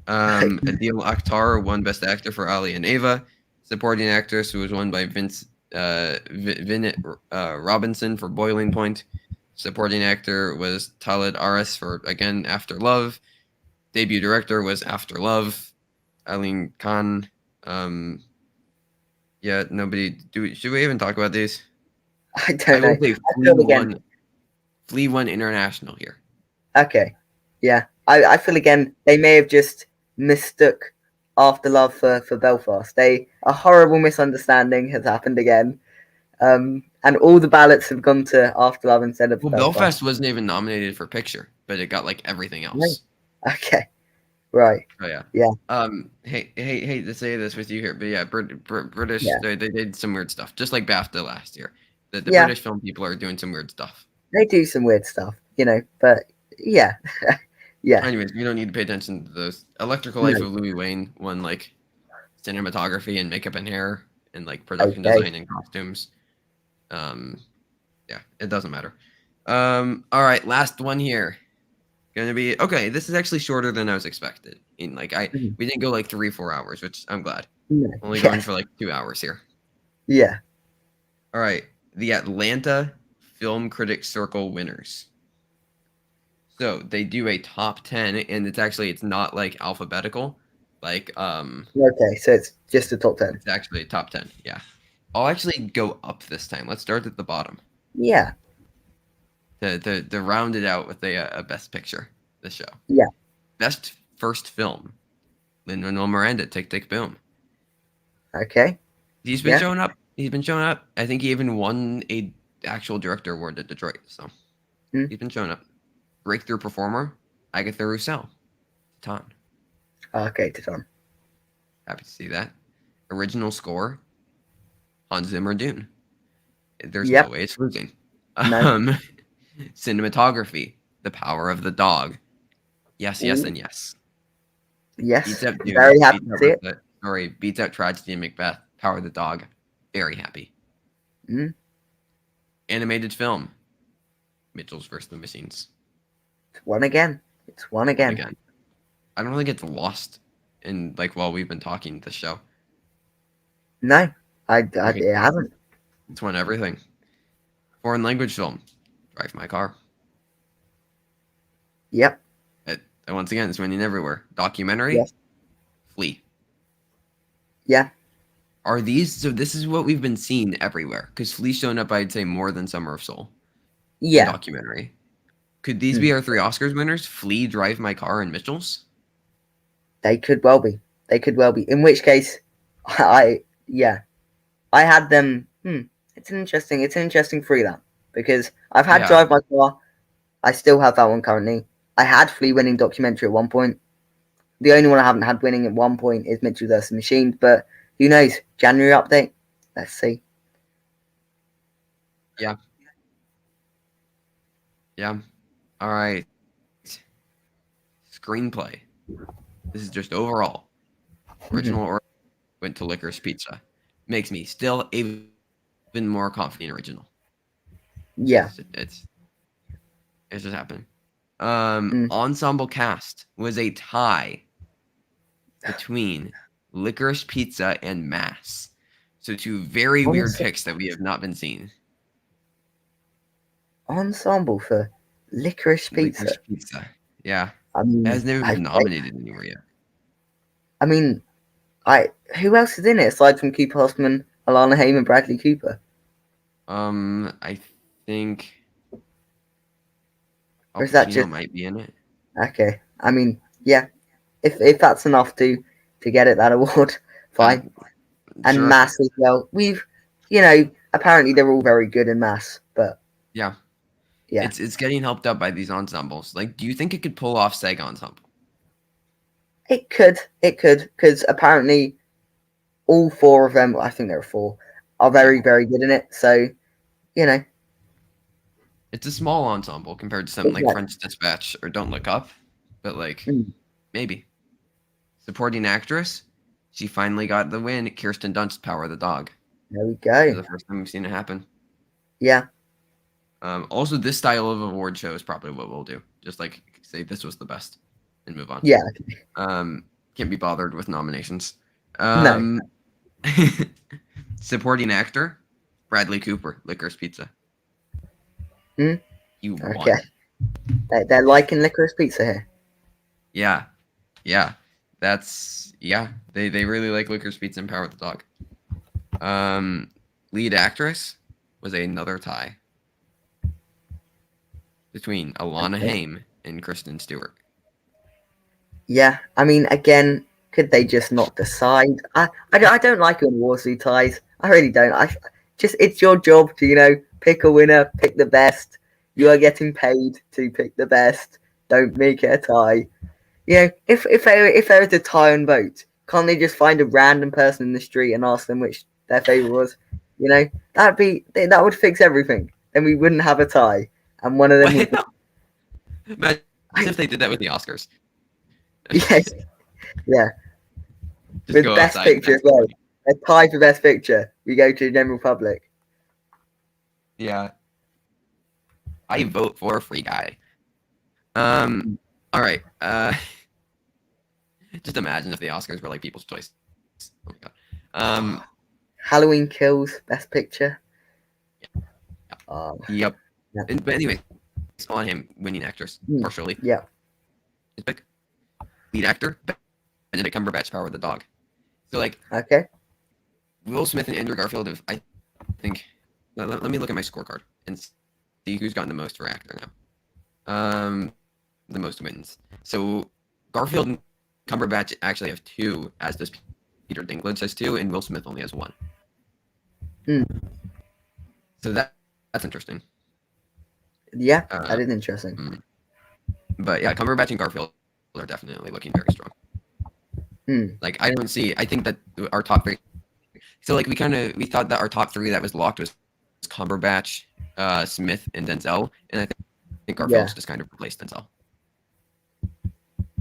Adil Akhtar won Best Actor for Ali and Ava. Supporting Actress was won by Vinit Robinson for Boiling Point. Supporting Actor was Talid Aris for, again, After Love. Debut Director was After Love. Eileen Khan. Yeah, nobody. Should we even talk about these? I don't know. Flea won international here. Okay. Yeah. I feel again they may have just mistook After Love for Belfast. A horrible misunderstanding has happened again. And all the ballots have gone to After Love instead of Belfast wasn't even nominated for picture, but it got like everything else. Okay. Right. Oh yeah. Yeah. Hate to say this with you here, but yeah, British they did some weird stuff, just like BAFTA last year. The British film people are doing some weird stuff. They do some weird stuff, but yeah. Yeah. Anyways, we don't need to pay attention to those. Electrical Life of Louis Wayne won like cinematography and makeup and hair and like production design and costumes. Yeah, it doesn't matter. All right, last one here. Gonna be okay. This is actually shorter than I was expected. We didn't go like 3-4 hours, which I'm glad. Only going for like 2 hours here. Yeah. All right, the Atlanta Film Critics Circle winners. So they do a top 10, and it's not like alphabetical, like Okay, so it's just a top 10. It's actually a top 10. Yeah, I'll actually go up this time. Let's start at the bottom. Yeah. To round it out with a best picture. The show. Yeah. Best first film. Lin-Manuel Miranda, Tick Tick Boom. Okay. He's been Yeah. showing up. He's been showing up. I think he even won a actual director award at Detroit. So Mm. he's been showing up. Breakthrough performer, Agatha Roussel. Titan. Okay, Titan. Happy to see that. Original score, Hans Zimmer Dune. There's no Yep. way it's losing. No. Cinematography, The Power of the Dog. Yes, yes, Ooh, and yes. yes. Beats out Dune. Very happy to see it. Beats out Tragedy and Macbeth. Power of the Dog. Very happy. Mm. Animated film. Mitchell's vs. the Machines. It's one again. It's one again. Again. I don't really get lost in while we've been talking this show. No, it hasn't. It's won everything. Foreign language film. Drive My Car. Yep. Once again, it's winning everywhere. Documentary. Yes. Flea. Yeah. Are these so? This is what we've been seeing everywhere. Because Flea's shown up, I'd say, more than Summer of Soul. Yeah. Documentary. Could these be our 3 Oscars winners? Flea, Drive My Car, and Mitchell's? They could well be. They could well be. In which case, I had them. It's an interesting free that, because I've had Drive My Car. I still have that one currently. I had Flea winning documentary at one point. The only one I haven't had winning at one point is Mitchell vs. Machines, but who knows? January update. Let's see. Yeah. Yeah. All right. Screenplay. This is just overall. Original or went to Licorice Pizza. Makes me still even more confident in original. Yeah. It's just happening. Ensemble cast was a tie between Licorice Pizza and Mass. So 2 very weird picks that we have not been seeing. Ensemble for Licorice Pizza. Licorice Pizza. Yeah. I mean, it hasn't even been nominated anywhere yet. I mean, who else is in it aside from Cooper Hoffman, Alana Haim, and Bradley Cooper? I think Or is that Pacino just might be in it. okay? I mean, yeah, if that's enough to get it that award, fine. And Sure. Mass as well. Apparently they're all very good in Mass, but yeah, it's getting helped up by these ensembles. Do you think it could pull off SEG Ensemble? It could, because apparently all 4 of them, I think there are 4, are very, very good in it. So, it's a small ensemble compared to something like French Dispatch or Don't Look Up, but maybe. Supporting actress, she finally got the win. Kirsten Dunst, Power of the Dog. There we go. For the first time we've seen it happen. Yeah. Also, this style of award show is probably what we'll do. Just say this was the best and move on. Yeah. Can't be bothered with nominations. No. Supporting actor, Bradley Cooper, Licorice Pizza. You won. Okay. They're liking Licorice Pizza here. Yeah. They really like Licorice Pizza and Power of the Dog. Lead actress was another tie between Alana Haim and Kristen Stewart. Yeah, I mean, again, could they just not decide? I don't like when Warsaw ties. I really don't. It's your job to pick a winner, pick the best. You are getting paid to pick the best. Don't make it a tie. If there is a tie on vote, can't they just find a random person in the street and ask them which their favorite was? That would fix everything. Then we wouldn't have a tie, and one of them would. Imagine if they did that with the Oscars. Yes. Yeah. Just with go Best outside. Picture as well. A tie for Best Picture. We go to the general public. Yeah. I vote for Free Guy. All right. Just imagine if the Oscars were like People's Choice. Oh my god. Halloween Kills, Best Picture. Yep. Yeah. But anyway, it's on him winning actress partially. Yeah. His pick. Lead actor, Benedict Cumberbatch, Power of the Dog. So okay. Will Smith and Andrew Garfield have, I think. Let me look at my scorecard and see who's gotten the most for actor now. The most wins. So Garfield and Cumberbatch actually have 2, as does Peter Dinklage has 2, and Will Smith only has 1. Hmm. So that's interesting. Yeah, that is interesting. But yeah, Cumberbatch and Garfield are definitely looking very strong. Like I think that our top 3. So like we thought that our top 3 that was locked was Cumberbatch, Smith, and Denzel, and I think Garfield's just kind of replaced Denzel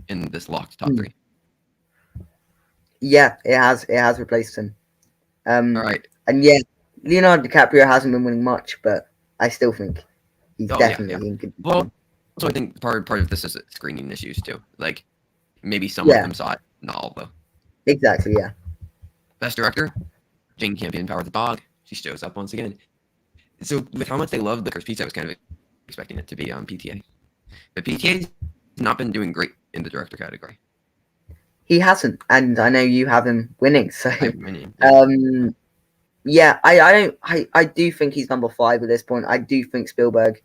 in this locked top 3. Yeah, it has replaced him. All right. And yeah, Leonardo DiCaprio hasn't been winning much, but I still think he's definitely in good. Well, so I think part of this is screening issues too. Like maybe some of them saw it, not all though. Exactly. Yeah. Best director, Jane Campion, Power of the Dog. She shows up once again. So with how much they love Licorice Pizza, I was kind of expecting it to be on PTA, but PTA's not been doing great in the director category. He hasn't, and I know you have him winning. So, yeah. I do think he's number 5 at this point. I do think Spielberg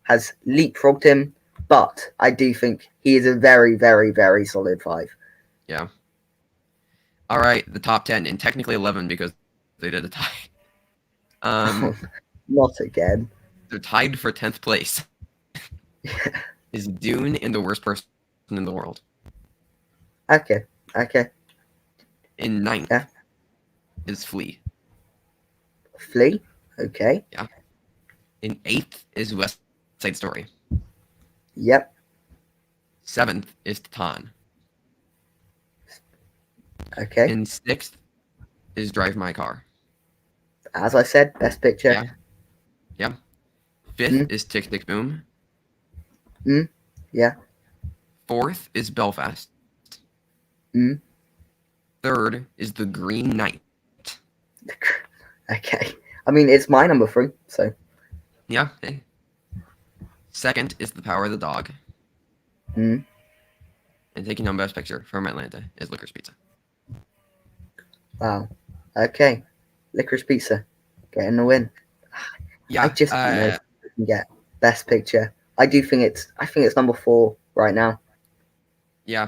has leapfrogged him, but I do think he is a very, very, very solid 5. Yeah. All right, the top 10, and technically 11 because they did a tie. Not again. They're tied for 10th place. Is Dune and The Worst Person in the World. Okay. In 9th is Flea. Flea? Okay. Yeah. In 8th is West Side Story. Yep. 7th is Titan. Okay. In 6th is Drive My Car. As I said, Best Picture. Yeah. 5th is Tick Tick Boom. Yeah. 4th is Belfast. 3rd is The Green Knight. Okay. I mean, it's my number 3, so. Yeah. 2nd is The Power of the Dog. And taking home Best Picture from Atlanta is Licorice Pizza. Wow. Okay. Licorice Pizza. Getting the win. Yeah. I just don't know if we can get Best Picture. I think it's number 4 right now. Yeah.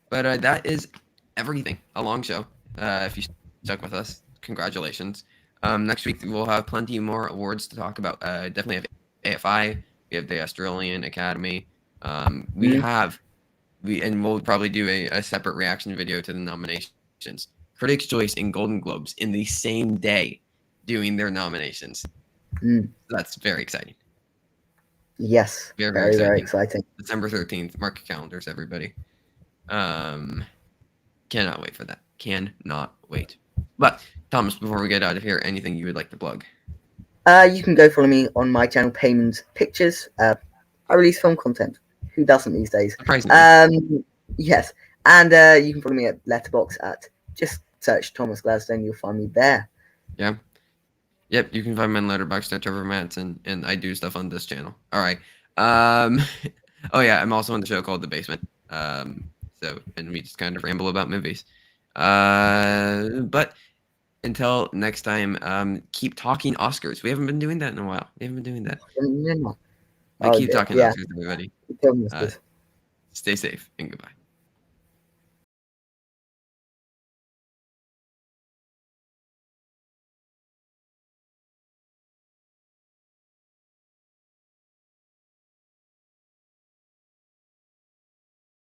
But that is everything. A long show. If you stuck with us, congratulations. Next week we'll have plenty more awards to talk about. Definitely have AFI. We have the Australian Academy. And we'll probably do a separate reaction video to the nominations. Critics' Choice and Golden Globes in the same day doing their nominations. That's very exciting. Yes. Very exciting. December 13th. Mark your calendars, everybody. Cannot wait for that. Cannot wait. But, Thomas, before we get out of here, anything you would like to plug? You can go follow me on my channel, Payman's Pictures. I release film content. Who doesn't these days? Yes. And you can follow me at Letterboxd at just search Thomas Gladstone. You'll find me there. Yeah. Yep, you can find me on Letterboxd at Trevor Manson, and I do stuff on this channel. All right. Oh yeah, I'm also on the show called The Basement. And we just kind of ramble about movies. But until next time, keep talking Oscars. We haven't been doing that in a while. We haven't been doing that. Keep talking Oscars, everybody. Stay safe and goodbye.